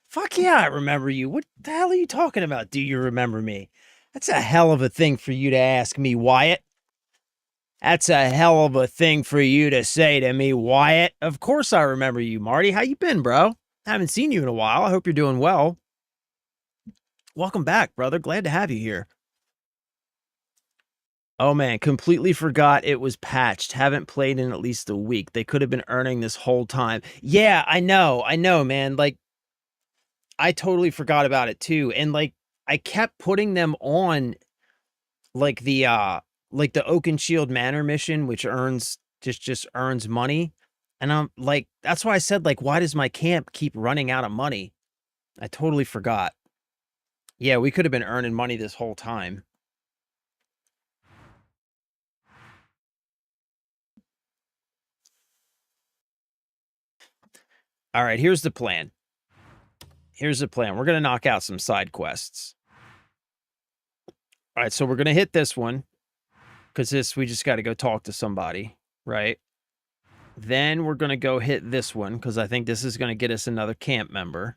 Fuck yeah, I remember you. What the hell are you talking about? Do you remember me? That's a hell of a thing for you to ask me, Wyatt. That's a hell of a thing for you to say to me, Wyatt. Of course I remember you, Marty. How you been, bro? Haven't seen you in a while. I hope you're doing well. Welcome back, brother. Glad to have you here. Oh, man, completely forgot it was patched. Haven't played in at least a week. They could have been earning this whole time. Yeah, I know, man. Like, I totally forgot about it, too. And, like, I kept putting them on, like, the Oakenshield Manor mission, which earns, just earns money. And I'm, like, that's why I said, like, why does my camp keep running out of money? I totally forgot. Yeah, we could have been earning money this whole time. All right, here's the plan. Here's the plan. We're going to knock out some side quests. All right, so we're going to hit this one. Because we just got to go talk to somebody, right? Then we're going to go hit this one. Because I think this is going to get us another camp member.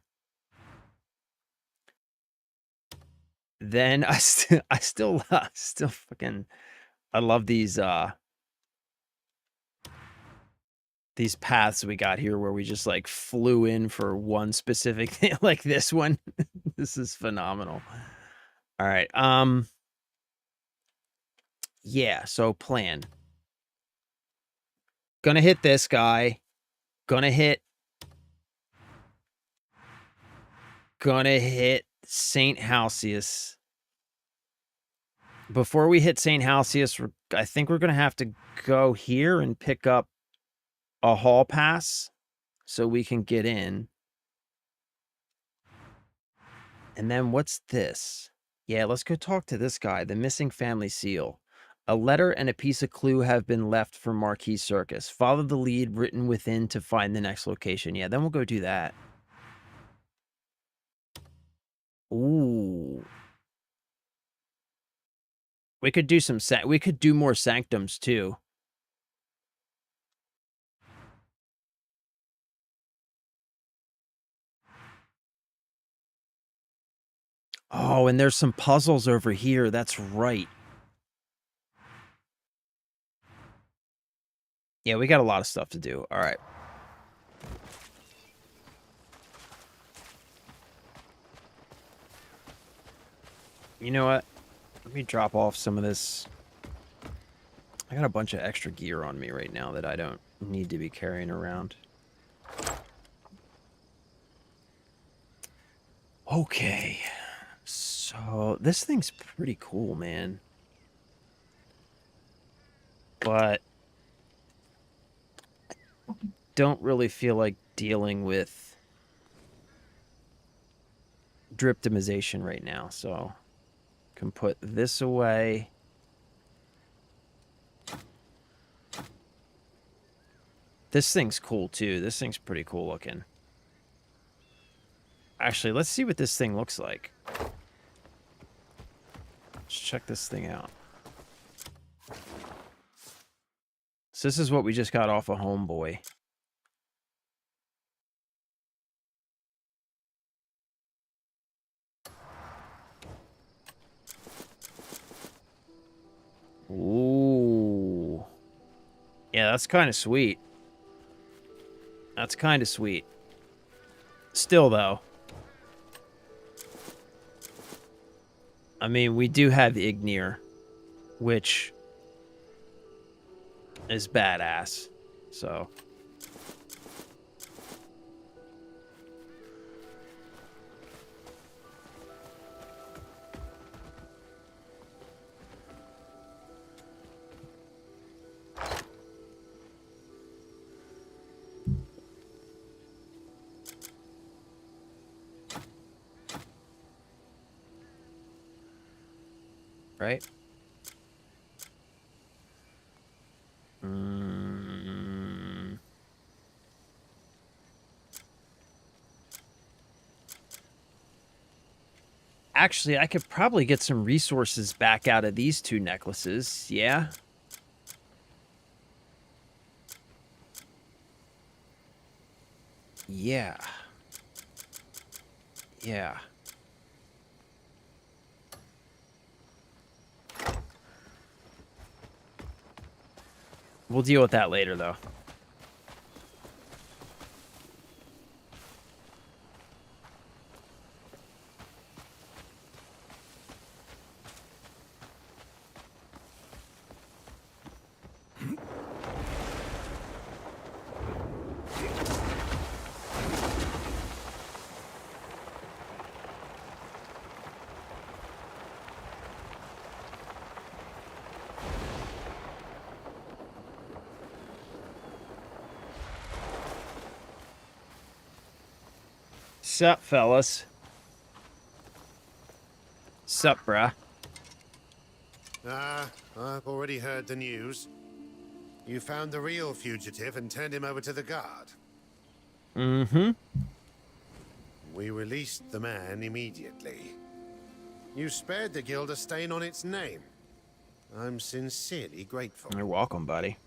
Then I still fucking... I love these paths we got here where we just like flew in for one specific thing, like this one. This is phenomenal. All right. Yeah, so plan. Gonna hit this guy. Gonna hit St. Halcyon's. Before we hit St. Halcyon's, I think we're gonna have to go here and pick up a hall pass so we can get in. And then what's this? Yeah, let's go talk to this guy, the missing family seal. A letter and a piece of clue have been left for Marquis Circus. Follow the lead written within to find the next location. Yeah, then we'll go do that. Ooh. We could do some we could do more sanctums too. Oh, and there's some puzzles over here. That's right. Yeah, we got a lot of stuff to do. All right. You know what? Let me drop off some of this. I got a bunch of extra gear on me right now that I don't need to be carrying around. Okay. So, this thing's pretty cool, man. But don't really feel like dealing with driptomization right now, so can put this away. This thing's cool too. This thing's pretty cool looking. Actually, let's see what this thing looks like. Let's check this thing out. So this is what we just got off of Homeboy. Ooh. Yeah, that's kind of sweet. That's kind of sweet. Still, though. I mean, we do have Ignir, which is badass. So. Right? Actually, I could probably get some resources back out of these two necklaces. Yeah? Yeah. Yeah. We'll deal with that later, though. Sup, fellas? Sup, bruh? I've already heard the news. You found the real fugitive and turned him over to the guard. Mm-hmm. We released the man immediately. You spared the guild a stain on its name. I'm sincerely grateful. You're welcome, buddy.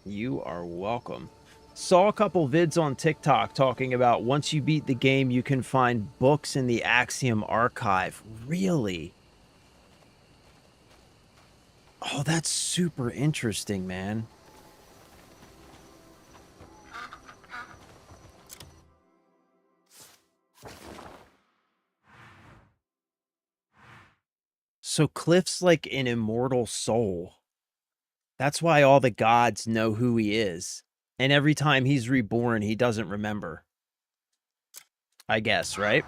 You are welcome. Saw a couple vids on TikTok talking about once you beat the game, you can find books in the Axiom archive. Really? Oh, that's super interesting, man. So Cliff's like an immortal soul. That's why all the gods know who he is. And every time he's reborn, he doesn't remember. I guess, right?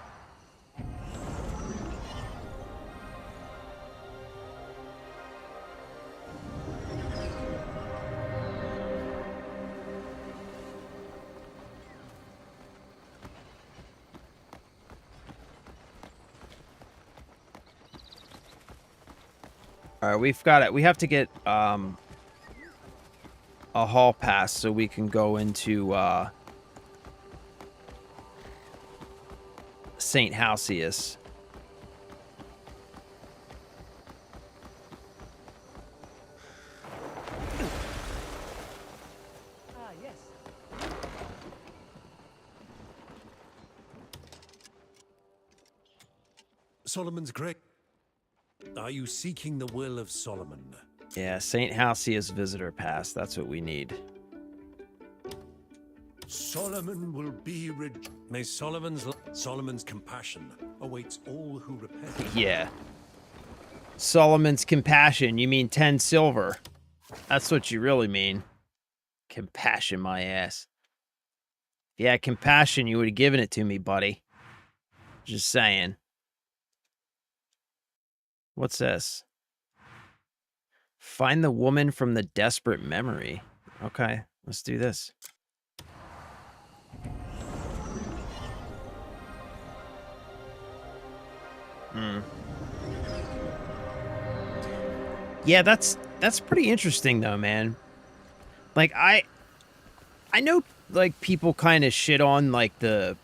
All right, we've got it. We have to get a hall pass so we can go into St. Halcyus. Solomon's great. Are you seeking the will of Solomon? Yeah, St. Halcyus visitor pass. That's what we need. Solomon will be May Solomon's compassion awaits all who repent. Yeah. Solomon's compassion. You mean 10 silver. That's what you really mean. Compassion, my ass. If you had compassion, you would have given it to me, buddy. Just saying. What's this? Find the woman from the desperate memory. Okay, let's do this. Yeah, that's pretty interesting though, man. Like I know like people kind of shit on like the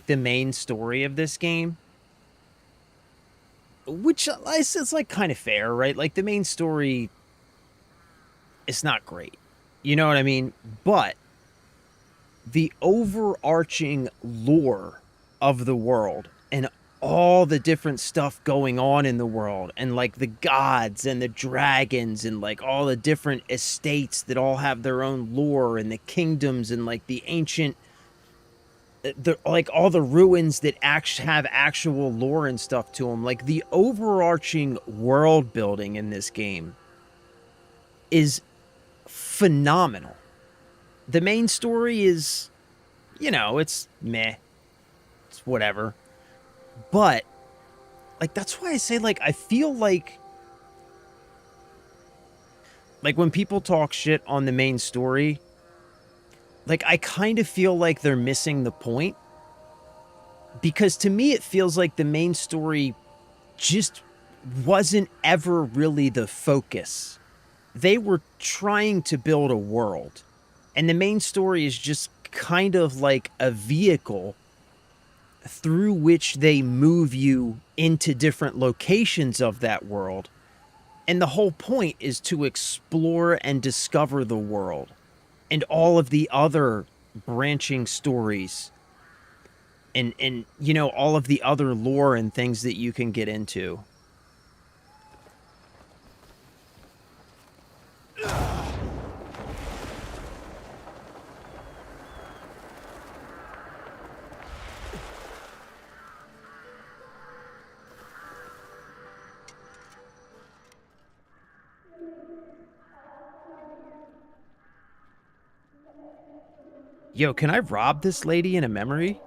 main story of this game. Which is like kind of fair, right? Like the main story is not great. You know what I mean? But the overarching lore of the world and all the different stuff going on in the world and like the gods and the dragons and like all the different estates that all have their own lore and the kingdoms and like the ancient like all the ruins that have actual lore and stuff to them. Like the overarching world building in this game is phenomenal. The main story is, you know, it's meh. It's whatever. But like that's why I say like I feel like when people talk shit on the main story, like, I kind of feel like they're missing the point. Because to me, it feels like the main story just wasn't ever really the focus. They were trying to build a world. And the main story is just kind of like a vehicle through which they move you into different locations of that world. And the whole point is to explore and discover the world. And all of the other branching stories and you know, all of the other lore and things that you can get into. Yo, can I rob this lady in a memory?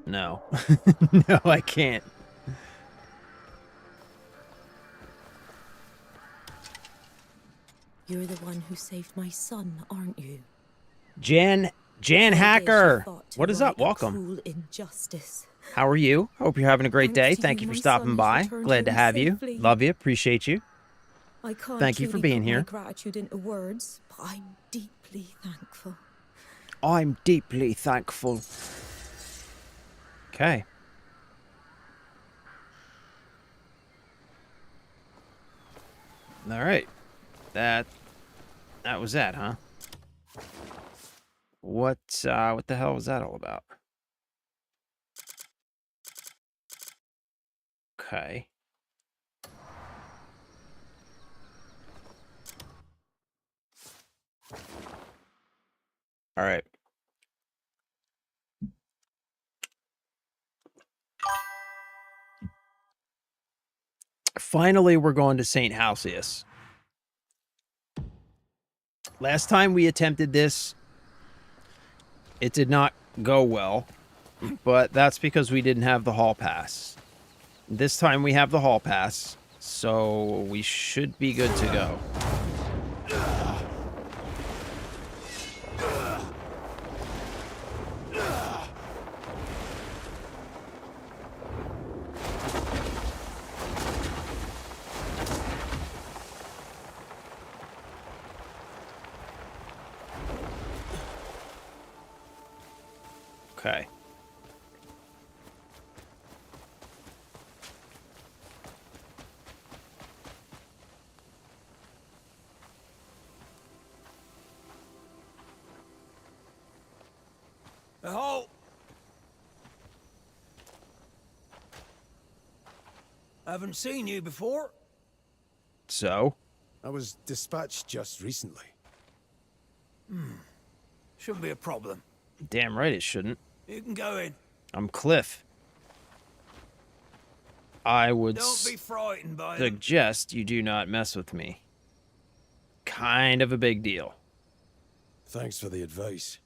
No. No, I can't. You're the one who saved my son, aren't you? Jan Hacker. What is up? Welcome. Cruel injustice. How are you? Hope you're having a great day. Thanks to Thank you, you for my stopping son by. has returned Glad to home have you. safely. Love you. Appreciate you. I can't Thank you for truly being put here. my gratitude into words, but I'm deeply thankful. I'm deeply thankful. Okay. All right. That was that, huh? What the hell was that all about? Okay. All right. Finally, we're going to St. Halcyus. Last time we attempted this, it did not go well, but that's because we didn't have the hall pass. This time we have the hall pass, so we should be good to go. Okay. Halt! Haven't seen you before. So? I was dispatched just recently. Shouldn't be a problem. Damn right it shouldn't. You can go in. I'm Cliff. I would Don't be frightened by them. suggest you do not mess with me. Kind of a big deal. Thanks for the advice.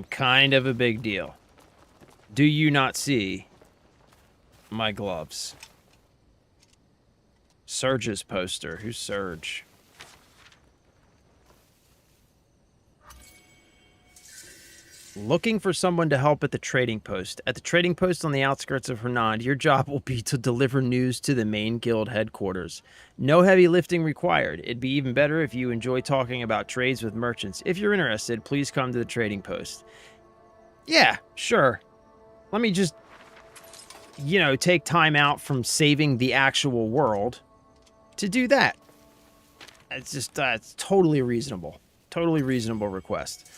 Kind of a big deal. Do you not see my gloves? Surge's poster. Who's Surge? Looking for someone to help at the trading post. At the trading post on the outskirts of Hernand, your job will be to deliver news to the main guild headquarters. No heavy lifting required. It'd be even better if you enjoy talking about trades with merchants. If you're interested, please come to the trading post. Yeah, sure. Let me just, you know, take time out from saving the actual world to do that. It's just, it's totally reasonable. Totally reasonable request.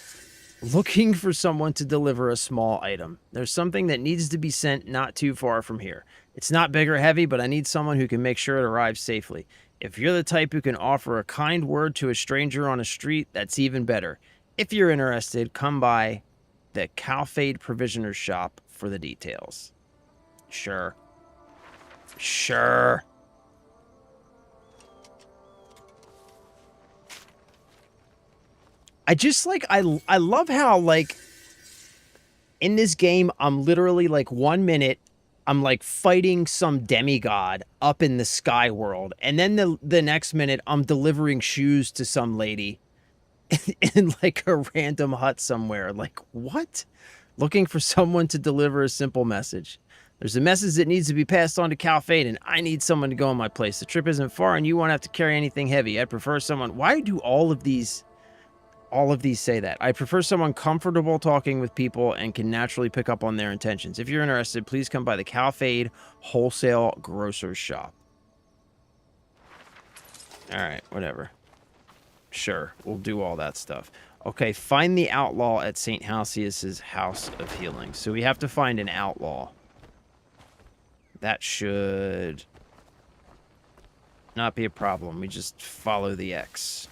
Looking for someone to deliver a small item. There's something that needs to be sent not too far from here. It's not big or heavy, but I need someone who can make sure it arrives safely. If you're the type who can offer a kind word to a stranger on a street, that's even better. If you're interested, come by the Calfade Provisioner's shop for the details. Sure. Sure. I just like, I love how, like, in this game, I'm literally like 1 minute, I'm like fighting some demigod up in the sky world. And then the next minute, I'm delivering shoes to some lady in like a random hut somewhere. Like, what? Looking for someone to deliver a simple message. There's a message that needs to be passed on to Calfade, and I need someone to go in my place. The trip isn't far, and you won't have to carry anything heavy. I'd prefer someone... Why do all of these say that? I prefer someone comfortable talking with people and can naturally pick up on their intentions. If you're interested, please come by the Calfade Wholesale Grocer's Shop. Alright, whatever. Sure, we'll do all that stuff. Okay, find the outlaw at St. Halcyus's House of Healing. So we have to find an outlaw. That should not be a problem. We just follow the X.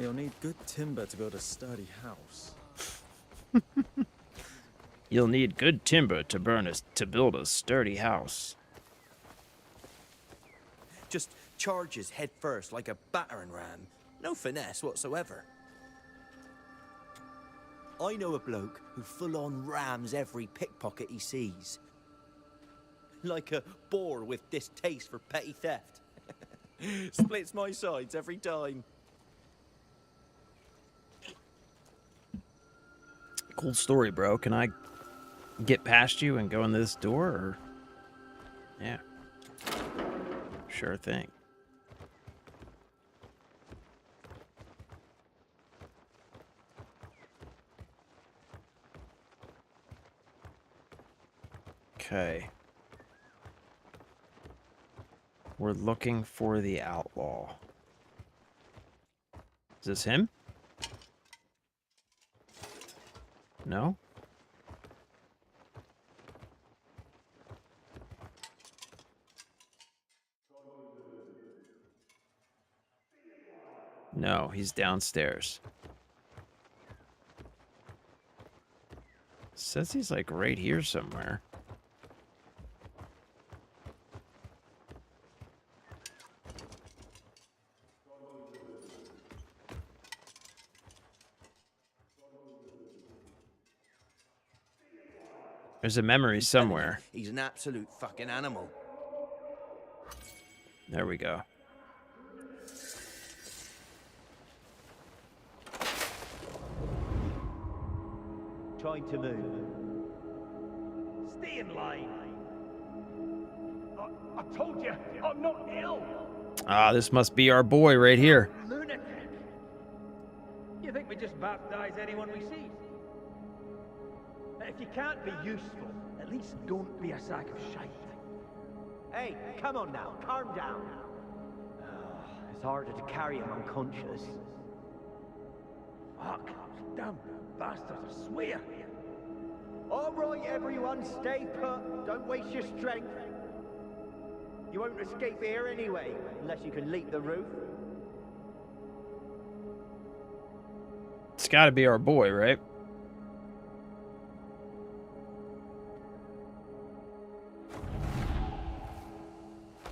You'll need good timber to build a sturdy house. You'll need good timber to build a sturdy house. Just charges head first like a battering ram. No finesse whatsoever. I know a bloke who full-on rams every pickpocket he sees. Like a boar with distaste for petty theft. Splits my sides every time. Cool story, bro. Can I get past you and go into this door, or... Yeah. Sure thing. Okay. We're looking for the outlaw. Is this him? No? No, he's downstairs. Says he's like right here somewhere. There's a memory somewhere. He's an absolute fucking animal. There we go. trying to move. Stay in line. I told you, I'm not ill. Ah, this must be our boy right here. Lunatic. You think we just baptize anyone we see? Now, if you can't be useful, at least don't be a sack of shite. Hey, come on now, calm down. It's harder to carry him unconscious. Fuck, damn bastards, I swear. All right, everyone, stay put. Don't waste your strength. You won't escape here anyway, unless you can leap the roof. It's got to be our boy, right?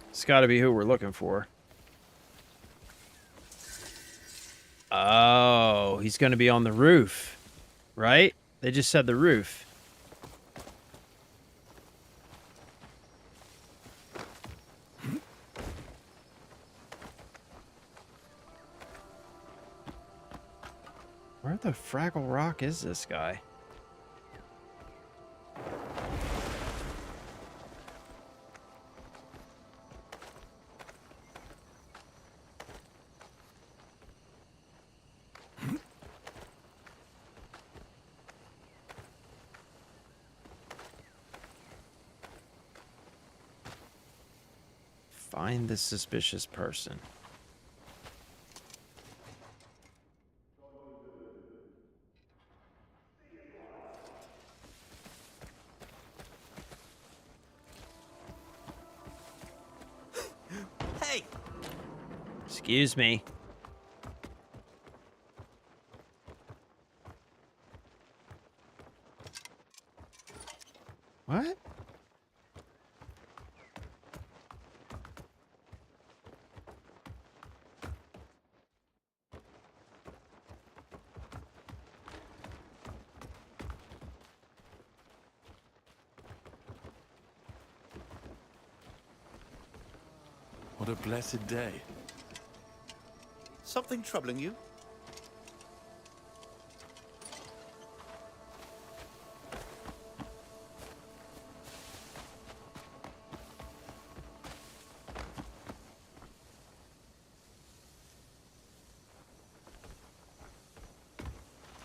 It's got to be who we're looking for. Oh, he's going to be on the roof, right? They just said the roof. Where the Fraggle Rock is this guy? Find the suspicious person. Hey! Excuse me. What? What a blessed day. Something troubling you?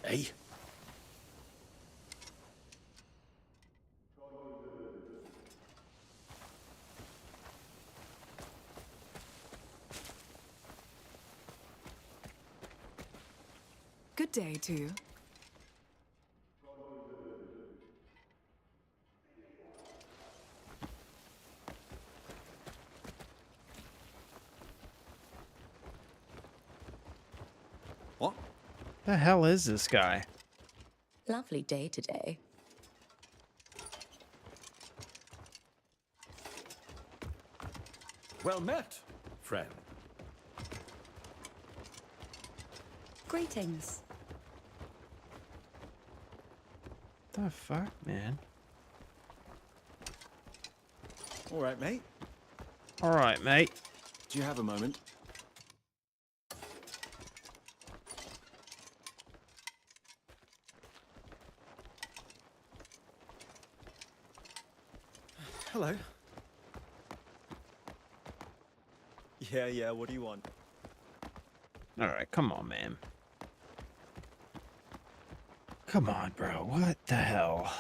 Hey? Good day to you. What? The hell is this guy? Lovely day today. Well met, friend. Greetings. The fuck, man? All right, mate. All right, mate. Do you have a moment? Hello. Yeah, what do you want? All right, come on, man. Come on, bro. What the hell?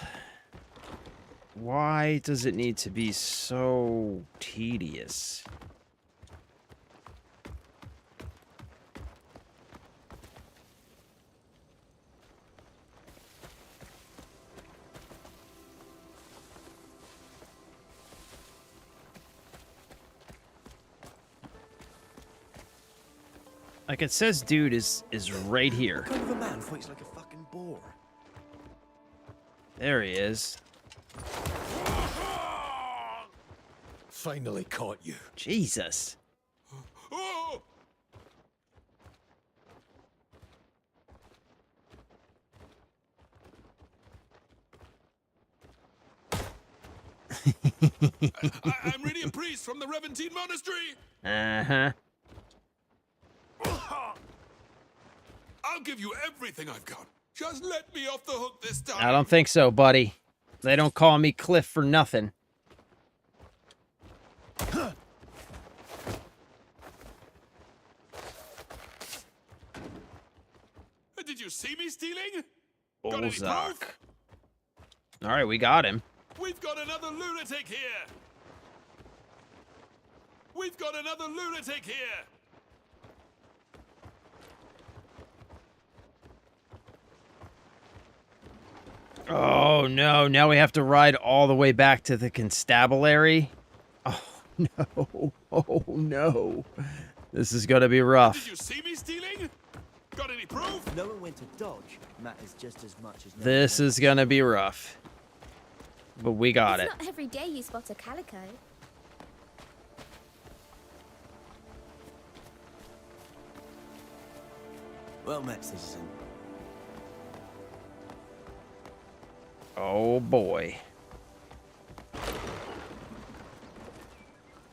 Why does it need to be so tedious? Like it says dude is right here. What kind of a man fights like a fucking boar? There he is. Finally caught you. Jesus. Oh! I'm really a priest from the Reventine Monastery. Uh-huh. I'll give you everything I've got. Just let me off the hook this time. I don't think so, buddy. They don't call me Cliff for nothing. Did you see me stealing? Got any Bozak. proof? All right, we got him. We've got another lunatic here. We've got another lunatic here. Oh, no. Now we have to ride all the way back to the constabulary. Oh, no. Oh, no. This is going to be rough. Did you see me stealing? Got any proof? Knowing when to dodge matters just as much as... This is going to be rough. But we got it. It's not every day you spot a calico. Well met, citizen. Oh, boy.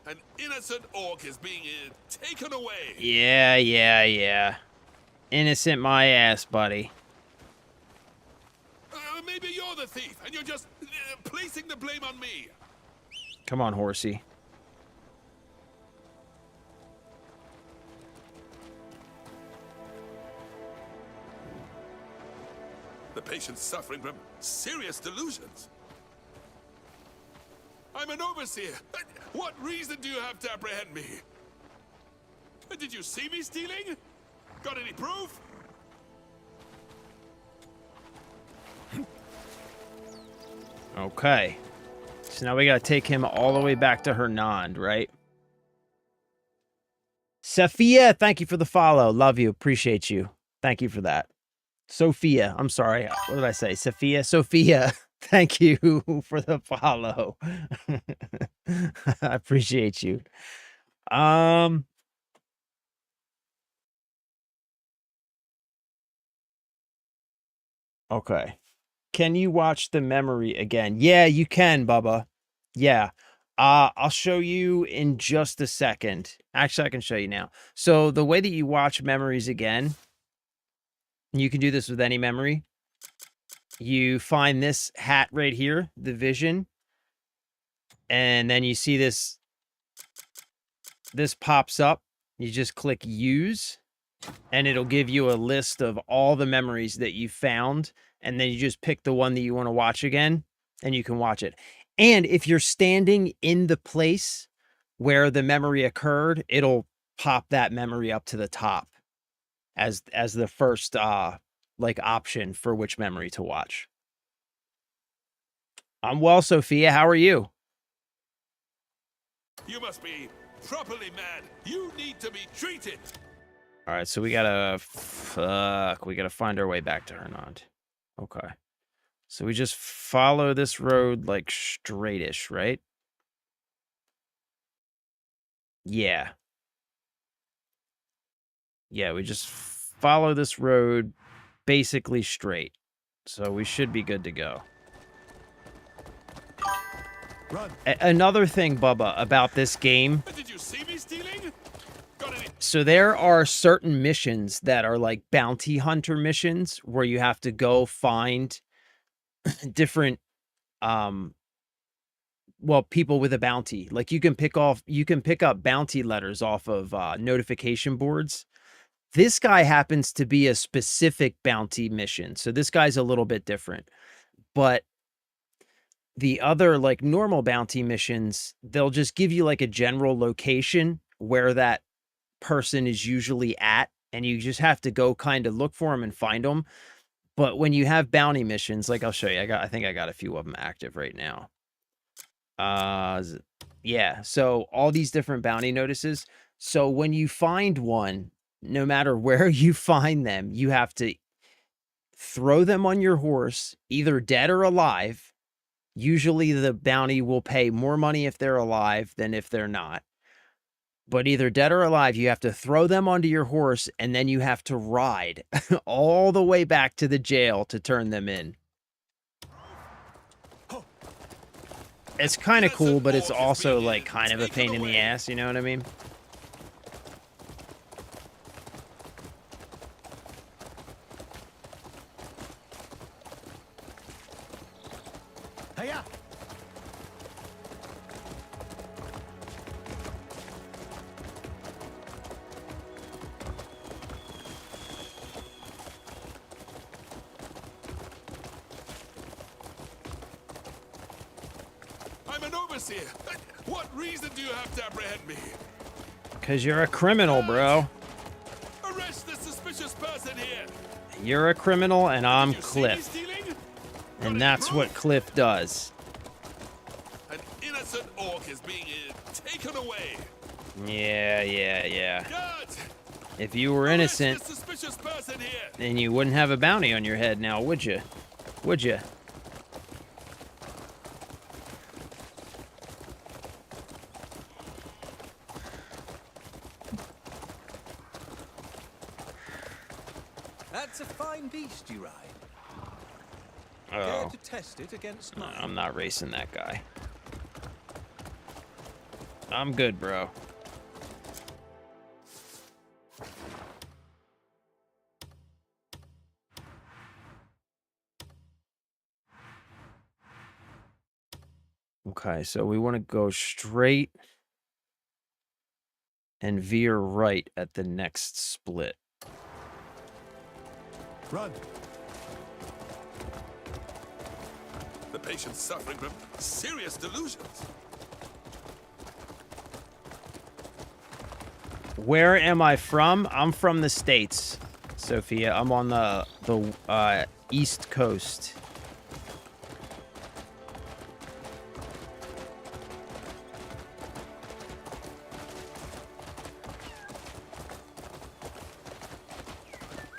An innocent orc is being taken away. Yeah. Innocent my ass, buddy. Maybe you're the thief, and you're just placing the blame on me. Come on, horsey. The patient's suffering from serious delusions. I'm an overseer. What reason do you have to apprehend me? Did you see me stealing? Got any proof? Okay. So now we gotta take him all the way back to Hernand, right? Sophia, thank you for the follow. Love you. Appreciate you. Thank you for that. Sophia, I'm sorry. What did I say? Sophia, thank you for the follow. I appreciate you. Okay. Can you watch the memory again? Yeah, you can, Bubba. Yeah. I'll show you in just a second. Actually, I can show you now. So the way that you watch memories again, you can do this with any memory. You find this hat right here, the vision, and then you see this pops up. You just click use, and it'll give you a list of all the memories that you found, and then you just pick the one that you want to watch again, and you can watch it. And if you're standing in the place where the memory occurred, it'll pop that memory up to the top as the first like option for which memory to watch. I'm well, Sophia. How are you? You must be properly mad. You need to be treated. All right, so we gotta find our way back to Hernand. Okay. So we just follow this road like straightish, right? Yeah. Yeah, we just follow this road basically straight. So we should be good to go. Run. Another thing, Bubba, about this game. Did you see me stealing? Got any? So there are certain missions that are like bounty hunter missions where you have to go find different people with a bounty. Like you can pick up bounty letters off of notification boards. This guy happens to be a specific bounty mission, so this guy's a little bit different. But the other like normal bounty missions, they'll just give you like a general location where that person is usually at, and you just have to go kind of look for them and find them. But when you have bounty missions, like I'll show you, I think I got a few of them active right now. Yeah, so all these different bounty notices. So when you find one, no matter where you find them, you have to throw them on your horse, either dead or alive. Usually the bounty will pay more money if they're alive than if they're not. But either dead or alive, you have to throw them onto your horse, and then you have to ride all the way back to the jail to turn them in. It's kind of cool, but it's also like kind of a pain in the ass, you know what I mean? Hiya! I'm an overseer. What reason do you have to apprehend me? Because you're a criminal, bro. Arrest the suspicious person here. You're a criminal, and I'm Did you see me Cliff. stealing? Got And any that's proof? what Cliff does. An innocent orc is being taken away. Yeah. Guards! If you were Arrest innocent, the suspicious person here. then you wouldn't have a bounty on your head now, would you? Would you? That's a fine beast you ride. Oh, Dare to test it against no, mine. I'm not racing that guy. I'm good, bro. Okay, so we want to go straight and veer right at the next split. Run! The patient's suffering from serious delusions. Where am I from? I'm from the States, Sophia. I'm on the East Coast.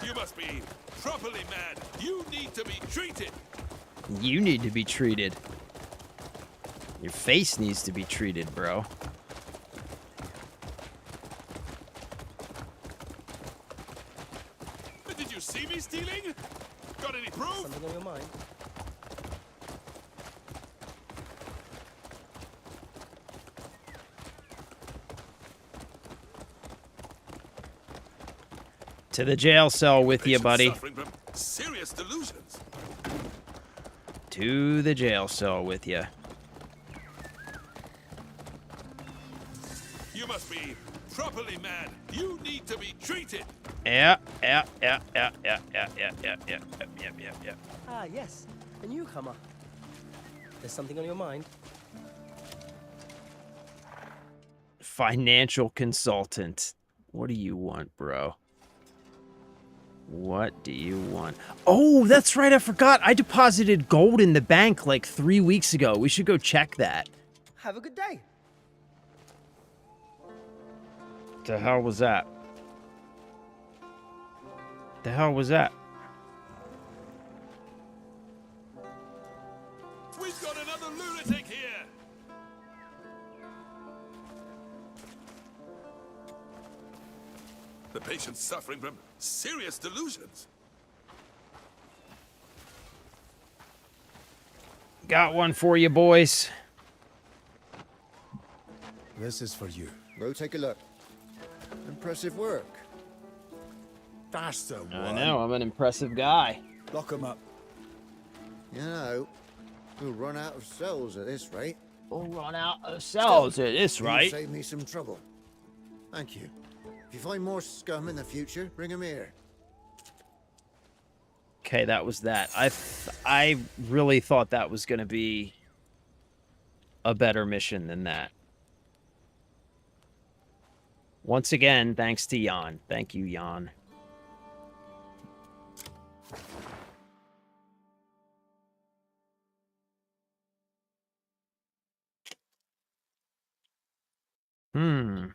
You must be properly mad. You need to be treated. You need to be treated. Your face needs to be treated, bro. Did you see me stealing? Got any proof? Something on your mind? To the jail cell with you, Patient's buddy. Suffering from serious delusions. To the jail cell with you. You must be properly mad. You need to be treated. Yeah. Ah, yes. A newcomer. There's something on your mind? Financial consultant. What do you want, bro? What do you want? Oh, that's right. I forgot. I deposited gold in the bank like 3 weeks ago. We should go check that. Have a good day. The hell was that? The hell was that? We've got another lunatic here. The patient's suffering from serious delusions. Got one for you, boys. This is for you. Go take a look. Impressive work. That's the one. I know. I'm an impressive guy. Lock him up. You know, we'll run out of cells at this rate. We'll run out of cells at this You've rate. saved me some trouble. Thank you. If you find more scum in the future, bring them here. Okay, that was that. I really thought that was going to be a better mission than that. Once again, thanks to Jan. Thank you, Jan. Hmm.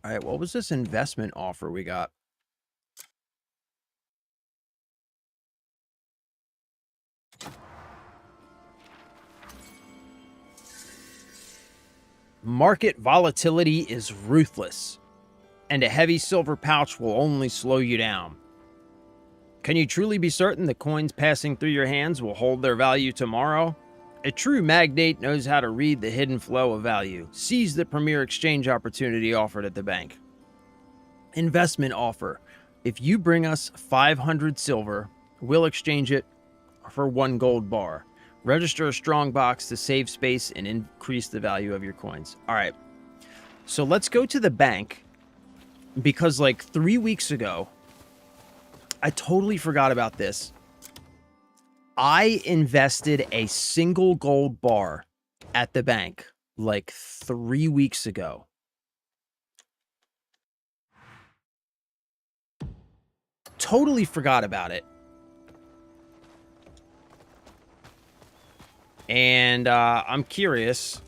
All right, what was this investment offer we got? Market volatility is ruthless, and a heavy silver pouch will only slow you down. Can you truly be certain the coins passing through your hands will hold their value tomorrow? A true magnate knows how to read the hidden flow of value. Seize the premier exchange opportunity offered at the bank. Investment offer. If you bring us 500 silver, we'll exchange it for 1 gold bar. Register a strong box to save space and increase the value of your coins. All right. So let's go to the bank, because like 3 weeks ago, I totally forgot about this. I invested a single gold bar at the bank like 3 weeks ago. Totally forgot about it. And I'm curious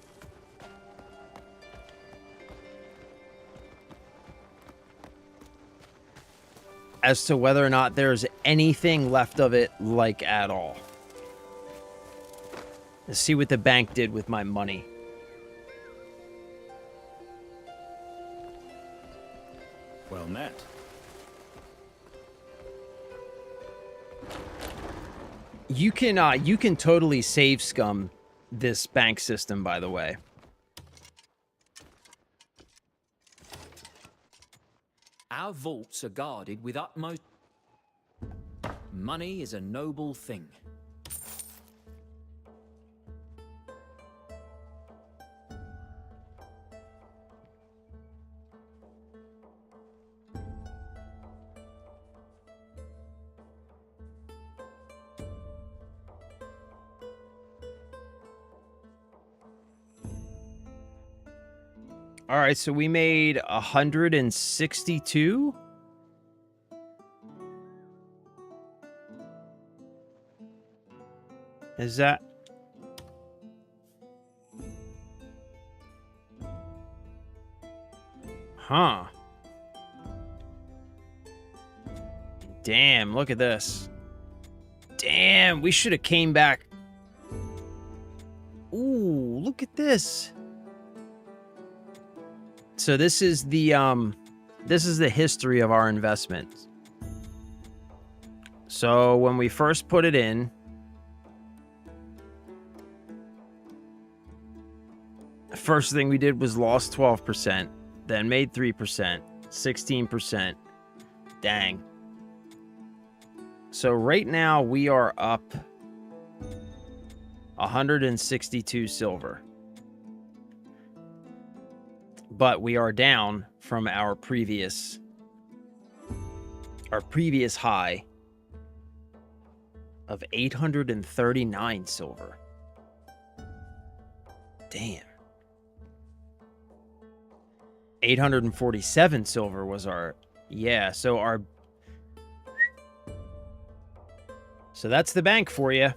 as to whether or not there's anything left of it, like, at all. Let's see what the bank did with my money. Well met. You can totally save scum this bank system, by the way. Our vaults are guarded with utmost... Money is a noble thing. All right, so we made 162. Is that? Huh. Damn, look at this. Damn, we should have came back. Ooh, look at this. So this is the history of our investment. So when we first put it in, the first thing we did was lost 12%, then made 3%, 16%. Dang. So right now we are up 162 silver. But we are down from our previous high of 839 silver. Damn. 847 silver was our... Yeah, so that's the bank for you.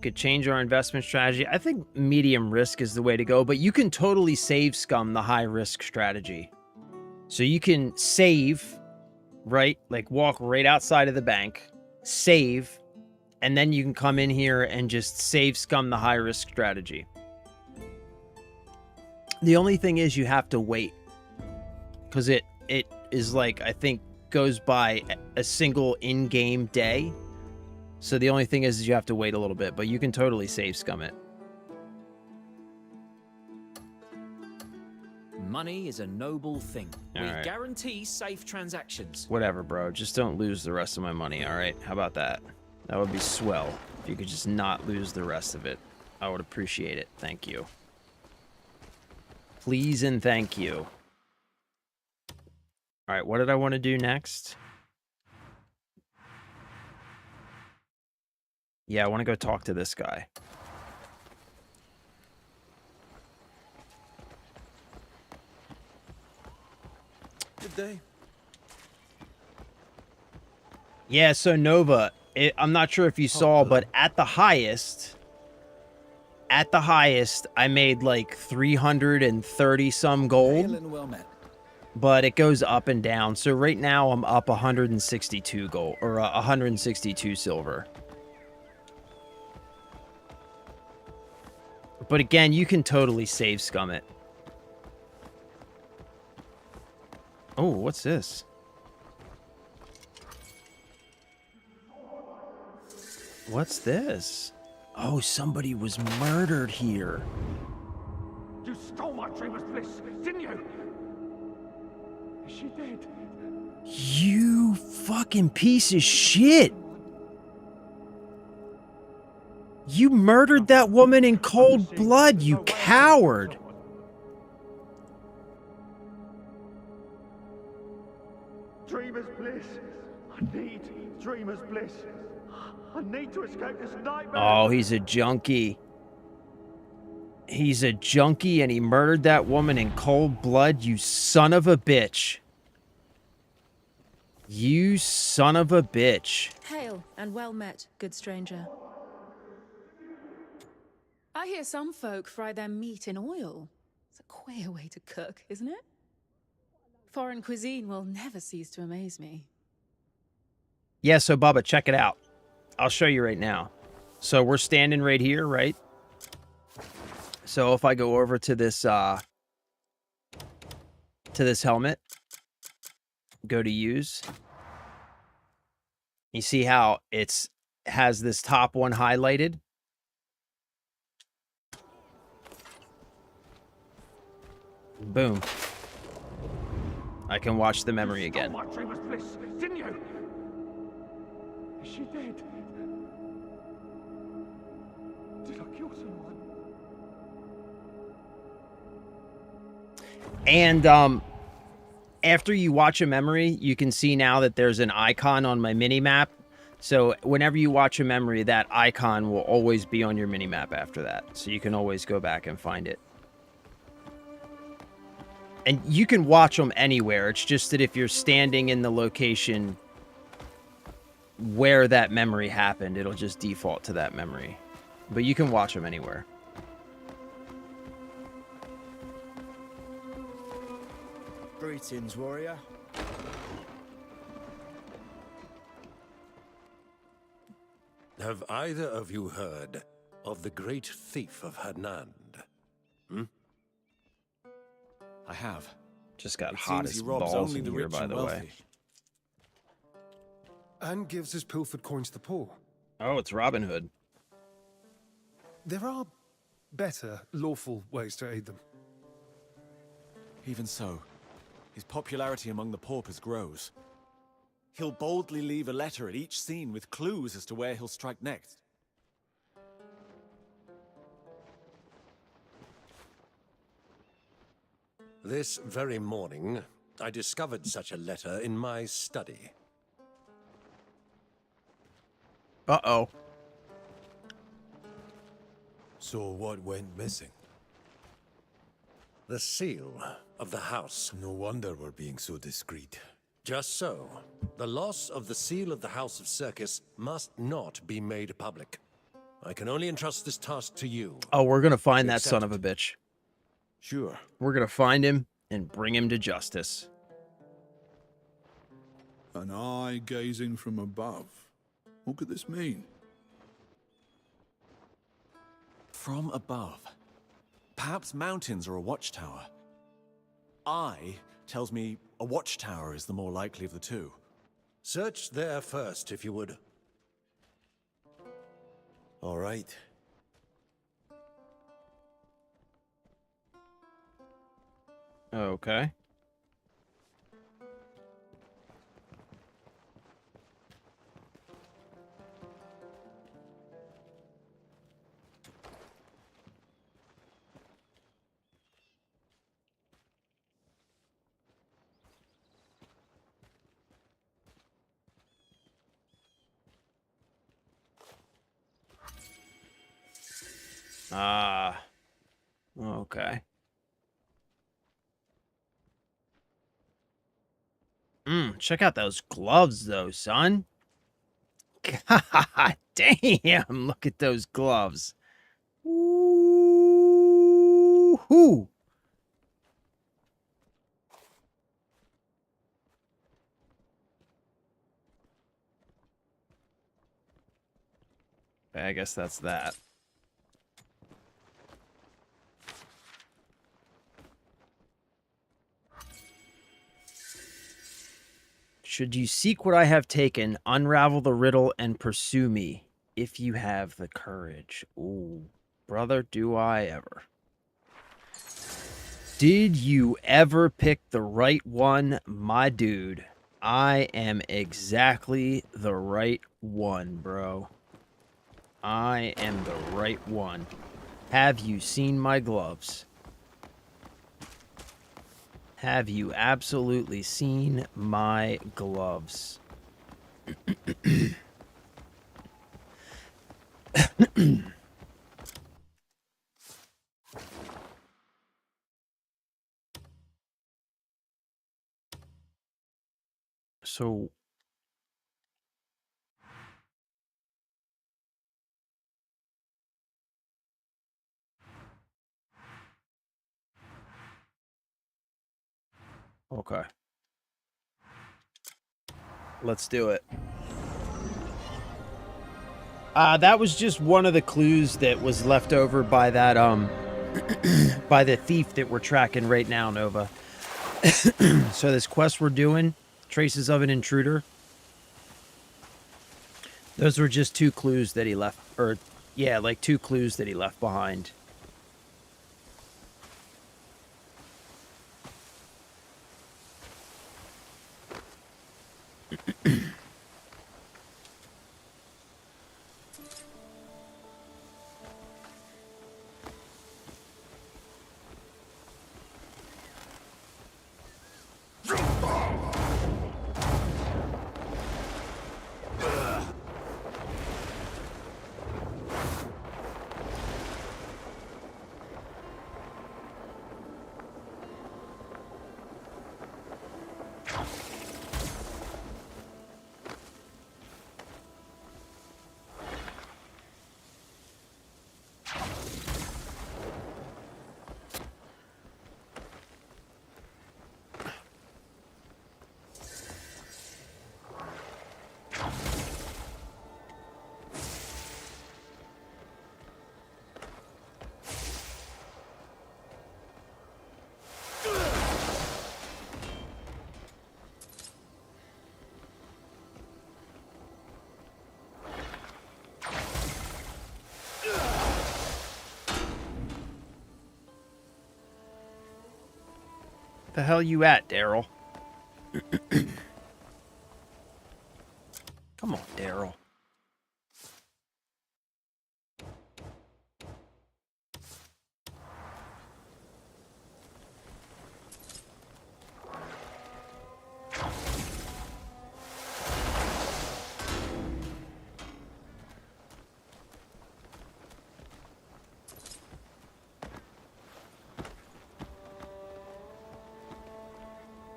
Could change our investment strategy. I think medium risk is the way to go, but you can totally save scum the high risk strategy. So you can save, right? Like walk right outside of the bank, save, and then you can come in here and just save scum the high risk strategy. The only thing is you have to wait, because it is like, I think, goes by a single in-game day. So the only thing is you have to wait a little bit, but you can totally save scum it. Money is a noble thing. All We right. guarantee safe transactions. Whatever, bro. Just don't lose the rest of my money, all right? How about that? That would be swell. If you could just not lose the rest of it, I would appreciate it. Thank you. Please and thank you. All right, what did I want to do next? Yeah, I want to go talk to this guy. Good day. Yeah, so Nova, I'm not sure if you saw, but at the highest, I made like 330 some gold. Hail and well met. But it goes up and down. So right now I'm up 162 gold, or 162 silver. But again, you can totally save scum it. Oh, what's this? What's this? Oh, somebody was murdered here. You stole my dreamer's bliss, didn't you? Is she dead? You fucking piece of shit. You murdered that woman in cold blood, you coward. Dreamer's bliss. I need dreamer's bliss. I need to escape this nightmare. Oh, he's a junkie. He's a junkie and he murdered that woman in cold blood, you son of a bitch. You son of a bitch. Hail and well met, good stranger. I hear some folk fry their meat in oil. It's a queer way to cook, isn't it? Foreign cuisine will never cease to amaze me. Yeah, so Bubba, check it out. I'll show you right now. So we're standing right here, right? So if I go over to this helmet, go to use. You see how it's has this top one highlighted? Boom. I can watch the memory again. My dreamer's bliss, didn't you? Is she dead? Did I kill someone? And after you watch a memory, you can see now that there's an icon on my mini map. So whenever you watch a memory, that icon will always be on your mini map after that. So you can always go back and find it. And you can watch them anywhere. It's just that if you're standing in the location where that memory happened, it'll just default to that memory. But you can watch them anywhere. Greetings, warrior. Have either of you heard of the great thief of Hernand? Hmm? I have. Just got It hot seems as he robs balls only in the here, rich by and the wealthy. way. And gives his pilfered coins to the poor. Oh, it's Robin Hood. There are better, lawful ways to aid them. Even so, his popularity among the paupers grows. He'll boldly leave a letter at each scene with clues as to where he'll strike next. This very morning, I discovered such a letter in my study. Uh-oh. So what went missing? The seal of the house. No wonder we're being so discreet. Just so. The loss of the seal of the House of Circus must not be made public. I can only entrust this task to you. Oh, we're going to find that son of a bitch. Sure. We're going to find him and bring him to justice. An eye gazing from above. What could this mean? From above. Perhaps mountains or a watchtower. Eye tells me a watchtower is the more likely of the two. Search there first, if you would. All right. Okay. Okay. Check out those gloves, though, son. God damn, look at those gloves. Ooh-hoo. I guess that's that. Should you seek what I have taken, unravel the riddle and pursue me, if you have the courage. Ooh, brother, do I ever. Did you ever pick the right one, my dude? I am exactly the right one, bro. I am the right one. Have you seen my gloves? Have you absolutely seen my gloves? So... Okay. Let's do it. That was just one of the clues that was left over by that, by the thief that we're tracking right now, Nova. So this quest we're doing, Traces of an Intruder, those were just 2 clues that he left, or, yeah, like 2 clues that he left behind. The hell you at, Daryl? Come on, Daryl.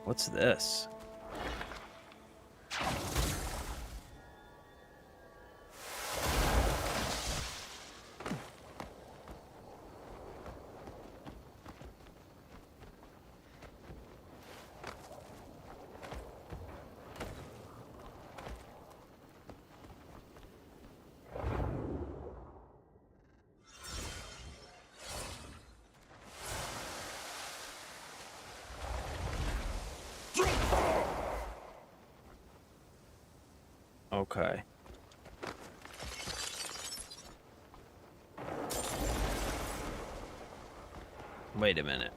What's this? Okay. Wait a minute.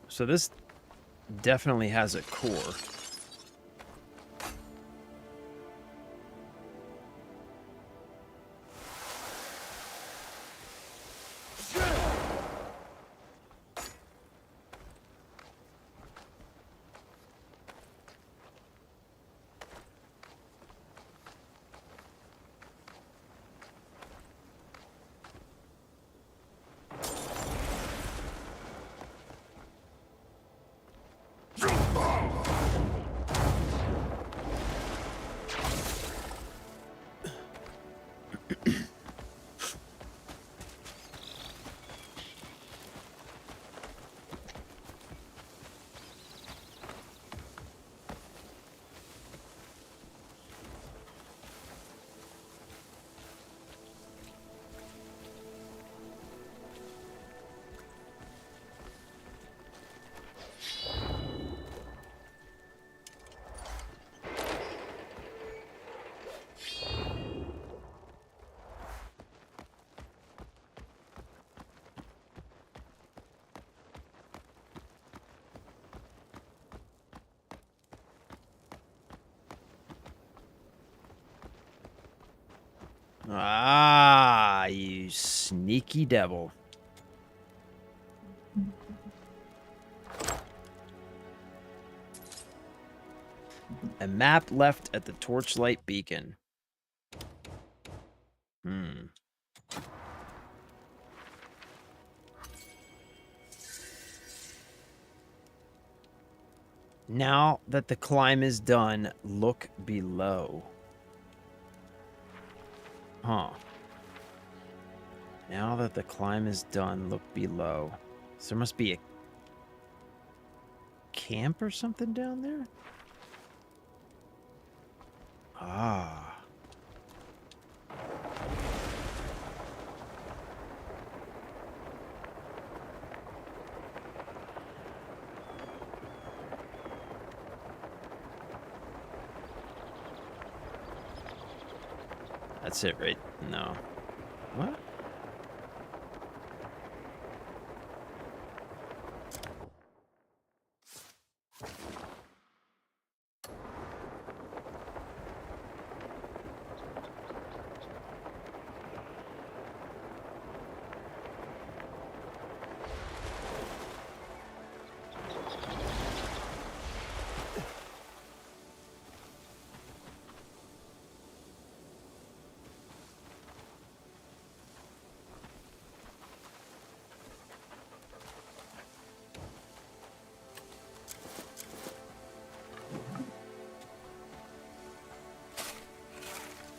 So this definitely has a core. Ah, you sneaky devil. A map left at the torchlight beacon. Now that the climb is done, look below. Huh. Now that the climb is done, look below. So there must be a camp or something down there? Ah. That's it, right? No. What?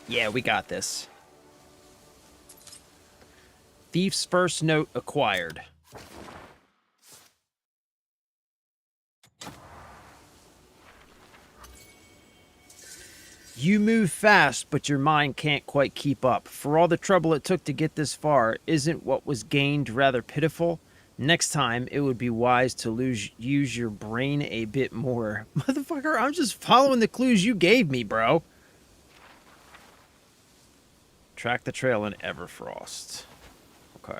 Yeah, we got this. Thief's first note acquired. You move fast, but your mind can't quite keep up. For all the trouble it took to get this far, isn't what was gained rather pitiful? Next time, it would be wise to use your brain a bit more. Motherfucker, I'm just following the clues you gave me, bro. Track the trail in Everfrost. Okay.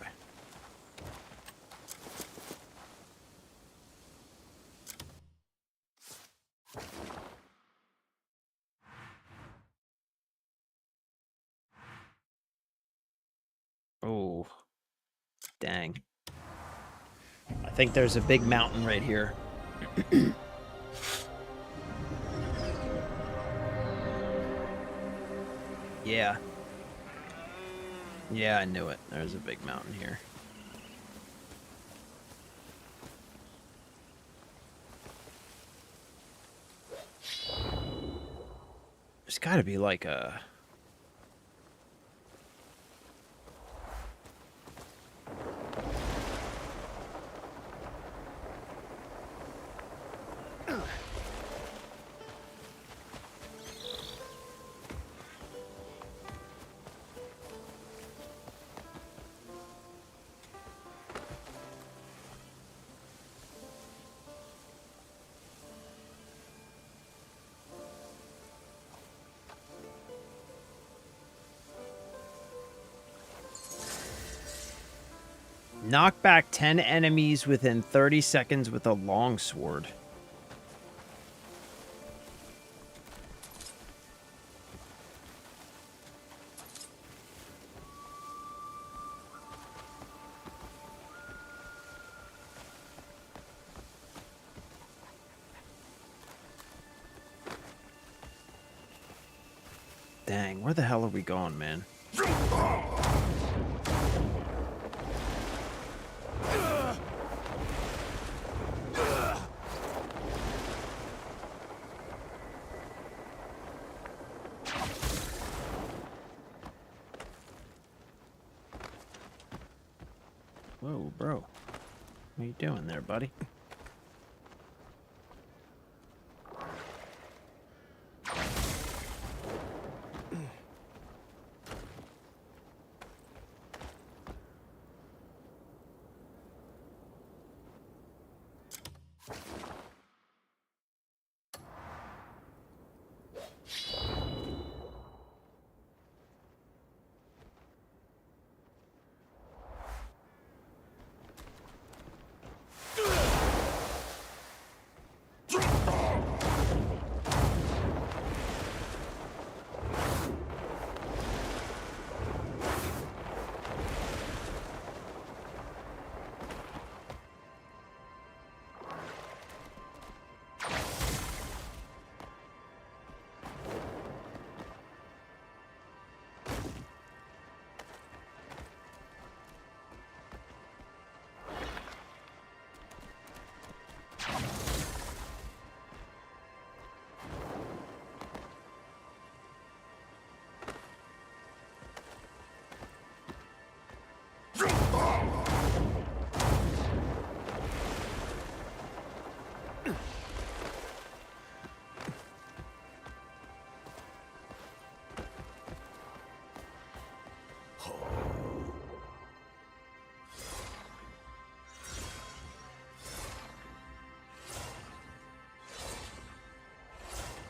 Oh. Dang. I think there's a big mountain right here. Yeah. Yeah, I knew it. There's a big mountain here. There's got to be like a... Knock back 10 enemies within 30 seconds with a longsword. Dang, where the hell are we going, man? Whoa, bro. What are you doing there, buddy?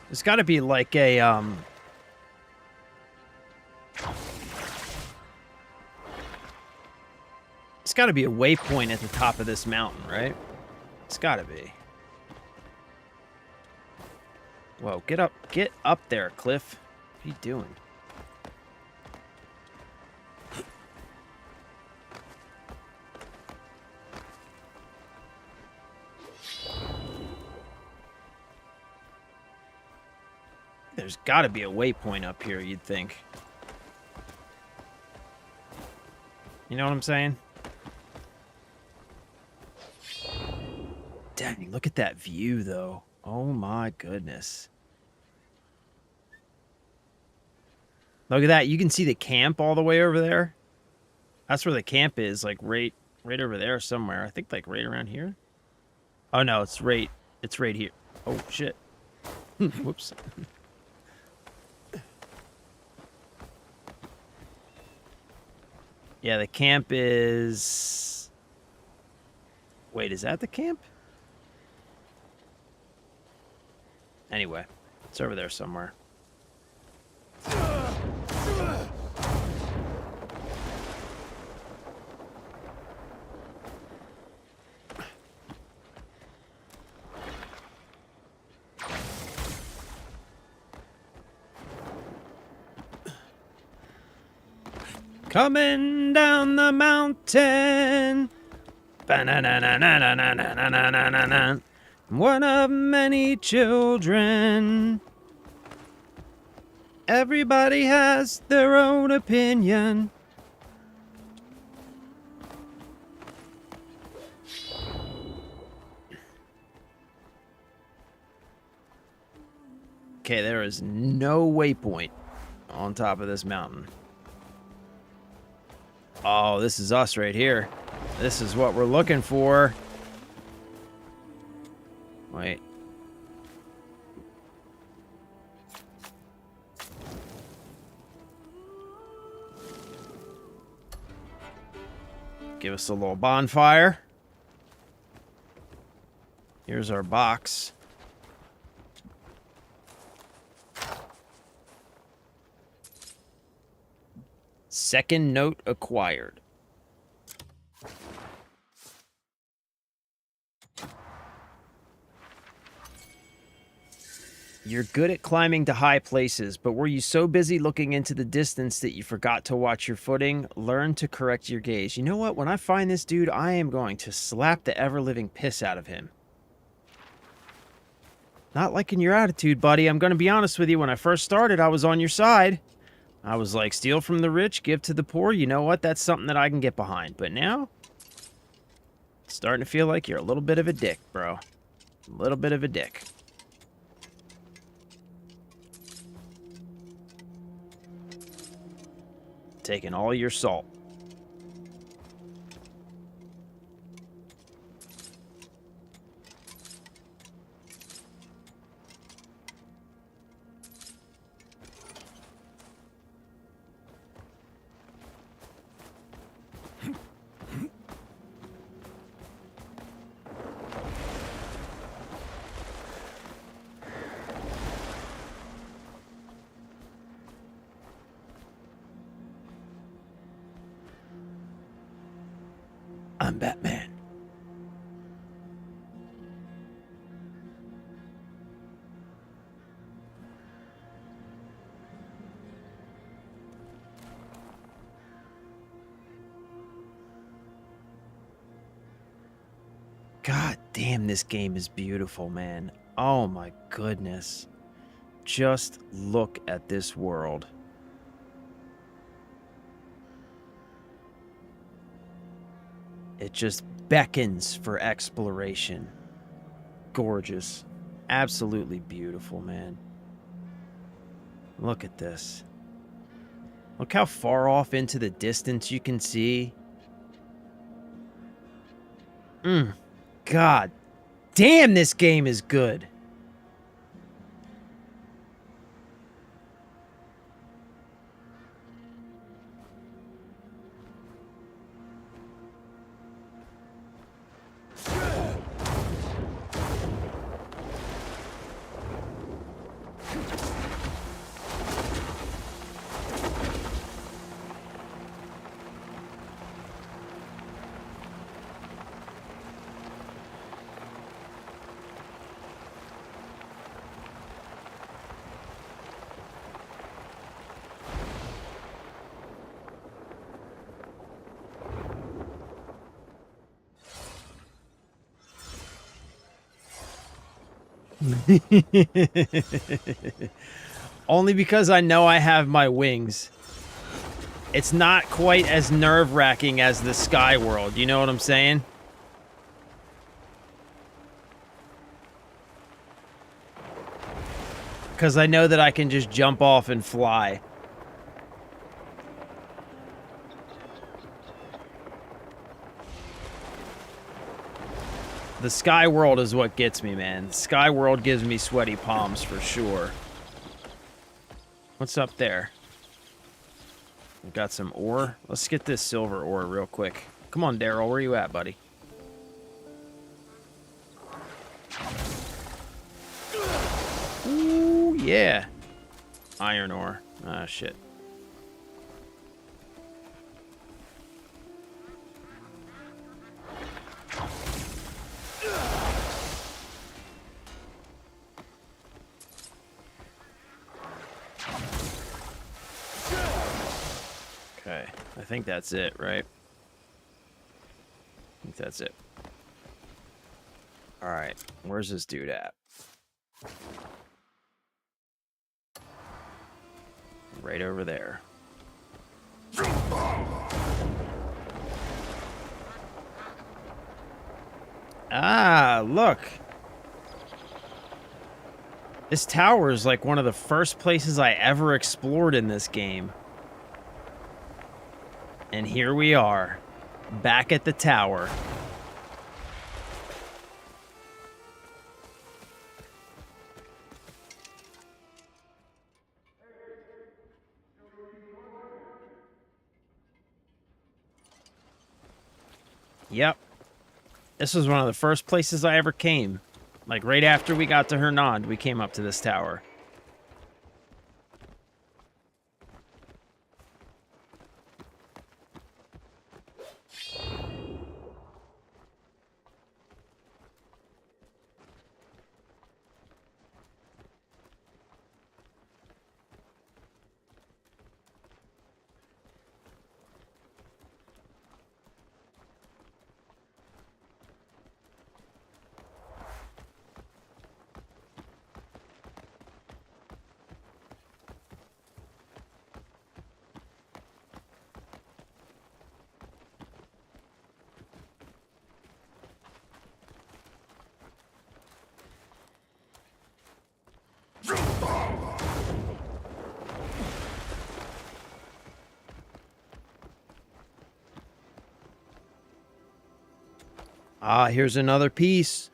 There's got to be like a It's got to be a waypoint at the top of this mountain, right? It's got to be. Whoa, get up there, Cliff. What are you doing? There's got to be a waypoint up here, you'd think. You know what I'm saying? Dang, look at that view, though. Oh, my goodness. Look at that. You can see the camp all the way over there. That's where the camp is, like right over there somewhere. I think like right around here. Oh, no, it's right here. Oh, shit. Whoops. Yeah, the camp is... Wait, is that the camp? Anyway, it's over there somewhere. Coming down the mountain. Ba-na-na-na-na-na-na-na-na-na-na. One of many children. Everybody has their own opinion. Okay, there is no waypoint on top of this mountain. Oh, this is us right here. This is what we're looking for. Wait. Give us a little bonfire. Here's our box. Second note acquired. You're good at climbing to high places, but were you so busy looking into the distance that you forgot to watch your footing? Learn to correct your gaze. You know what? When I find this dude, I am going to slap the ever-living piss out of him. Not liking your attitude, buddy. I'm going to be honest with you. When I first started, I was on your side. I was like, steal from the rich, give to the poor. You know what? That's something that I can get behind. But now, it's starting to feel like you're a little bit of a dick, bro. A little bit of a dick. Taking all your salt. I'm Batman. God damn, this game is beautiful, man. Oh my goodness. Just look at this world. It just beckons for exploration. Gorgeous. Absolutely beautiful, man. Look at this. Look how far off into the distance you can see. God damn, this game is good. Only because I know I have my wings. It's not quite as nerve-wracking as the Sky World. You know what I'm saying? Because I know that I can just jump off and fly. The Sky World is what gets me, man. Sky World gives me sweaty palms for sure. What's up there? We've got some ore. Let's get this silver ore real quick. Come on, Daryl. Where you at, buddy? Ooh, yeah. Iron ore. Ah, shit. Okay, I think that's it, right? I think that's it. Alright, where's this dude at? Right over there. Ah, look! This tower is like one of the first places I ever explored in this game. And here we are, back at the tower. Yep. This was one of the first places I ever came. Like, right after we got to Hernand, we came up to this tower. Ah, here's another piece.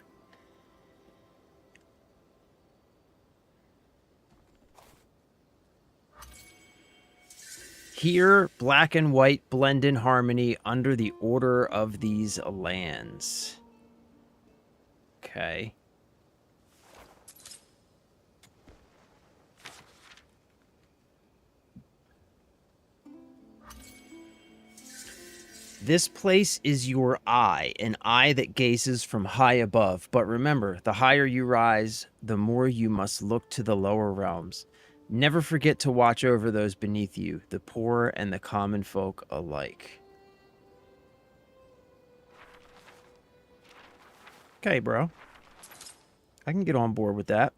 Here, black and white blend in harmony under the order of these lands. Okay. This place is your eye, an eye that gazes from high above. But remember, the higher you rise, the more you must look to the lower realms. Never forget to watch over those beneath you, the poor and the common folk alike. Okay, bro. I can get on board with that.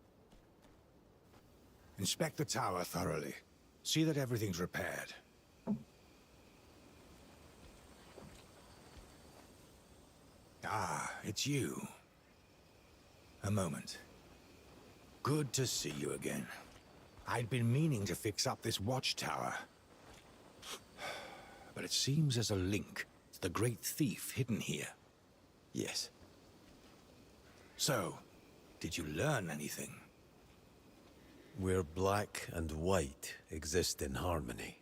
Inspect the tower thoroughly. See that everything's repaired. Ah, it's you. A moment. Good to see you again. I'd been meaning to fix up this watchtower. But it seems there's a link to the great thief hidden here. Yes. So, did you learn anything? Where black and white exist in harmony.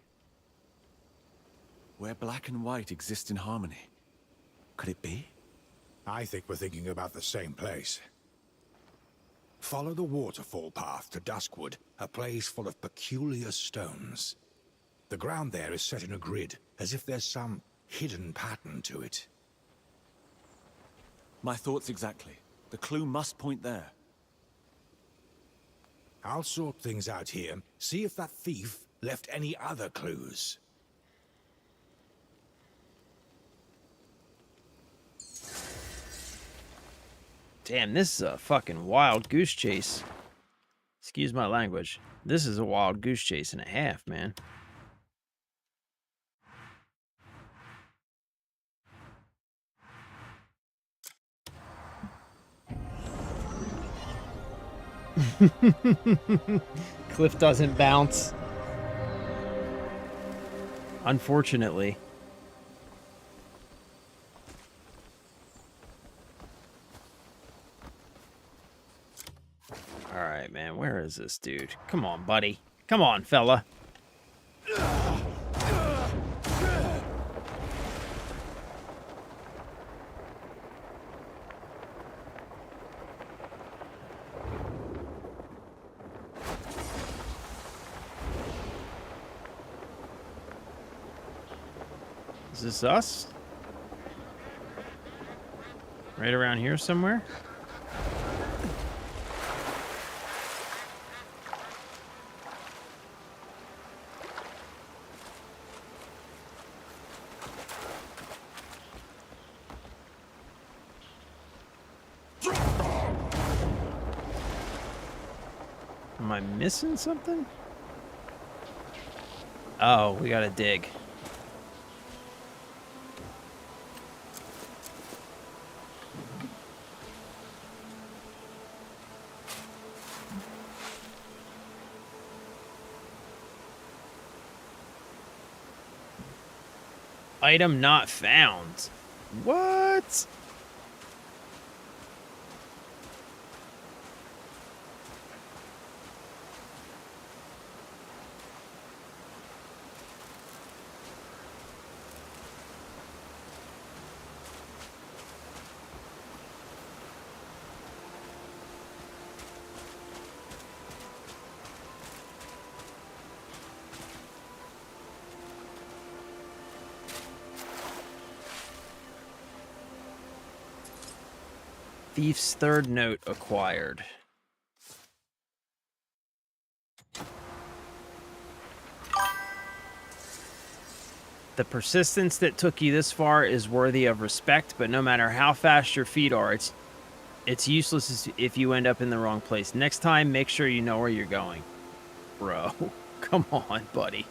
Where black and white exist in harmony. Could it be? I think we're thinking about the same place. Follow the waterfall path to Duskwood, a place full of peculiar stones. The ground there is set in a grid, as if there's some hidden pattern to it. My thoughts exactly. The clue must point there. I'll sort things out here, see if that thief left any other clues. Damn, this is a fucking wild goose chase. Excuse my language. This is a wild goose chase and a half, man. Cliff doesn't bounce. Unfortunately. Alright, man. Where is this dude? Come on, buddy. Come on, fella. Is this us? Right around here somewhere? Am I missing something? Oh, we gotta dig. Item not found. What? Thief's third note acquired. The persistence that took you this far is worthy of respect, but no matter how fast your feet are, it's useless if you end up in the wrong place. Next time, make sure you know where you're going. Bro, come on, buddy.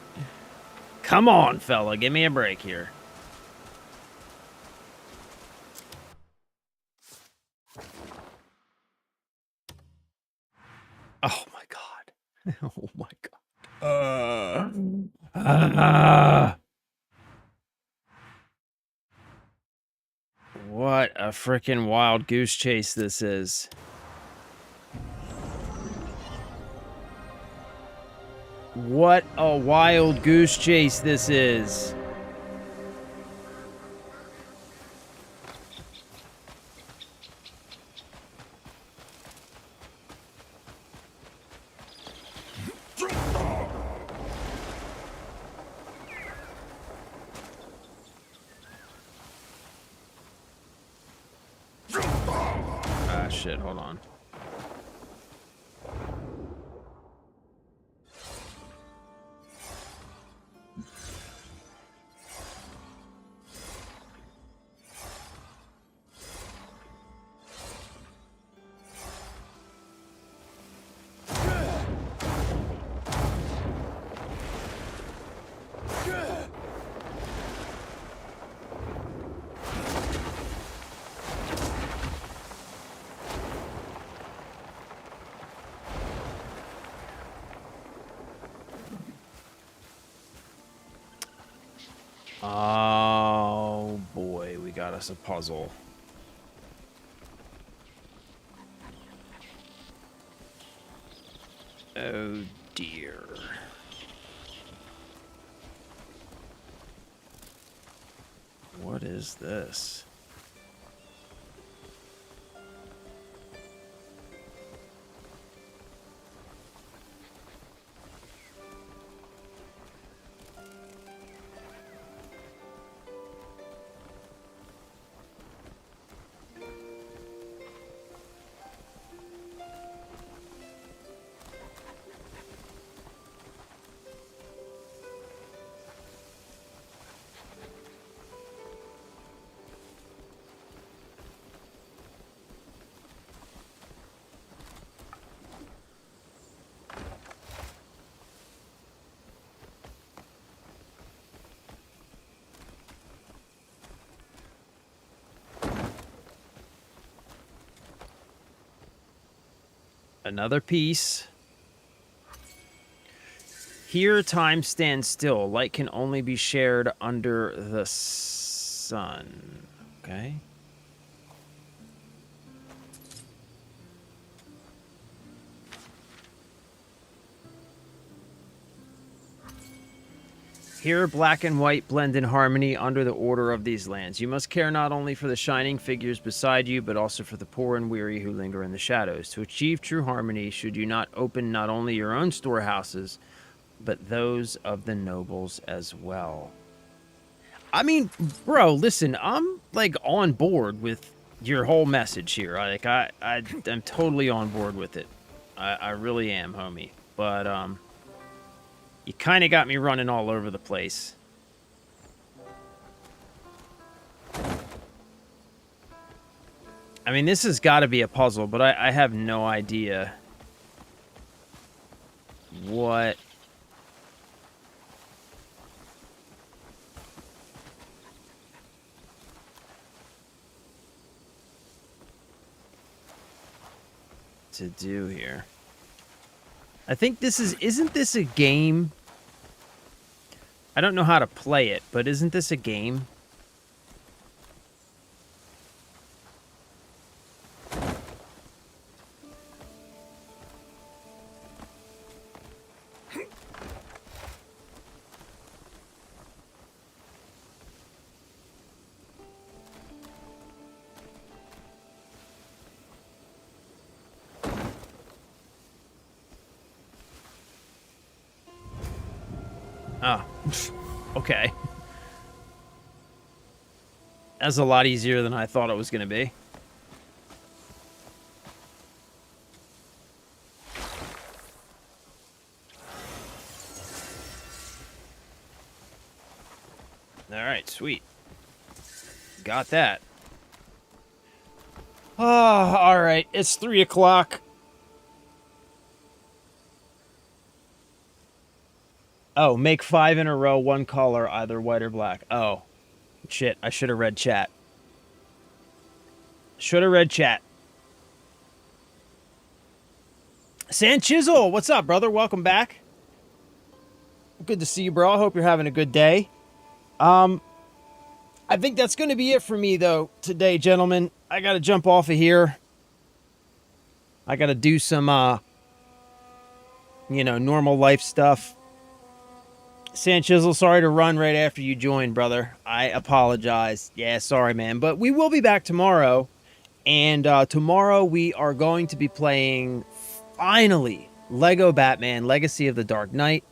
Come on, fella, give me a break here. Oh my god. Oh my god. What a freaking wild goose chase this is. What a wild goose chase this is. Ah, shit, hold on. Oh boy, we got us a puzzle. Oh dear. What is this? Another piece. Here, time stands still. Light can only be shared under the sun. Okay. Here, black and white blend in harmony under the order of these lands. You must care not only for the shining figures beside you, but also for the poor and weary who linger in the shadows. To achieve true harmony, should you not open not only your own storehouses, but those of the nobles as well. I mean, bro, listen, I'm, like, on board with your whole message here. Like, I'm totally on board with it. I really am, homie. But, you kind of got me running all over the place. I mean, this has got to be a puzzle, but I have no idea what... to do here. I think this is... Isn't this a game? I don't know how to play it, but isn't this a game? Oh, okay. That's a lot easier than I thought it was going to be. All right, sweet. Got that. Oh, all right. It's 3 o'clock. Oh, make 5 in a row, one color, either white or black. Oh, shit. I should have read chat. Should have read chat. San Chisel, what's up, brother? Welcome back. Good to see you, bro. I hope you're having a good day. I think that's going to be it for me, though, today, gentlemen. I got to jump off of here. I got to do some, you know, normal life stuff. San Chisel, sorry to run right after you joined, brother. I apologize. Yeah, sorry, man. But we will be back tomorrow. And tomorrow we are going to be playing, finally, Lego Batman Legacy of the Dark Knight.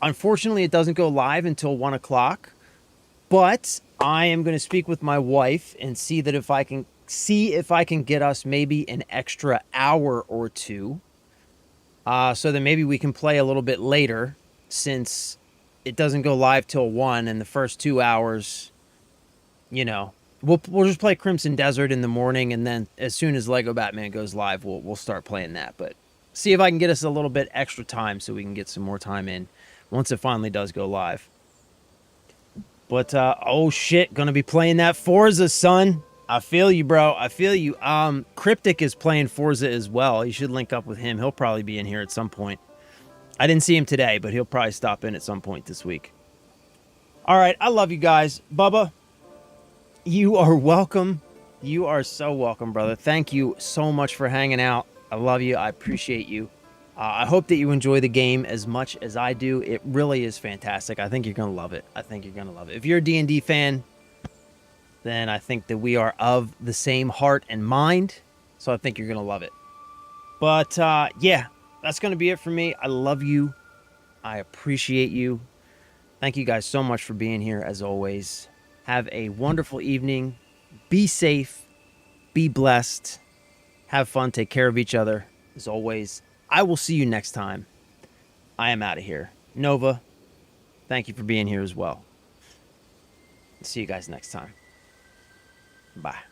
Unfortunately, it doesn't go live until 1 o'clock. But I am going to speak with my wife and see that if I can get us maybe an extra hour or two. So that maybe we can play a little bit later, since it doesn't go live till 1, and the first 2 hours, you know, we'll just play Crimson Desert in the morning, and then as soon as Lego Batman goes live, we'll start playing that. But see if I can get us a little bit extra time so we can get some more time in once it finally does go live. But oh shit, gonna be playing that Forza, son. I feel you, bro. I feel you. Cryptic is playing Forza as well. You should link up with him. He'll probably be in here at some point. I didn't see him today, but he'll probably stop in at some point this week. All right, I love you guys. Bubba, you are welcome. You are so welcome, brother. Thank you so much for hanging out. I love you. I appreciate you. I hope that you enjoy the game as much as I do. It really is fantastic. I think you're going to love it. I think you're going to love it. If you're a D&D fan, then I think that we are of the same heart and mind. So I think you're going to love it. But, yeah. That's going to be it for me. I love you. I appreciate you. Thank you guys so much for being here, as always. Have a wonderful evening. Be safe. Be blessed. Have fun. Take care of each other. As always, I will see you next time. I am out of here. Nova, thank you for being here as well. See you guys next time. Bye.